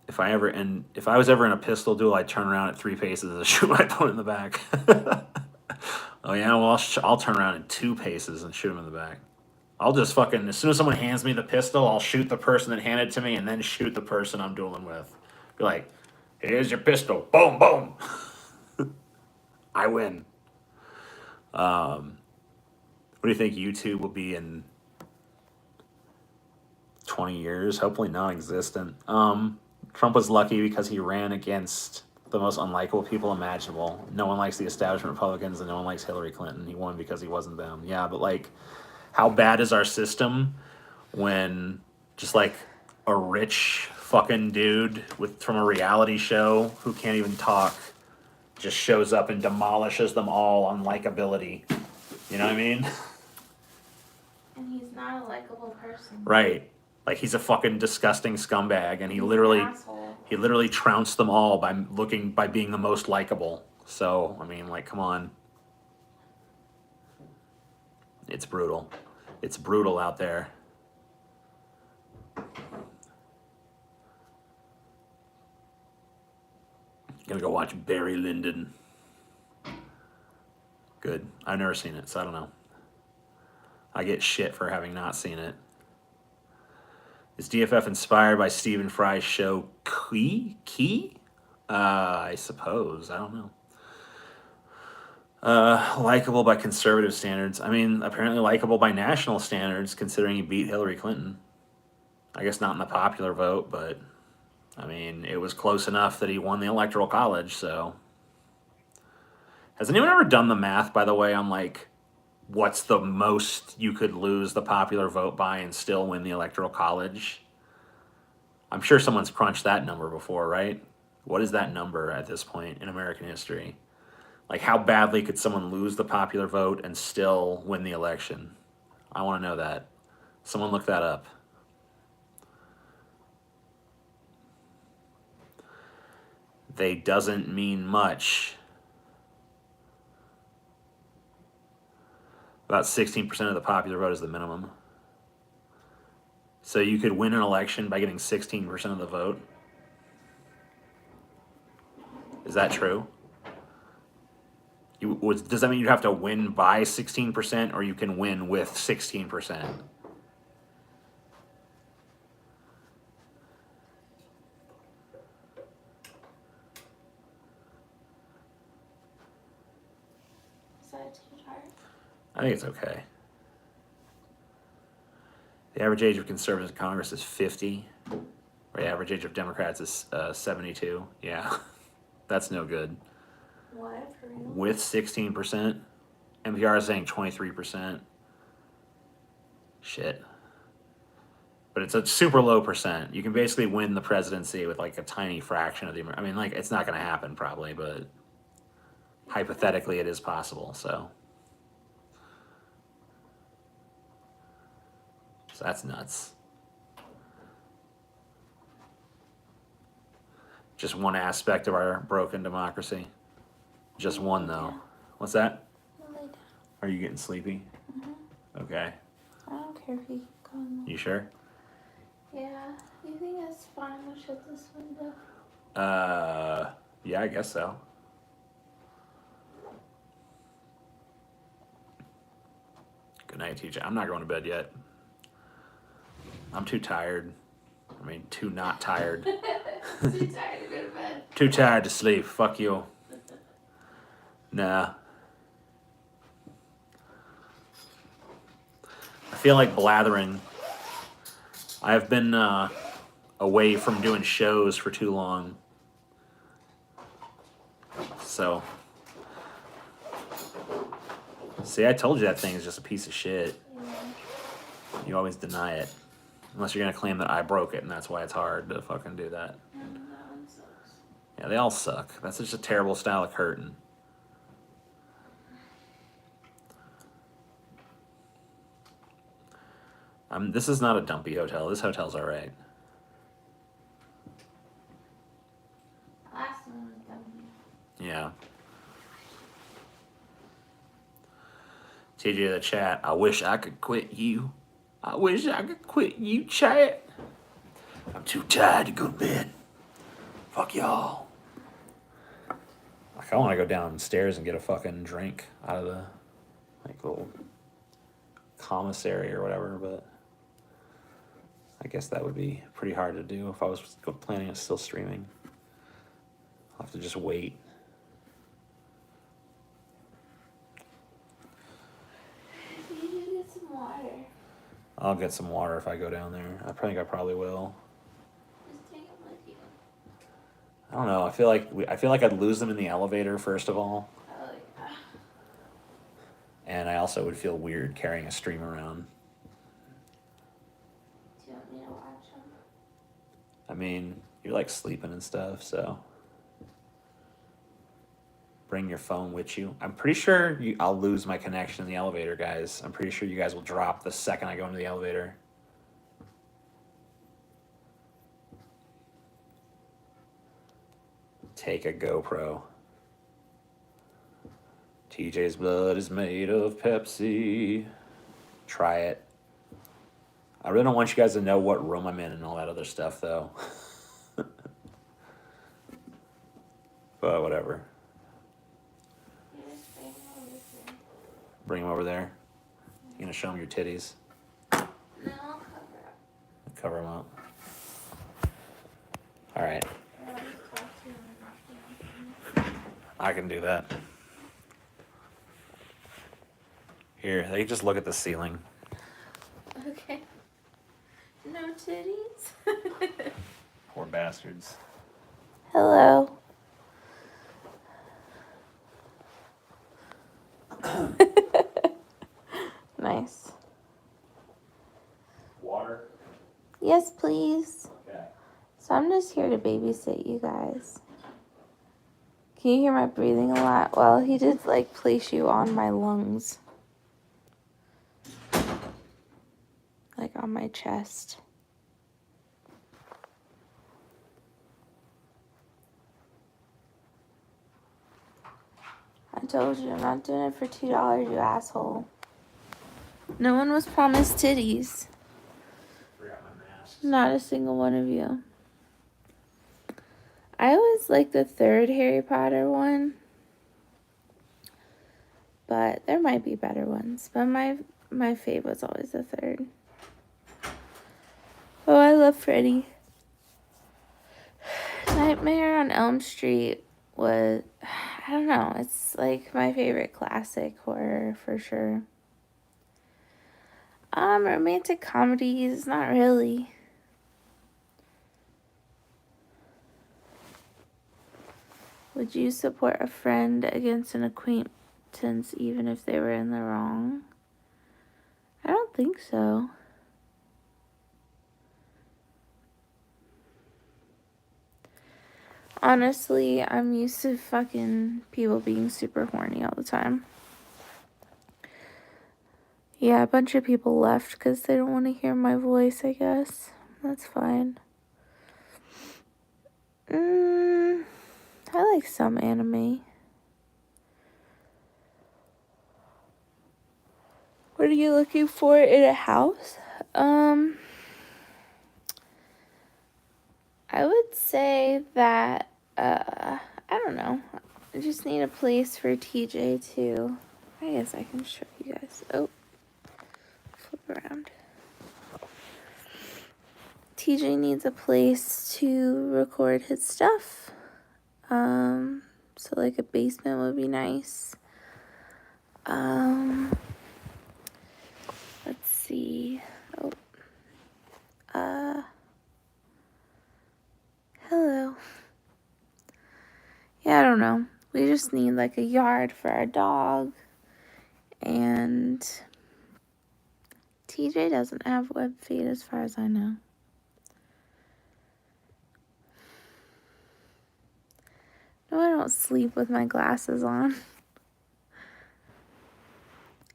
If I was ever in a pistol duel, I'd turn around at 3 paces and shoot my opponent in the back. Oh yeah, well I'll turn around in 2 paces and shoot him in the back. I'll just fucking, as soon as someone hands me the pistol, I'll shoot the person that handed it to me and then shoot the person I'm dueling with. Be like, here's your pistol. Boom, boom. I win. What do you think YouTube will be in 20 years? Hopefully non-existent. Trump was lucky because he ran against the most unlikable people imaginable. No one likes the establishment Republicans and no one likes Hillary Clinton. He won because he wasn't them. Yeah, but like, how bad is our system when just like a rich fucking dude from a reality show who can't even talk just shows up and demolishes them all on likability? You know what I mean? And he's not a likable person. Right. Like he's a fucking disgusting scumbag, and he literally trounced them all by being the most likable. So I mean, like, come on. It's brutal. It's brutal out there. Gonna go watch Barry Lyndon. Good. I've never seen it, so I don't know. I get shit for having not seen it. Is DFF inspired by Stephen Fry's show Key? I suppose. I don't know. Likable by conservative standards. I mean, apparently likable by national standards, considering he beat Hillary Clinton. I guess not in the popular vote, but I mean, it was close enough that he won the Electoral College, so. Has anyone ever done the math, by the way, on like what's the most you could lose the popular vote by and still win the Electoral College? I'm sure someone's crunched that number before, right? What is that number at this point in American history? Like, how badly could someone lose the popular vote and still win the election? I want to know that. Someone look that up. They doesn't mean much. About 16% of the popular vote is the minimum. So you could win an election by getting 16% of the vote. Is that true? Does that mean you have to win by 16%, or you can win with 16%? Is that too hard? I think it's okay. The average age of conservatives in Congress is 50. Or the average age of Democrats is 72. Yeah, that's no good. What, for real? With 16%. NPR is saying 23%. Shit. But it's a super low percent. You can basically win the presidency with like a tiny fraction of the... I mean, like, it's not going to happen probably, but hypothetically it is possible, so... So that's nuts. Just one aspect of our broken democracy. Just one, though. What's that? I'll lay down. Are you getting sleepy? Mm-hmm. Okay. I don't care if you keep going. You sure? Yeah. You think it's fine to shut this window? Yeah, I guess so. Good night, TJ. I'm not going to bed yet. I'm too tired. I mean, too not tired. Too tired to go to bed. Too tired to sleep. Fuck you. Nah. I feel like blathering. I've been away from doing shows for too long. So. See, I told you that thing is just a piece of shit. Yeah. You always deny it. Unless you're going to claim that I broke it, and that's why it's hard to fucking do that. That one sucks. Yeah, they all suck. That's just a terrible style of curtain. This is not a dumpy hotel. This hotel's all right. Last one was dumpy. Yeah. TJ the chat. I wish I could quit you. I wish I could quit you, chat. I'm too tired to go to bed. Fuck y'all. Like, I want to go downstairs and get a fucking drink out of the like little commissary or whatever, but I guess that would be pretty hard to do if I was planning on still streaming. I'll have to just wait. You need to get some water. I'll get some water if I go down there. I think I probably will. Just take it with you. I don't know. I feel like I'd lose them in the elevator first of all, Oh yeah. and I also would feel weird carrying a stream around. Do you want me to watch them? I mean, you're like sleeping and stuff, so bring your phone with you. I'm pretty sure I'll lose my connection in the elevator, guys. I'm pretty sure you guys will drop the second I go into the elevator. Take a GoPro. TJ's blood is made of Pepsi. Try it. I really don't want you guys to know what room I'm in and all that other stuff, though. But whatever. You just bring them over here. Bring them over there. You gonna show them your titties? No, I'll cover up. Cover them up. All right. I'll just talk to you when I'm I can do that. Here, they just look at the ceiling. done. Okay. No titties? Poor bastards. Hello. Nice. Water? Yes, please. Okay. So I'm just here to babysit you guys. Can you hear my breathing a lot? Well, he did like place you on my lungs. Like on my chest. I told you, I'm not doing it for $2, you asshole. No one was promised titties. Forgot my mask. Not a single one of you. I always like the third Harry Potter one. But there might be better ones. But my fave was always the third. Oh, I love Freddy. Nightmare on Elm Street was, I don't know, it's like my favorite classic horror for sure. Romantic comedies, not really. Would you support a friend against an acquaintance even if they were in the wrong? I don't think so. Honestly, I'm used to fucking people being super horny all the time. Yeah, a bunch of people left because they don't want to hear my voice, I guess. That's fine. I like some anime. What are you looking for in a house? I would say that, I don't know. I just need a place for TJ to, I guess I can show you guys. Oh, flip around. TJ needs a place to record his stuff. So like a basement would be nice. Let's see. Oh. Hello. Yeah, I don't know. We just need like a yard for our dog. And TJ doesn't have web feed as far as I know. No, I don't sleep with my glasses on.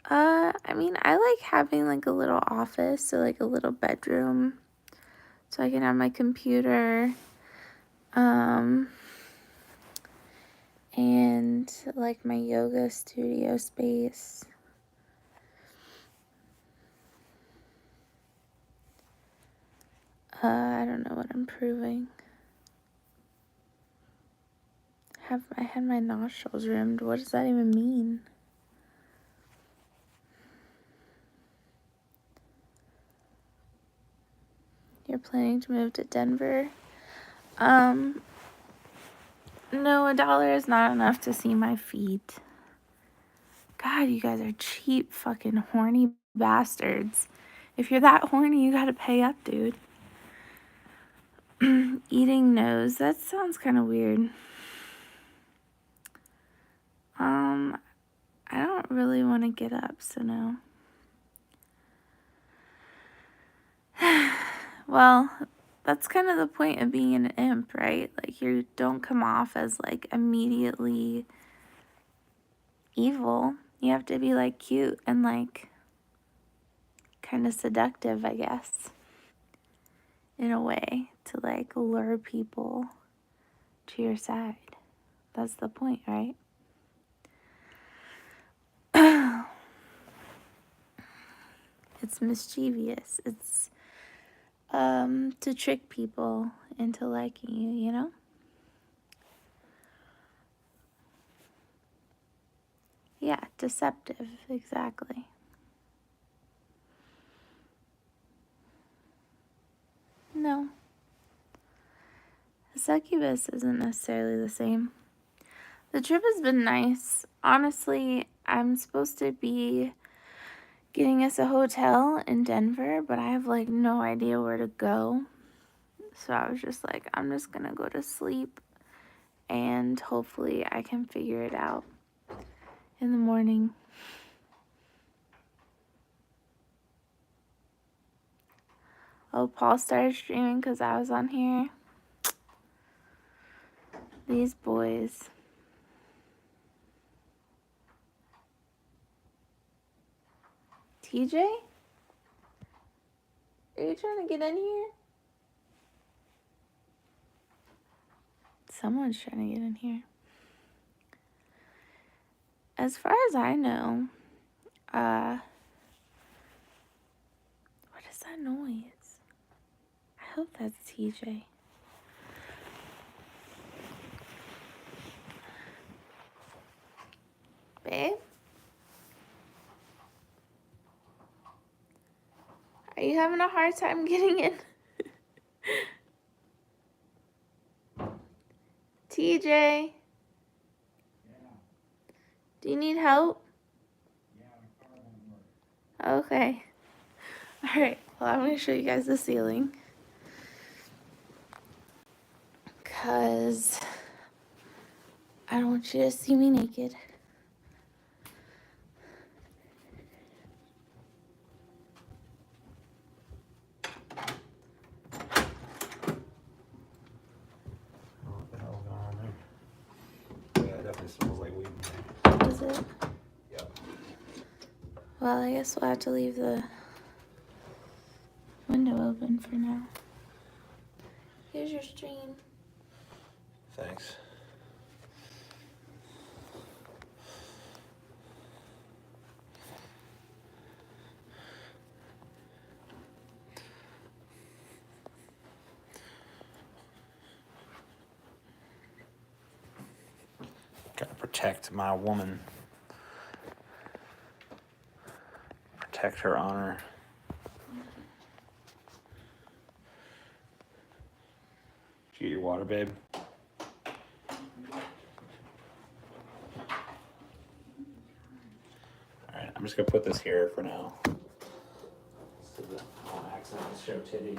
I mean, I like having like a little office, so like a little bedroom, so I can have my computer, and like my yoga studio space. I don't know what I'm proving. I had my nostrils rimmed. What does that even mean? You're planning to move to Denver? No, $1 is not enough to see my feet. God, you guys are cheap, fucking horny bastards. If you're that horny, you gotta pay up, dude. Eating nose, that sounds kind of weird. I don't really want to get up, so no. Well, that's kind of the point of being an imp, right? Like, you don't come off as, like, immediately evil. You have to be, like, cute and, like, kind of seductive, I guess, in a way, to, like, lure people to your side. That's the point, right? It's mischievous. It's to trick people into liking you, you know? Yeah, deceptive, exactly. No. A succubus isn't necessarily the same. The trip has been nice. Honestly, I'm supposed to be getting us a hotel in Denver, but I have like no idea where to go. So I was just like, I'm just gonna go to sleep and hopefully I can figure it out in the morning. Oh, Paul started streaming because I was on here. These boys. TJ? Are you trying to get in here? Someone's trying to get in here. As far as I know, what is that noise? I hope that's TJ. Babe? Are you having a hard time getting in? TJ? Yeah. Do you need help? Yeah, my car won't work. Okay. Alright, well, I'm going to show you guys the ceiling. Because I don't want you to see me naked. What the hell's going on there? Yeah, it definitely smells like weed. Does it? Yep. Well, I guess we'll have to leave the window open for now. Here's your stream. Thanks. Gotta protect my woman. Protect her honor. Did you get your water, babe? Alright, I'm just gonna put this here for now. So that I won't accidentally show titty.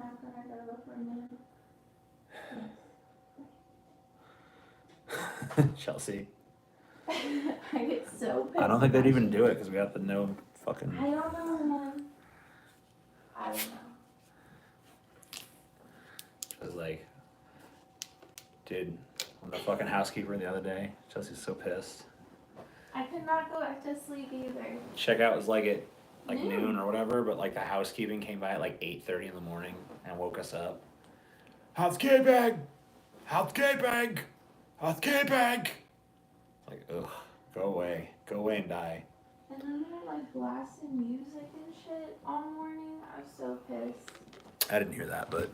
knock when I gotta look for a new. Chelsea. I get so pissed. I don't think they'd even do it because we got the no fucking. I don't know, man. I don't know. I was like, dude, I'm the fucking housekeeper the other day. Chelsea's so pissed. I could not go back to sleep either. Checkout was like at noon or whatever, but like the housekeeping came by at like 8:30 in the morning and woke us up. Housekeeping! Housekeeping! Housekeeping! Like, ugh, go away and die. And then they're like blasting music and shit all morning. I was so pissed. I didn't hear that, but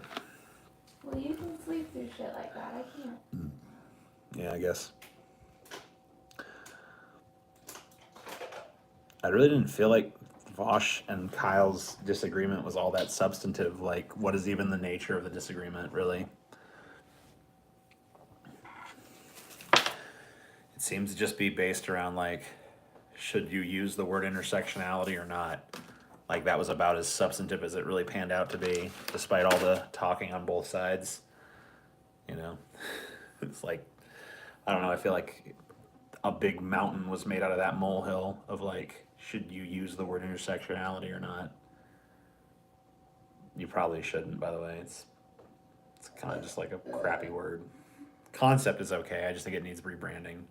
Well, you can sleep through shit like that. I can't. yeah, I guess. I really didn't feel like Vosh and Kyle's disagreement was all that substantive. Like, what is even the nature of the disagreement, really? It seems to just be based around, like, should you use the word intersectionality or not? Like, that was about as substantive as it really panned out to be, despite all the talking on both sides. You know? It's like, I don't know, I feel like a big mountain was made out of that molehill of, like, should you use the word intersectionality or not? You probably shouldn't, by the way. It's kind of just like a crappy word. Concept is okay, I just think it needs rebranding.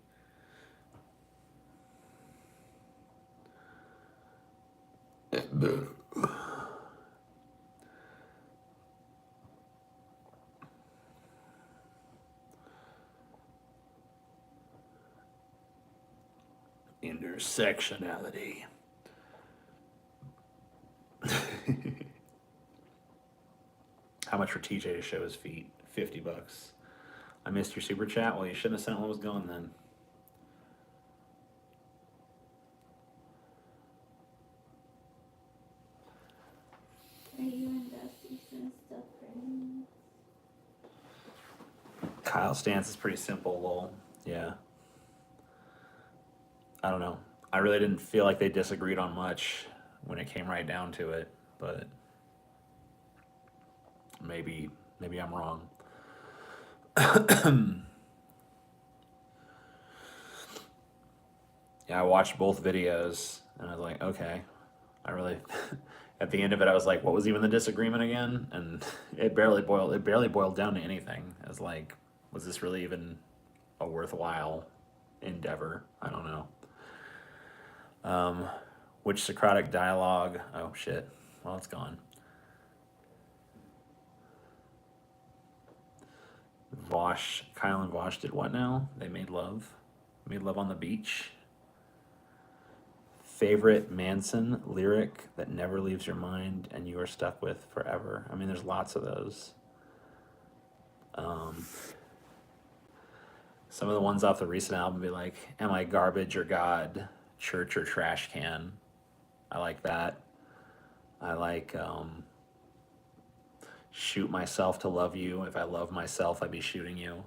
Intersectionality. How much for TJ to show his feet? $50. I missed your super chat. Well, you shouldn't have sent what was going then. Are you and Dusty some stuff for me? Kyle's stance is pretty simple, lol. Yeah. I don't know. I really didn't feel like they disagreed on much when it came right down to it, but maybe I'm wrong. Yeah, I watched both videos and I was like, okay. I really at the end of it I was like, what was even the disagreement again? And it barely boiled down to anything. It was like, was this really even a worthwhile endeavor? I don't know. Which Socratic dialogue? Oh shit. Well, it's gone. Kyle and Vosh did what now? They made love. Made love on the beach. Favorite Manson lyric that never leaves your mind and you are stuck with forever. I mean, there's lots of those. Some of the ones off the recent album be like, am I garbage or God? Church or trash can? I like that. I like shoot myself to love you. If I love myself, I'd be shooting you.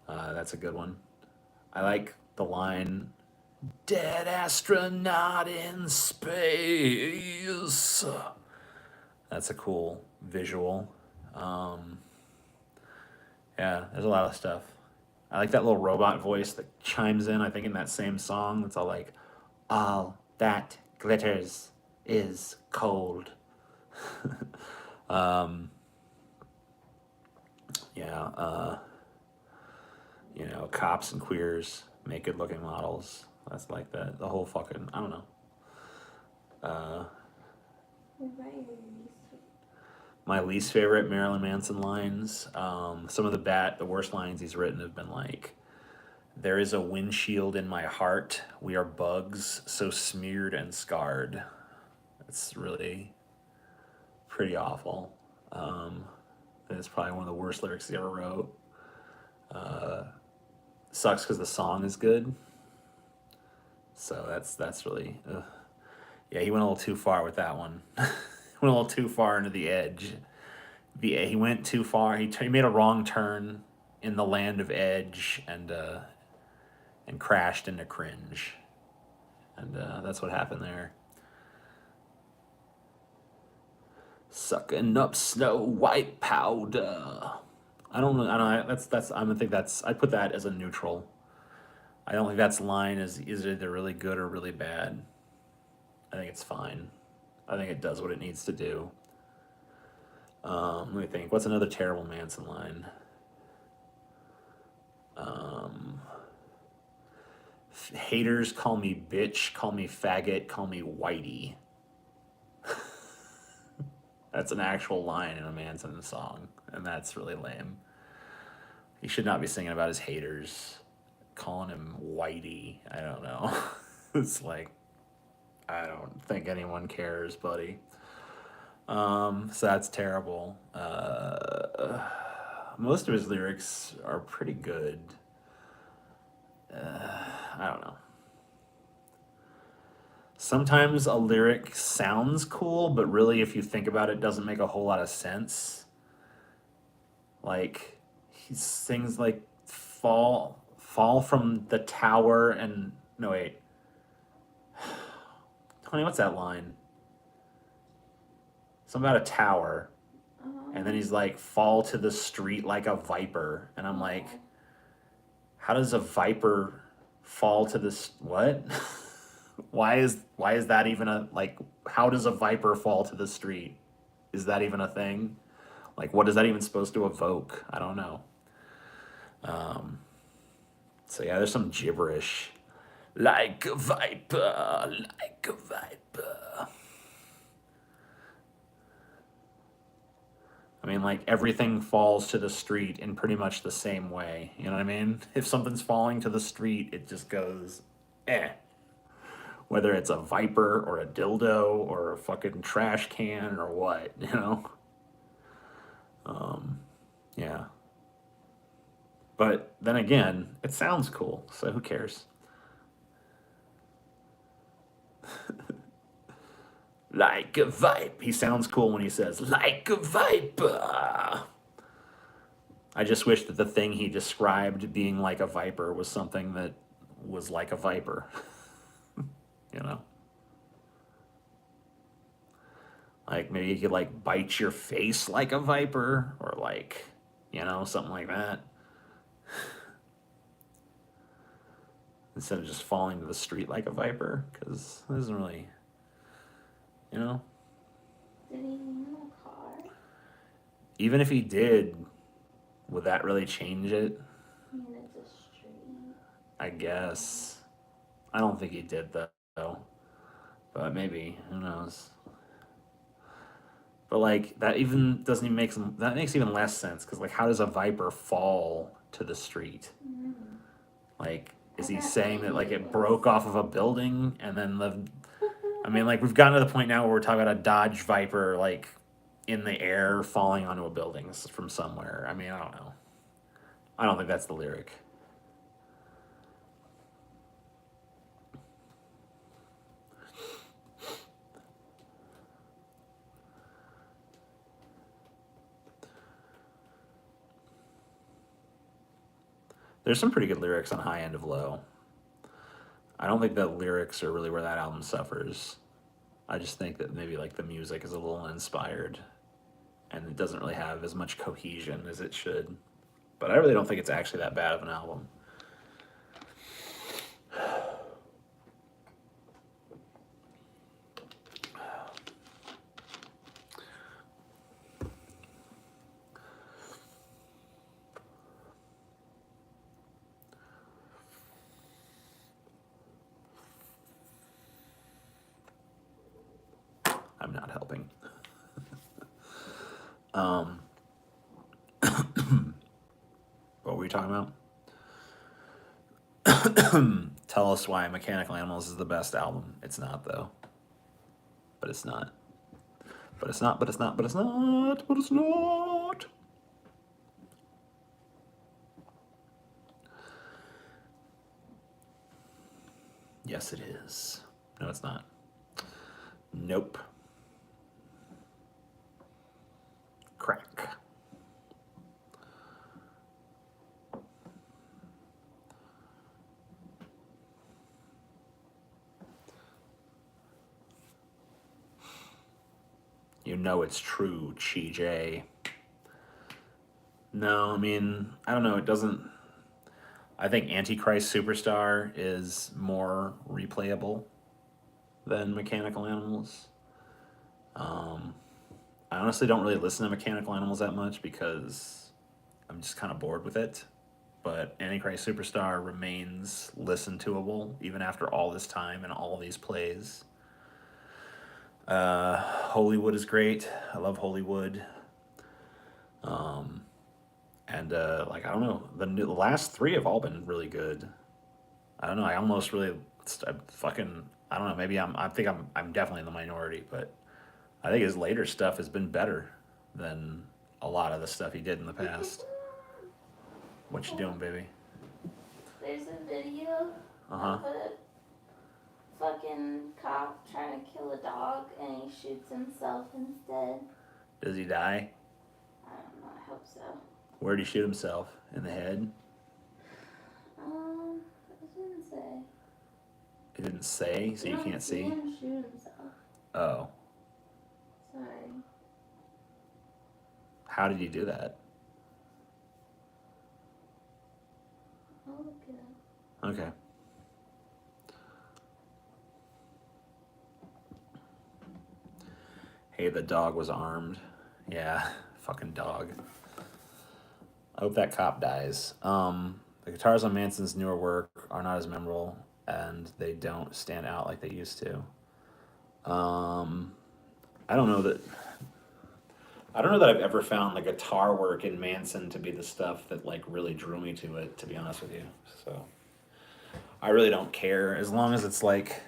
That's a good one. I like the line, dead astronaut in space. That's a cool visual. Yeah, there's a lot of stuff. I like that little robot voice that chimes in, I think, in that same song. It's all like, all that glitters is cold. Yeah, you know, cops and queers make good looking models. That's like that. The whole fucking, I don't know. My least favorite Marilyn Manson lines. Some of the worst lines he's written have been like, there is a windshield in my heart. We are bugs, so smeared and scarred. It's really pretty awful. It's probably one of the worst lyrics he ever wrote. Sucks because the song is good. So that's really, yeah, he went a little too far with that one. Went a little too far into the edge. He went too far. He made a wrong turn in the land of edge and crashed into cringe. And that's what happened there. Sucking up snow white powder. I don't know. I don't. That's. I don't think that's. I put that as a neutral. I don't think that's line is either really good or really bad. I think it's fine. I think it does what it needs to do. Let me think. What's another terrible Manson line? Haters call me bitch, call me faggot, call me whitey. That's an actual line in a Manson song, and that's really lame. He should not be singing about his haters, calling him whitey. I don't know. It's like, I don't think anyone cares, buddy. So that's terrible. Most of his lyrics are pretty good. I don't know. Sometimes a lyric sounds cool, but really, if you think about it, doesn't make a whole lot of sense. Like, he sings like fall from the tower and no wait. Tony, what's that line? Something about a tower. And then he's like, fall to the street like a viper. And I'm like, how does a viper fall to this? What? why is that even a, like, how does a viper fall to the street? Is that even a thing? Like, what is that even supposed to evoke? I don't know. So yeah, there's some gibberish. Like a viper, like a viper. I mean, like, everything falls to the street in pretty much the same way. You know what I mean? If something's falling to the street, it just goes, eh. Whether it's a viper or a dildo or a fucking trash can or what, you know? Yeah. But then again, it sounds cool, so who cares? Like a viper. He sounds cool when he says, like a viper. I just wish that the thing he described being like a viper was something that was like a viper. You know? Like, maybe you could, like, bite your face like a viper, or, like, you know, something like that. Instead of just falling to the street like a viper, because it doesn't really, you know? Did he mean a car? Even if he did, would that really change it? I mean, it's a street. I guess. I don't think he did, though. But maybe, who knows? But, like, that even doesn't even make some, that makes even less sense, because, like, how does a viper fall to the street? Like, is he saying that, like, it broke off of a building and then I mean, like, we've gotten to the point now where we're talking about a Dodge Viper, like, in the air falling onto a building from somewhere. I mean, I don't know. I don't think that's the lyric. There's some pretty good lyrics on High End of Low. I don't think the lyrics are really where that album suffers. I just think that maybe, like, the music is a little uninspired and it doesn't really have as much cohesion as it should. But I really don't think it's actually that bad of an album. I'm not helping. What were we talking about? Tell us why Mechanical Animals is the best album. It's not, though. But it's not. But it's not, but it's not, but it's not, but it's not. Yes, it is. No, it's not. Nope. Crack. You know it's true, Chi J. No, I mean, I don't know. It doesn't. I think Antichrist Superstar is more replayable than Mechanical Animals. I honestly don't really listen to Mechanical Animals that much because I'm just kind of bored with it. But Antichrist Superstar remains listen toable even after all this time and all these plays. Holywood is great. I love Holywood. And like I don't know, the last three have all been really good. I don't know. I almost really I don't know. Maybe I'm definitely in the minority, but I think his later stuff has been better than a lot of the stuff he did in the past. What you doing, baby? There's a video of a fucking cop trying to kill a dog and he shoots himself instead. Does he die? I don't know, I hope so. Where'd he shoot himself? In the head? It didn't say. It didn't say, so you can't see? He didn't shoot himself. Oh. Sorry. How did he do that? I'll look it up. Okay. Hey, the dog was armed. Yeah, fucking dog. I hope that cop dies. The guitars on Manson's newer work are not as memorable, and they don't stand out like they used to. I don't know that I've ever found the guitar work in Manson to be the stuff that like really drew me to it, to be honest with you. So I really don't care as long as it's like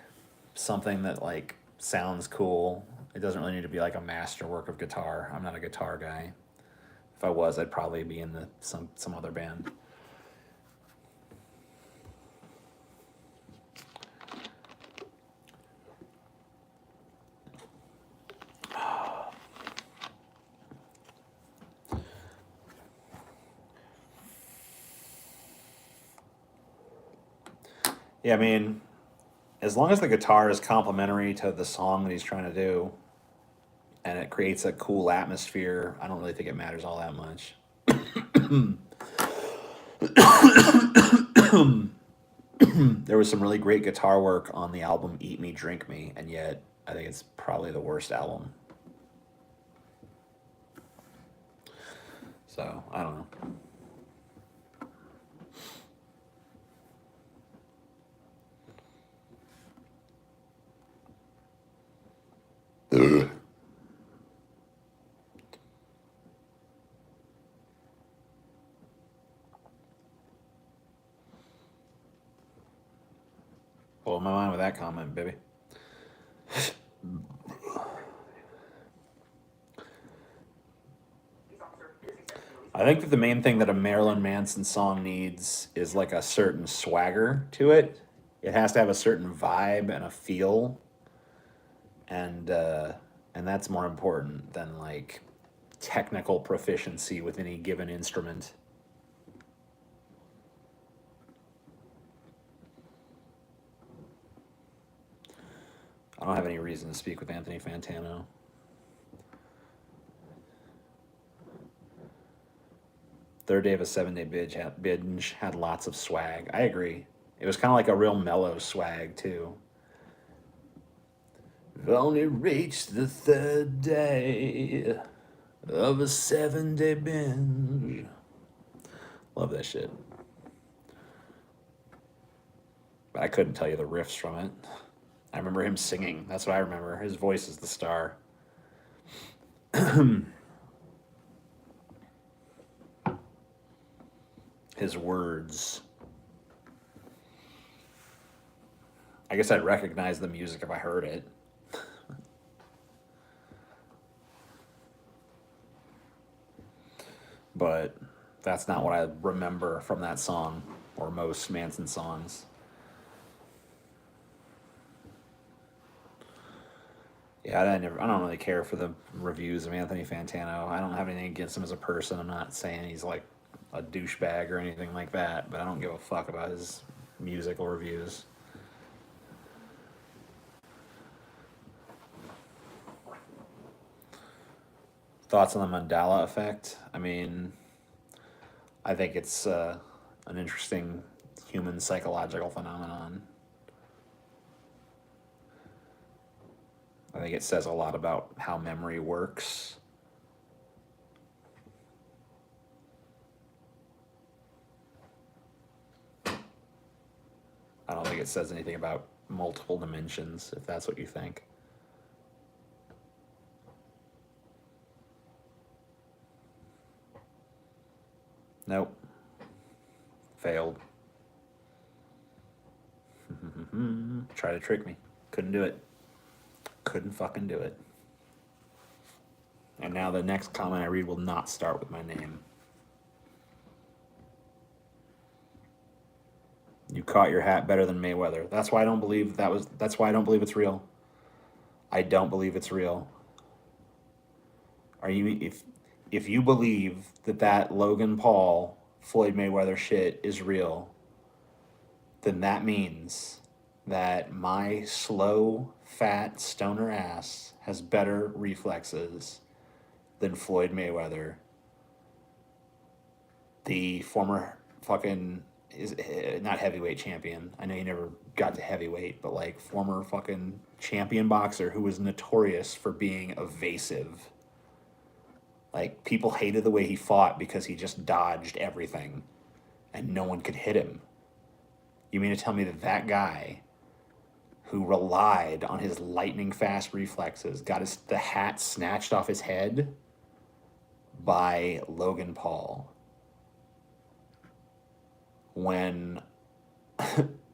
something that like sounds cool. It doesn't really need to be like a masterwork of guitar. I'm not a guitar guy. If I was, I'd probably be in some other band. Yeah, I mean, as long as the guitar is complementary to the song that he's trying to do, and it creates a cool atmosphere, I don't really think it matters all that much. There was some really great guitar work on the album Eat Me, Drink Me, and yet I think it's probably the worst album. So, I don't know. Blow my mind with that comment, baby. I think that the main thing that a Marilyn Manson song needs is like a certain swagger to it. It has to have a certain vibe and a feel, and that's more important than like technical proficiency with any given instrument. I don't have any reason to speak with Anthony Fantano. Third day of a 7-day binge had lots of swag. I agree. It was kind of like a real mellow swag, too. We've only reached the third day of a 7-day binge. Love that shit. But I couldn't tell you the riffs from it. I remember him singing. That's what I remember. His voice is the star. His words. I guess I'd recognize the music if I heard it. But that's not what I remember from that song or most Manson songs. Yeah, I don't really care for the reviews of Anthony Fantano. I don't have anything against him as a person. I'm not saying he's like a douchebag or anything like that, but I don't give a fuck about his musical reviews. Thoughts on the Mandela effect? I mean, I think it's an interesting human psychological phenomenon. I think it says a lot about how memory works. I don't think it says anything about multiple dimensions, if that's what you think. Nope. Failed. Try to trick me. Couldn't do it. Couldn't fucking do it. And now the next comment I read will not start with my name. You caught your hat better than Mayweather. That's why I don't believe that's why I don't believe it's real. I don't believe it's real. Are you if you believe that Logan Paul Floyd Mayweather shit is real, then that means that my slow, fat stoner ass has better reflexes than Floyd Mayweather, the former fucking is not heavyweight champion. I know he never got to heavyweight, but like former fucking champion boxer who was notorious for being evasive. Like people hated the way he fought because he just dodged everything and no one could hit him. You mean to tell me that guy who relied on his lightning fast reflexes got the hat snatched off his head by Logan Paul when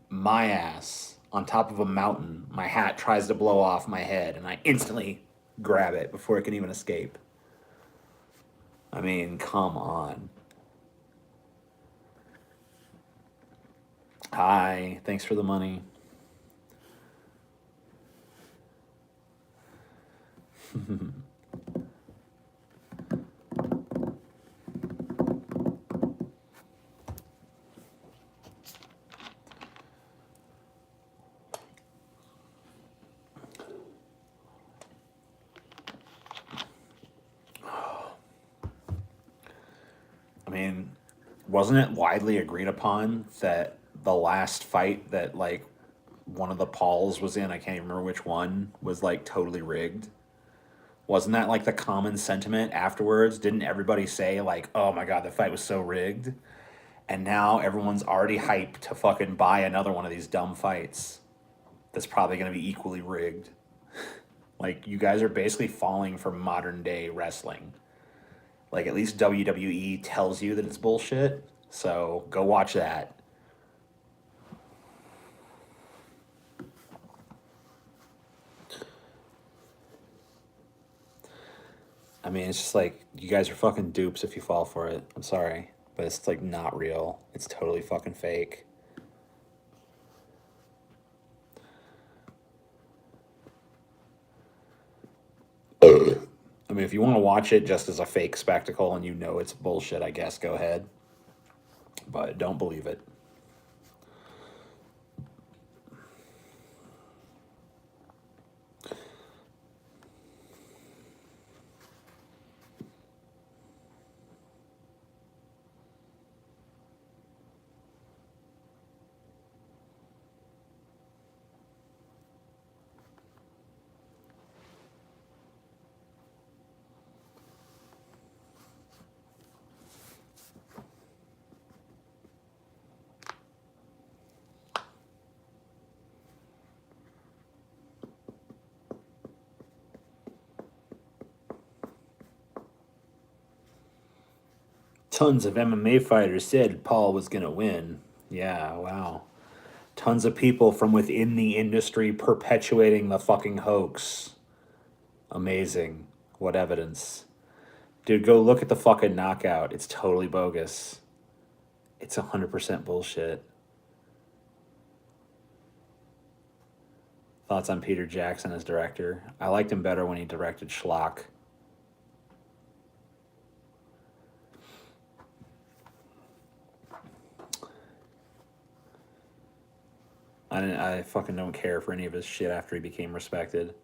my ass on top of a mountain, my hat tries to blow off my head and I instantly grab it before it can even escape? I mean, come on. Hi, thanks for the money. I mean, wasn't it widely agreed upon that the last fight that like one of the Pauls was in, I can't even remember which one, was like totally rigged? Wasn't that like the common sentiment afterwards? Didn't everybody say like, "Oh my god, the fight was so rigged"? And now everyone's already hyped to fucking buy another one of these dumb fights that's probably going to be equally rigged. Like you guys are basically falling for modern day wrestling. Like at least WWE tells you that it's bullshit. So go watch that. I mean, it's just like you guys are fucking dupes if you fall for it. I'm sorry, but it's like not real. It's totally fucking fake. I mean, if you want to watch it just as a fake spectacle and you know it's bullshit, I guess go ahead. But don't believe it. Tons of MMA fighters said Paul was going to win. Yeah, wow. Tons of people from within the industry perpetuating the fucking hoax. Amazing. What evidence? Dude, go look at the fucking knockout. It's totally bogus. It's 100% bullshit. Thoughts on Peter Jackson as director? I liked him better when he directed Schlock. I fucking don't care for any of his shit after he became respected.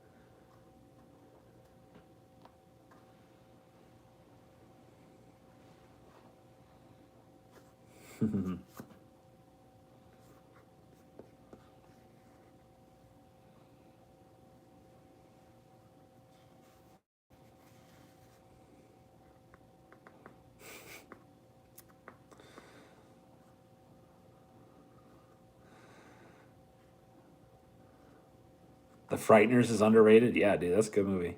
The Frighteners is underrated. Yeah, dude, that's a good movie.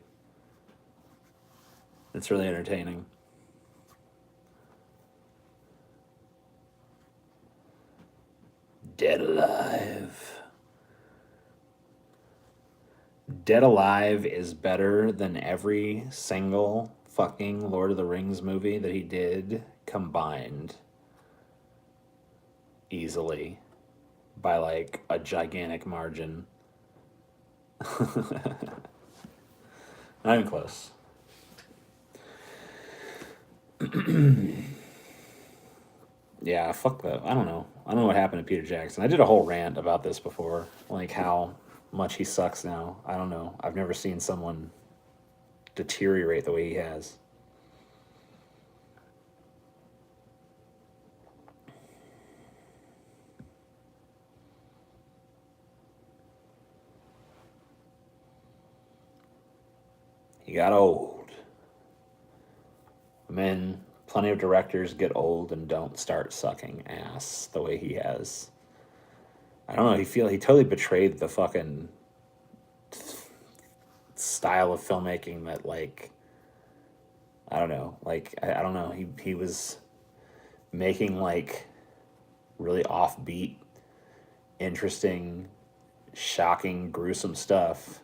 It's really entertaining. Dead Alive. Dead Alive is better than every single fucking Lord of the Rings movie that he did combined easily by like a gigantic margin. Not even close. Yeah, fuck that. I don't know. I don't know what happened to Peter Jackson. I did a whole rant about this before, like how much he sucks now. I don't know. I've never seen someone deteriorate the way he has. He got old. I mean, plenty of directors get old and don't start sucking ass the way he has. I don't know. He totally betrayed the fucking style of filmmaking that like I don't know. Like I don't know. He was making like really offbeat, interesting, shocking, gruesome stuff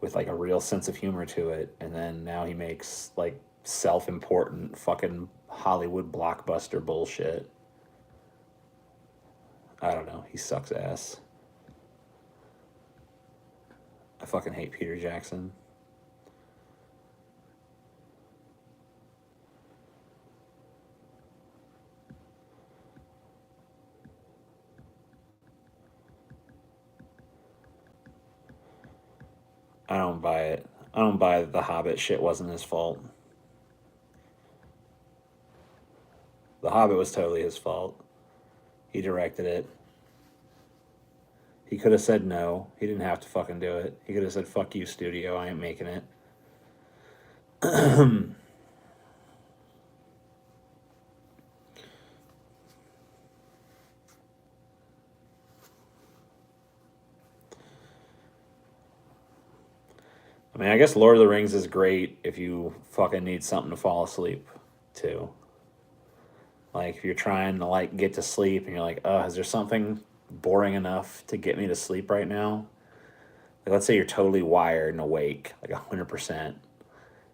with like a real sense of humor to it, and then now he makes like self-important fucking Hollywood blockbuster bullshit. I don't know. He sucks ass. I fucking hate Peter Jackson. I don't buy it. I don't buy that the Hobbit shit wasn't his fault. The Hobbit was totally his fault. He directed it. He could have said no. He didn't have to fucking do it. He could have said, fuck you, studio. I ain't making it. I mean, I guess Lord of the Rings is great if you fucking need something to fall asleep to. Like, if you're trying to, like, get to sleep and you're like, oh, is there something boring enough to get me to sleep right now? Like, let's say you're totally wired and awake, like 100%.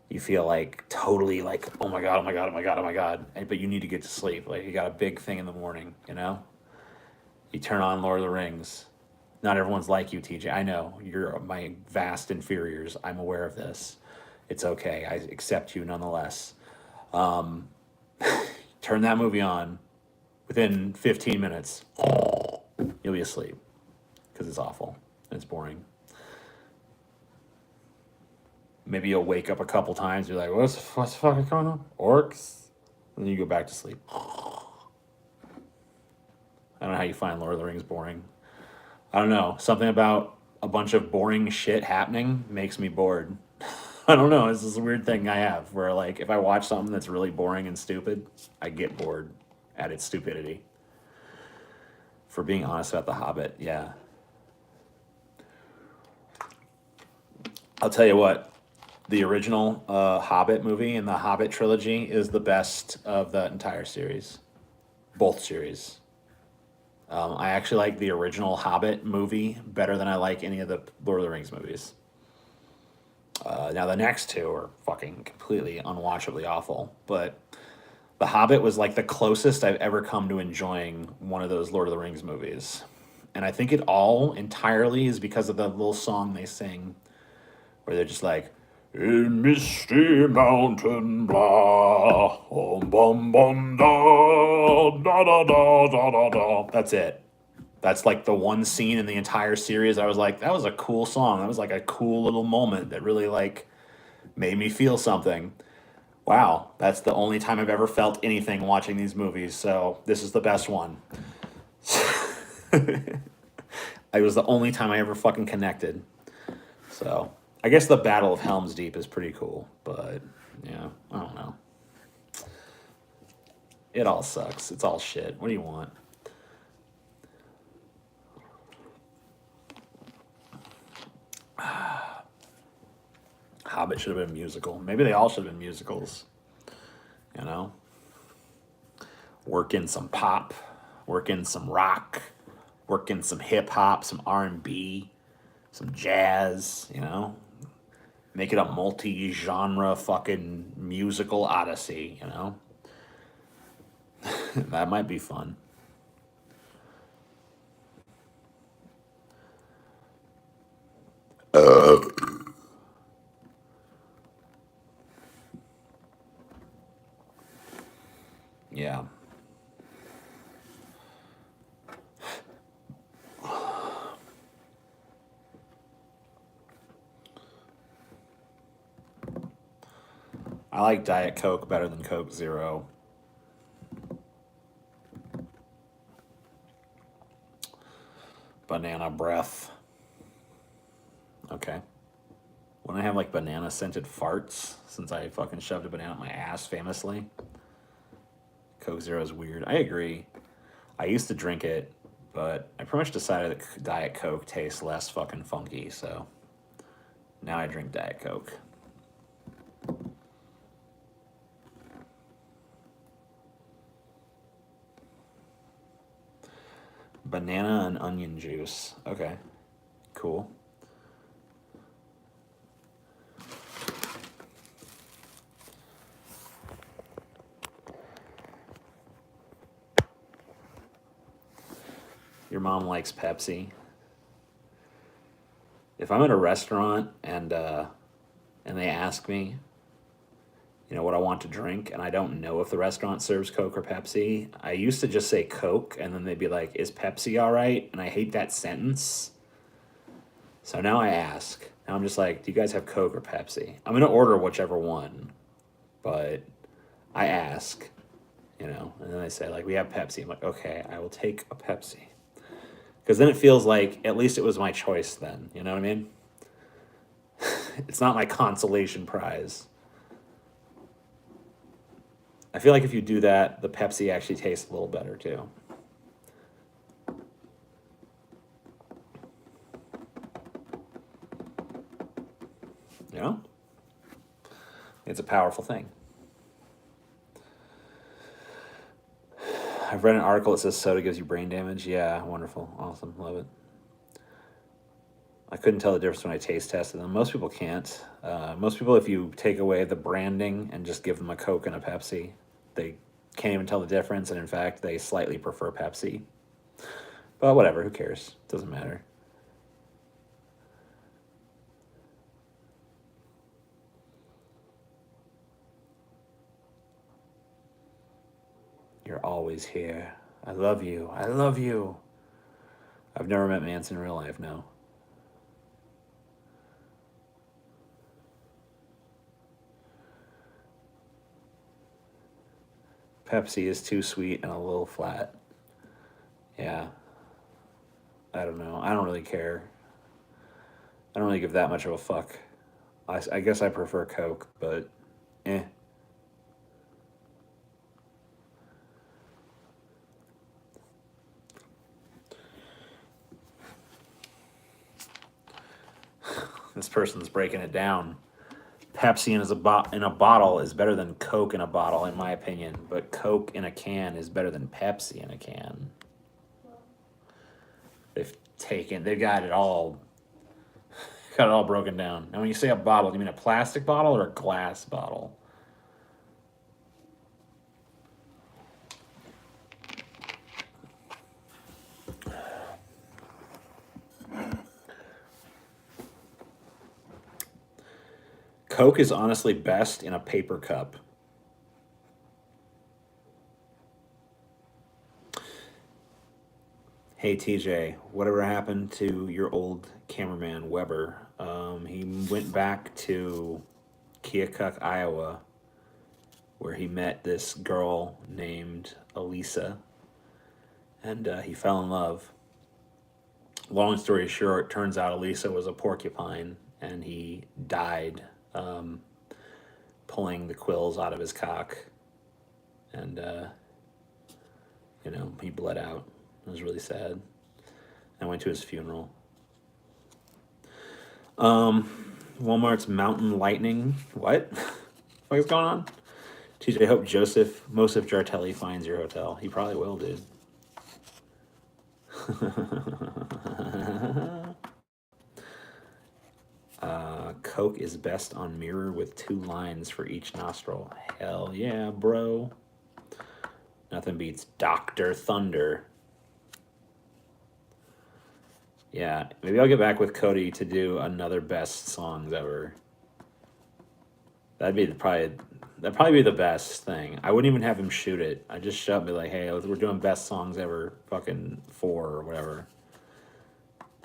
You feel like totally like, oh my God, oh my God, oh my God, oh my God. But you need to get to sleep. Like, you got a big thing in the morning, you know? You turn on Lord of the Rings. Not everyone's like you, TJ. I know. You're my vast inferiors. I'm aware of this. It's okay. I accept you nonetheless. Turn that movie on. Within 15 minutes, you'll be asleep because it's awful. It's boring. Maybe you'll wake up a couple times. You're like, what's fucking going on? Orcs? And then you go back to sleep. I don't know how you find Lord of the Rings boring. I don't know. Something about a bunch of boring shit happening makes me bored. I don't know. It's this weird thing I have where, like, if I watch something that's really boring and stupid, I get bored at its stupidity. For being honest about The Hobbit, yeah. I'll tell you what. The original Hobbit movie and the Hobbit trilogy is the best of the entire series. Both series. I actually like the original Hobbit movie better than I like any of the Lord of the Rings movies. Now the next two are fucking completely unwatchably awful, but The Hobbit was like the closest I've ever come to enjoying one of those Lord of the Rings movies. And I think it all entirely is because of the little song they sing where they're just like, in Misty Mountain, blah, bum bum da da da da da da da. That's it. That's like the one scene in the entire series. I was like, that was a cool song. That was like a cool little moment that really like made me feel something. Wow, that's the only time I've ever felt anything watching these movies, so this is the best one. It was the only time I ever fucking connected. So I guess the Battle of Helm's Deep is pretty cool, but yeah, I don't know. It all sucks. It's all shit. What do you want? Hobbit should have been a musical. Maybe they all should have been musicals. You know? Work in some pop, work in some rock, work in some hip hop, some R&B, some jazz, you know? Make it a multi-genre fucking musical odyssey, you know? That might be fun. Yeah. I like Diet Coke better than Coke Zero. Banana breath. Okay. When I have like banana scented farts, since I fucking shoved a banana up my ass famously, Coke Zero is weird. I agree. I used to drink it, but I pretty much decided that Diet Coke tastes less fucking funky, so now I drink Diet Coke. Banana and onion juice. Okay. Cool. Your mom likes Pepsi. If I'm at a restaurant and they ask me, you know, what I want to drink, and I don't know if the restaurant serves Coke or Pepsi, I used to just say Coke, and then they'd be like, "Is Pepsi all right?" And I hate that sentence. So now I ask. Now I'm just like, "Do you guys have Coke or Pepsi?" I'm gonna order whichever one, but I ask, you know, and then they say like, "We have Pepsi." I'm like, "Okay, I will take a Pepsi." Because then it feels like at least it was my choice then. You know what I mean? It's not my consolation prize. I feel like if you do that, the Pepsi actually tastes a little better too. You know? It's a powerful thing. I've read an article that says soda gives you brain damage. Yeah, wonderful. Awesome. Love it. I couldn't tell the difference when I taste tested them. Most people can't. Most people, if you take away the branding and just give them a Coke and a Pepsi, they can't even tell the difference. And in fact, they slightly prefer Pepsi. But whatever, who cares? Doesn't matter. You're always here. I love you. I love you. I've never met Manson in real life, no. Pepsi is too sweet and a little flat. Yeah. I don't know. I don't really care. I don't really give that much of a fuck. I guess I prefer Coke, but eh. This person's breaking it down. Pepsi in a bottle is better than Coke in a bottle, in my opinion. But Coke in a can is better than Pepsi in a can. They've got it all, broken down. And when you say a bottle, do you mean a plastic bottle or a glass bottle? Coke is honestly best in a paper cup. Hey TJ, whatever happened to your old cameraman Weber? He went back to Keokuk, Iowa, where he met this girl named Elisa, and he fell in love. Long story short, turns out Elisa was a porcupine, and he died pulling the quills out of his cock, and he bled out. It was really sad. I went to his funeral. Walmart's Mountain Lightning. What? What is going on? TJ, I hope Joseph Jartelli finds your hotel. He probably will, dude. Coke is best on mirror with 2 lines for each nostril. Hell yeah, bro. Nothing beats Dr. Thunder. Yeah, maybe I'll get back with Cody to do another best songs ever. That'd probably be the best thing. I wouldn't even have him shoot it. I'd just show up and be like, hey, we're doing best songs ever, fucking 4 or whatever.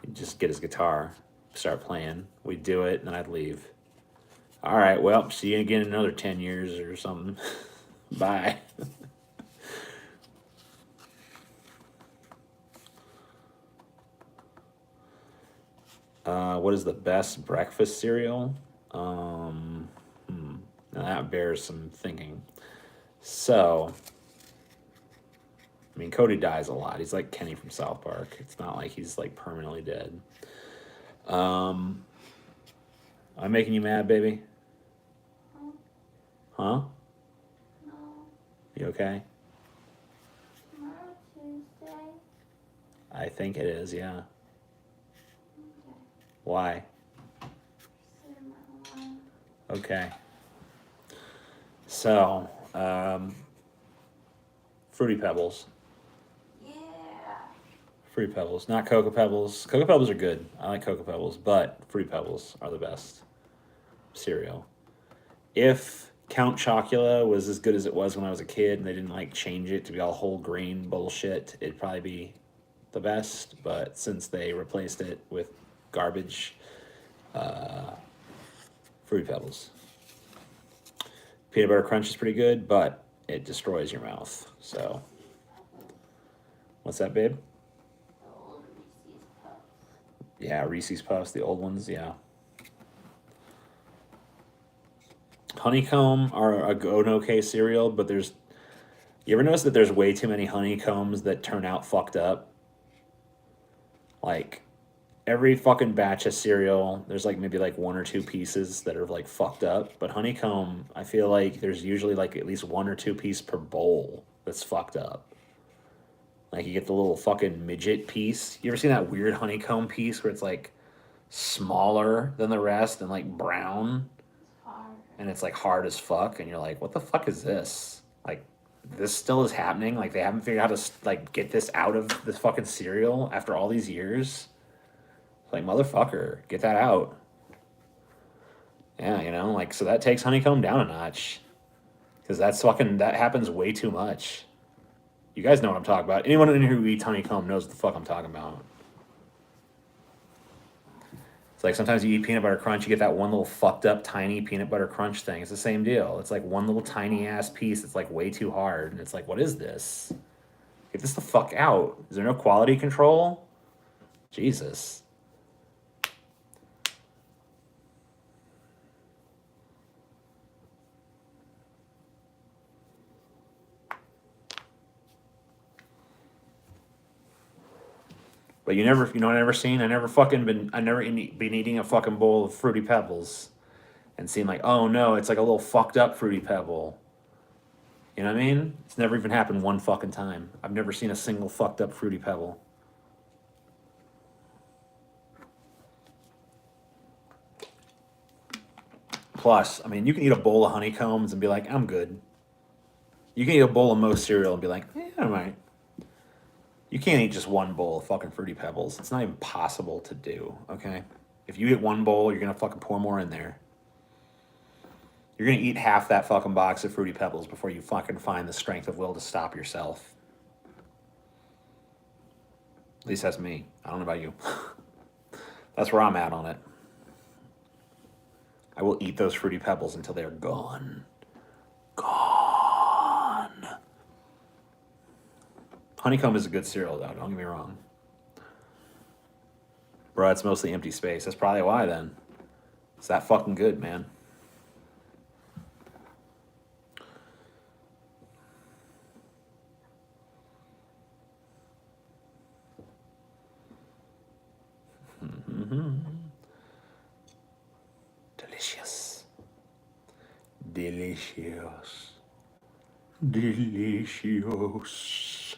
He'd just get his guitar, start playing. We'd do it, and then I'd leave. All right, well, see you again in another 10 years or something. Bye. What is the best breakfast cereal? Now that bears some thinking. So, I mean, Cody dies a lot. He's like Kenny from South Park. It's not like he's like permanently dead. I'm making you mad, baby? Huh? No. You okay? Tomorrow Tuesday. I think it is, yeah. Okay. Why? Set my alarm. Okay. So, Fruity Pebbles. Yeah. Fruity Pebbles, not Cocoa Pebbles. Cocoa Pebbles are good. I like Cocoa Pebbles, but Fruity Pebbles are the best cereal. If Count Chocula was as good as it was when I was a kid and they didn't like change it to be all whole grain bullshit, it'd probably be the best. But since they replaced it with garbage, Fruity Pebbles. Peanut Butter Crunch is pretty good, but it destroys your mouth. So, what's that, babe? The old Reese's Puffs. Yeah, Reese's Puffs, the old ones, yeah. Honeycomb are an okay cereal, but you ever notice that there's way too many honeycombs that turn out fucked up? Like, every fucking batch of cereal, there's like maybe like 1 or 2 pieces that are like fucked up. But honeycomb, I feel like there's usually like at least 1 or 2 pieces per bowl that's fucked up. Like you get the little fucking midget piece. You ever seen that weird honeycomb piece where it's like smaller than the rest and like brown? It's hard. And it's like hard as fuck, and you're like, what the fuck is this? Like, this still is happening? Like, they haven't figured out how to like get this out of this fucking cereal after all these years? Like, motherfucker, get that out. Yeah, like, so that takes honeycomb down a notch. Because that happens way too much. You guys know what I'm talking about. Anyone in here who eats honeycomb knows what the fuck I'm talking about. It's like sometimes you eat peanut butter crunch, you get that one little fucked up tiny peanut butter crunch thing. It's the same deal. It's like one little tiny ass piece that's like way too hard. And it's like, what is this? Get this the fuck out. Is there no quality control? Jesus. But I never been eating a fucking bowl of Fruity Pebbles and seen like, oh no, it's like a little fucked up Fruity Pebble. You know what I mean? It's never even happened one fucking time. I've never seen a single fucked up Fruity Pebble. Plus, I mean, you can eat a bowl of honeycombs and be like, I'm good. You can eat a bowl of most cereal and be like, I might. You can't eat just one bowl of fucking Fruity Pebbles. It's not even possible to do, okay? If you eat one bowl, you're going to fucking pour more in there. You're going to eat half that fucking box of Fruity Pebbles before you fucking find the strength of will to stop yourself. At least that's me. I don't know about you. That's where I'm at on it. I will eat those Fruity Pebbles until they're gone. Gone. Honeycomb is a good cereal, though. Don't get me wrong. Bro, it's mostly empty space. That's probably why, then. It's that fucking good, man. Delicious. Delicious. Delicious.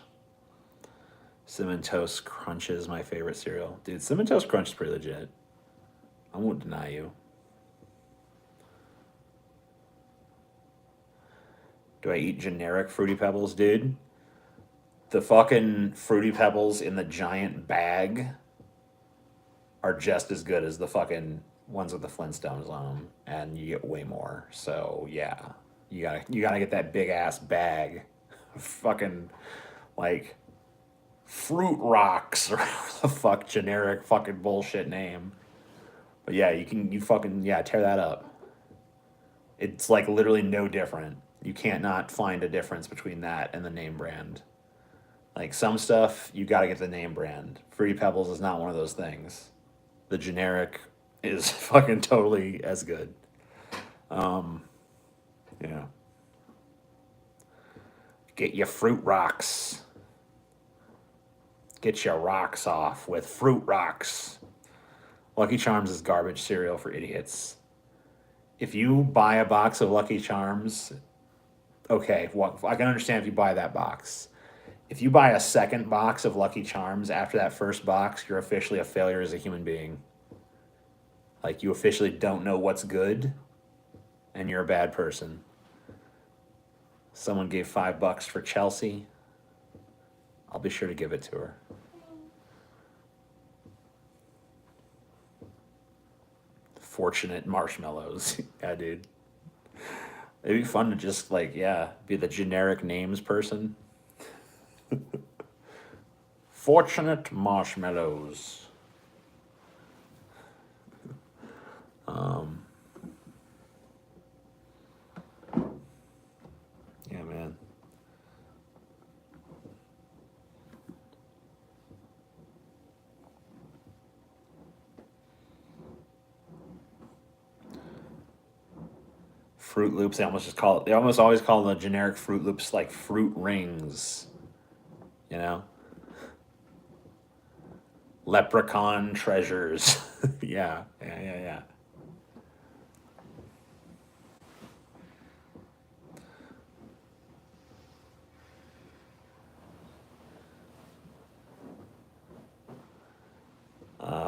Cinnamon Toast Crunch is my favorite cereal. Dude, Cinnamon Toast Crunch is pretty legit. I won't deny you. Do I eat generic Fruity Pebbles, dude? The fucking Fruity Pebbles in the giant bag are just as good as the fucking ones with the Flintstones on them, and you get way more. So yeah, you gotta get that big ass bag, fucking like Fruit Rocks or the fuck generic fucking bullshit name. But yeah, you fucking tear that up. It's like literally no different. You can't not find a difference between that and the name brand. Like some stuff, you got to get the name brand. Fruity Pebbles is not one of those things. The generic is fucking totally as good. Yeah. Get your Fruit Rocks. Get your rocks off with Fruit Rocks. Lucky Charms is garbage cereal for idiots. If you buy a box of Lucky Charms, okay, well, I can understand if you buy that box. If you buy a second box of Lucky Charms after that first box, you're officially a failure as a human being. Like, you officially don't know what's good, and you're a bad person. Someone gave $5 for Chelsea. I'll be sure to give it to her. Fortunate marshmallows. Yeah, dude. It'd be fun to just, like, be the generic names person. Fortunate marshmallows. Yeah, man. Fruit Loops, they almost always call the generic Fruit Loops like Fruit Rings. You know? Leprechaun treasures. Yeah.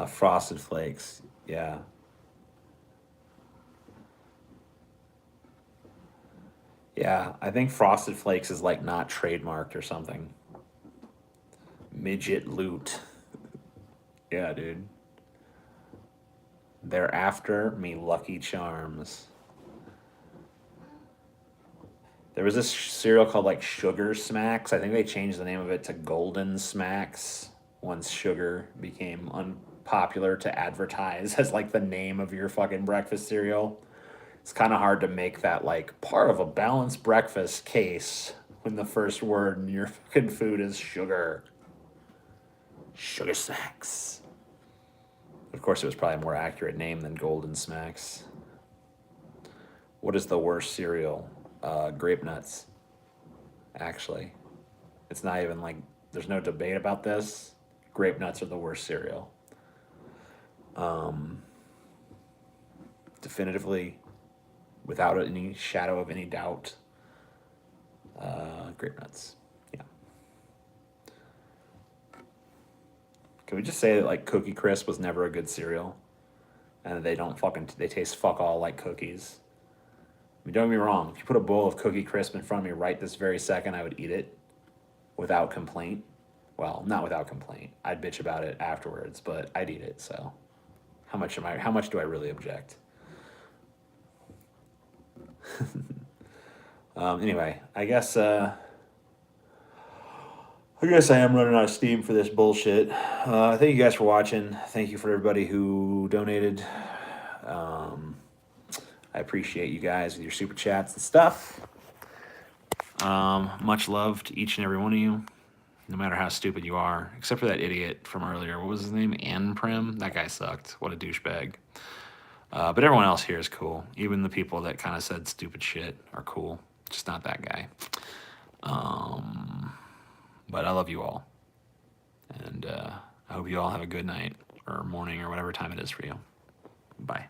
Frosted Flakes. Yeah. Yeah, I think Frosted Flakes is like not trademarked or something. Midget loot. Yeah, dude. They're after me Lucky Charms. There was this cereal called like Sugar Smacks. I think they changed the name of it to Golden Smacks once sugar became unpopular to advertise as like the name of your fucking breakfast cereal. It's kind of hard to make that like part of a balanced breakfast case when the first word in your fucking food is sugar. Sugar Smacks. Of course, it was probably a more accurate name than Golden Smacks. What is the worst cereal? Grape Nuts. Actually, it's not even like there's no debate about this. Grape Nuts are the worst cereal. Definitively, without any shadow of any doubt, Grape Nuts. Yeah. Can we just say that like Cookie Crisp was never a good cereal, and they taste fuck all like cookies. I mean, don't get me wrong. If you put a bowl of Cookie Crisp in front of me right this very second, I would eat it without complaint. Well, not without complaint. I'd bitch about it afterwards, but I'd eat it. So, how much do I really object? Anyway, I guess I am running out of steam for this bullshit. Thank you guys for watching. Thank you for everybody who donated. I appreciate you guys with your super chats and stuff. Much love to each and every one of you. no matter how stupid you are, except for that idiot from earlier. What was his name? Prim? That guy sucked. What a douchebag. But everyone else here is cool. Even the people that kind of said stupid shit are cool. Just not that guy. But I love you all. And I hope you all have a good night or morning or whatever time it is for you. Bye.